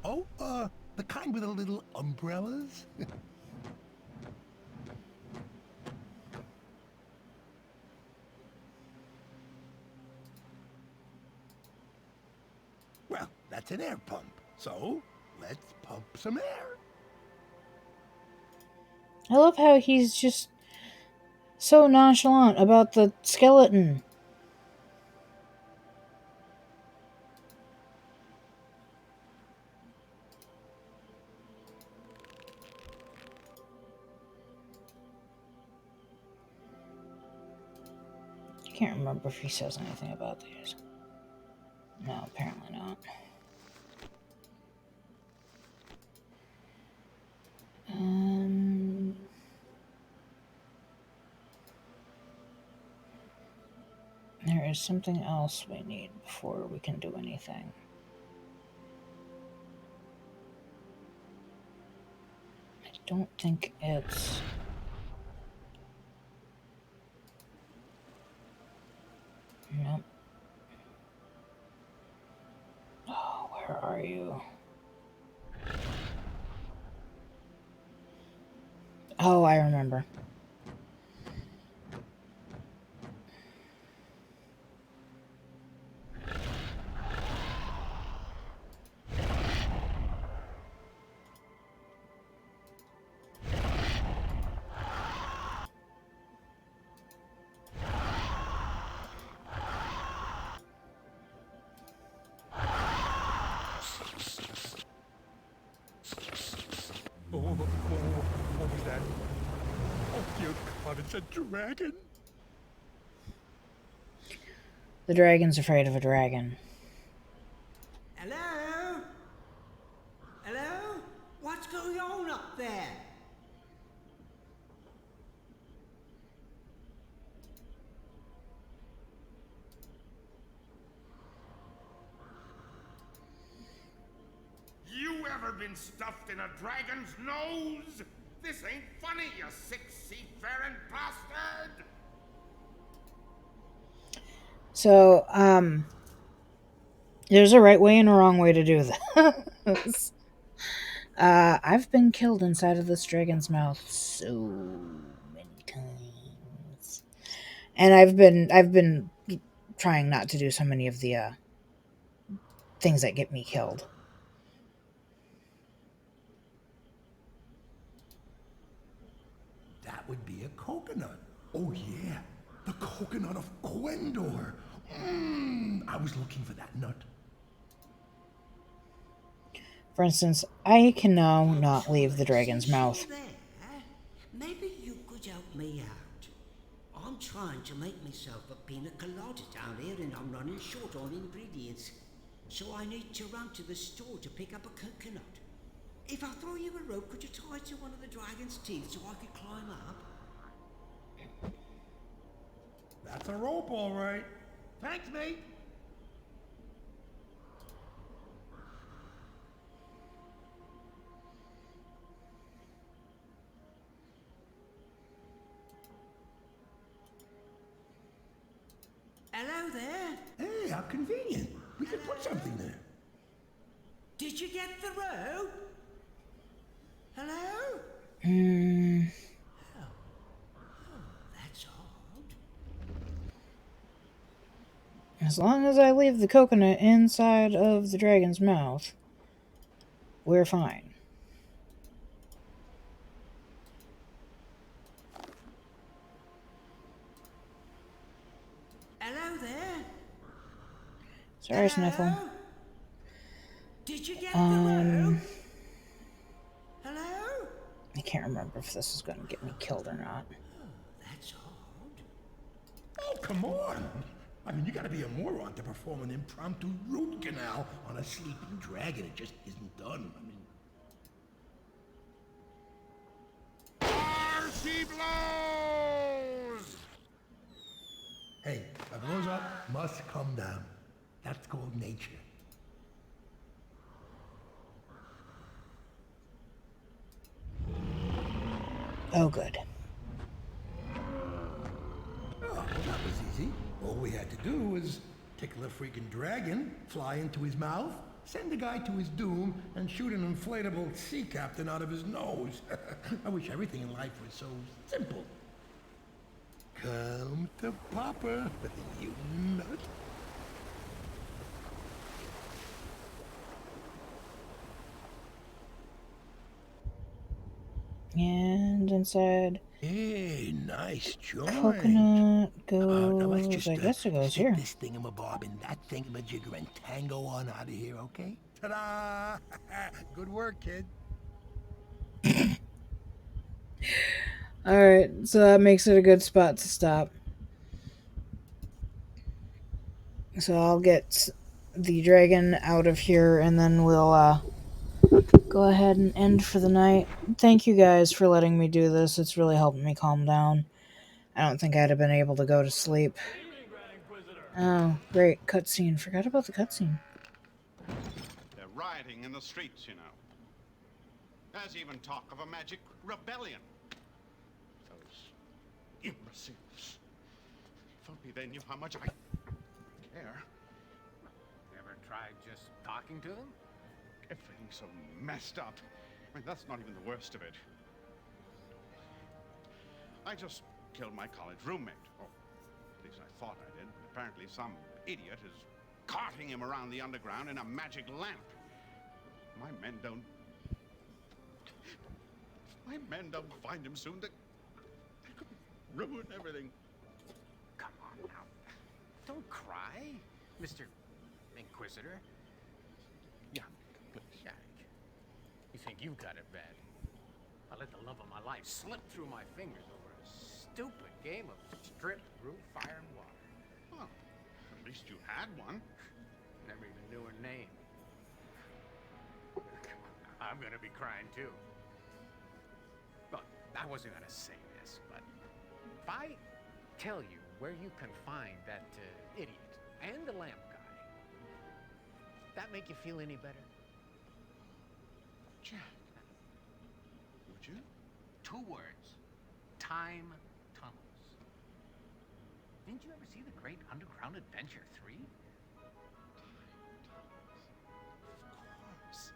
Oh, the kind with the little umbrellas? Well, that's an air pump, so let's pump some air. I love how he's just so nonchalant about the skeleton. I can't remember if he says anything about these. No, apparently not. There is something else we need before we can do anything. I don't think it's... Nope. Oh, where are you? Oh, I remember. What was that? Oh, dear God, it's a dragon. The dragon's afraid of a dragon. Hello? Hello? What's going on up there? You ever been stuffed in a dragon's nose? This ain't funny, you sick seafaring bastard! So, there's a right way and a wrong way to do this. I've been killed inside of this dragon's mouth so many times. And I've been trying not to do so many of the, things that get me killed. That would be a coconut. Oh, yeah. The coconut of Gwendor. I was looking for that nut. For instance, I can now not leave the dragon's mouth. Maybe you could help me out. I'm trying to make myself a pina colada down here and I'm running short on ingredients. So I need to run to the store to pick up a coconut. If I throw you a rope, could you tie it to one of the dragon's teeth so I could climb up? That's a rope, all right. Thanks, mate. Hello there. Hey, how convenient. We could put something there. Did you get the rope? Hello? That's odd. As long as I leave the coconut inside of the dragon's mouth, we're fine. Hello there. Sorry, Sniffle. Did you get the rope? Hello? I can't remember if this is going to get me killed or not. That's odd. Oh, come on. I mean, you gotta be a moron to perform an impromptu root canal on a sleeping dragon. It just isn't done. I mean... Mercy blows! Hey, what goes up must come down. That's called nature. Oh, good. Oh, well, that was easy. All we had to do was tickle a freaking dragon, fly into his mouth, send the guy to his doom, and shoot an inflatable sea captain out of his nose. I wish everything in life was so simple. Come to Papa, you nut. And inside. Hey, nice joint. Coconut Now let's goes. just, I guess it goes stick here. this thingamabob in that thingamajigger and tango on out of here, okay? Ta-da! Good work, kid. Alright, so that makes it a good spot to stop. So I'll get the dragon out of here and then we'll go ahead and end for the night. Thank you guys for letting me do this. It's really helping me calm down. I don't think I'd have been able to go to sleep. Oh, great. Cutscene. Forgot about the cutscene. They're rioting in the streets, you know. There's even talk of a magic rebellion. Those imbeciles. If only they knew how much I care. Ever tried just talking to them? Everything's so messed up. I mean, that's not even the worst of it. I just killed my college roommate. Or at least I thought I did. But apparently some idiot is carting him around the underground in a magic lamp. My men don't... If my men don't find him soon, they could ruin everything. Come on now. Don't cry, Mr. Inquisitor. Yeah, please. Yeah. You think you've got it bad? let the love of my life slip through my fingers over a stupid game of strip, roof, fire, and water. Well, at least you had one. Never even knew her name. I'm gonna be crying too. Look, I wasn't gonna say this, but if I tell you where you can find that idiot and the lamp guy, that make you feel any better? Jack, would you? 2 words. Time tunnels. Didn't you ever see the great Underground Adventure 3? Of course.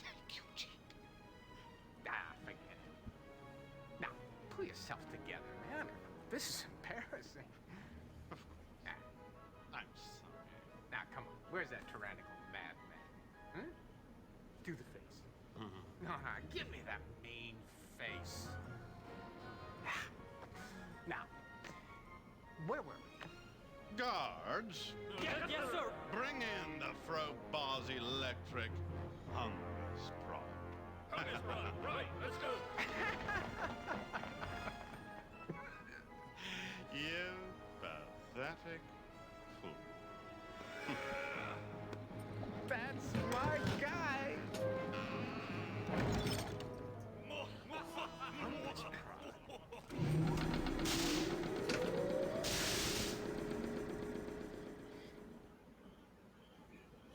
Thank you, Jack. Forget it. Now, pull yourself together, man. This is embarrassing. Of course. I'm sorry. Now, come on. Where's that tyrannical madman? Hmm? Do the face. No, give me that mean face. Now, where were we? Guards. Yes, sir. Bring in the Froboz's electric Hungus prod. Right, let's go. You pathetic fool. That's my guy.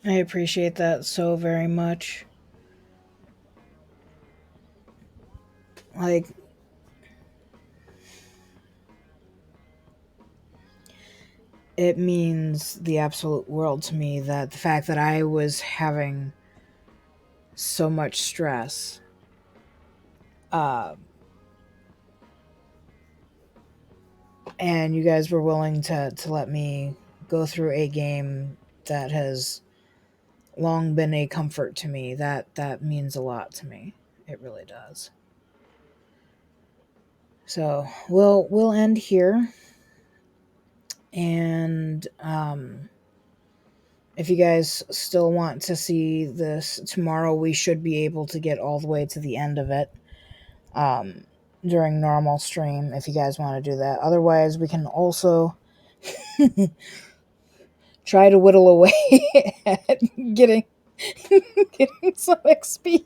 I appreciate that so very much. Like, it means the absolute world to me that the fact that I was having so much stress, and you guys were willing to let me go through a game that has long been a comfort to me. That means a lot to me. It really does. So we'll end here, and if you guys still want to see this tomorrow, we should be able to get all the way to the end of it during normal stream, if you guys want to do that. Otherwise, we can also try to whittle away at getting some XP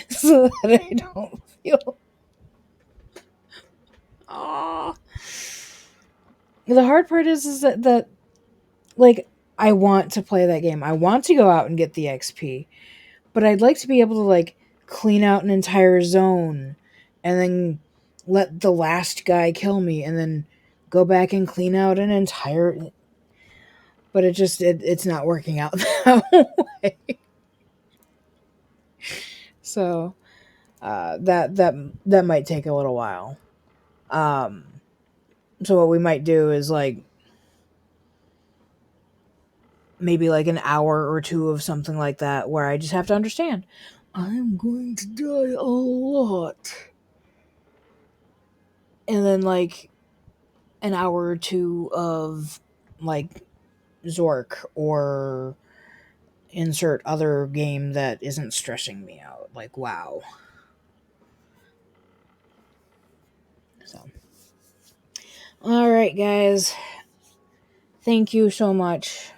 so that I don't feel... Aww. The hard part is that like, I want to play that game. I want to go out and get the XP, but I'd like to be able to, like, clean out an entire zone and then let the last guy kill me and then go back and clean out an entire... But it's not working out that way. So, that might take a little while. So what we might do is, like, maybe like an hour or 2 of something like that, where I just have to understand I'm going to die a lot, and then like an hour or 2 of like Zork, or insert other game that isn't stressing me out, like WoW. So, all right, guys, thank you so much.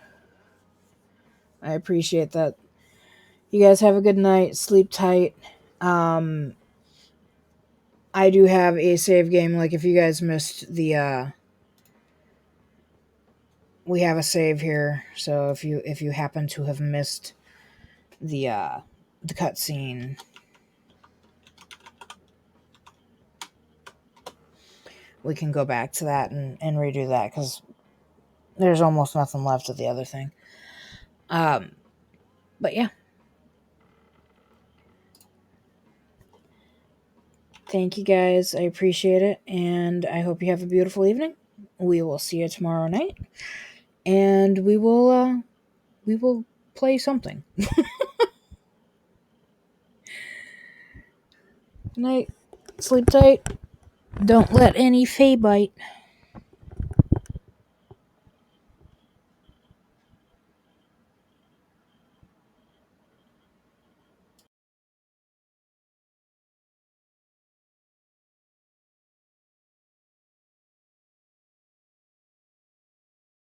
I appreciate that. You guys have a good night. Sleep tight. I do have a save game. Like, if you guys missed the we have a save here. So if you happen to have missed the cutscene, we can go back to that and redo that, because there's almost nothing left of the other thing. But yeah. Thank you guys. I appreciate it. And I hope you have a beautiful evening. We will see you tomorrow night. And we will play something. Good night. Sleep tight. Don't let any fae bite.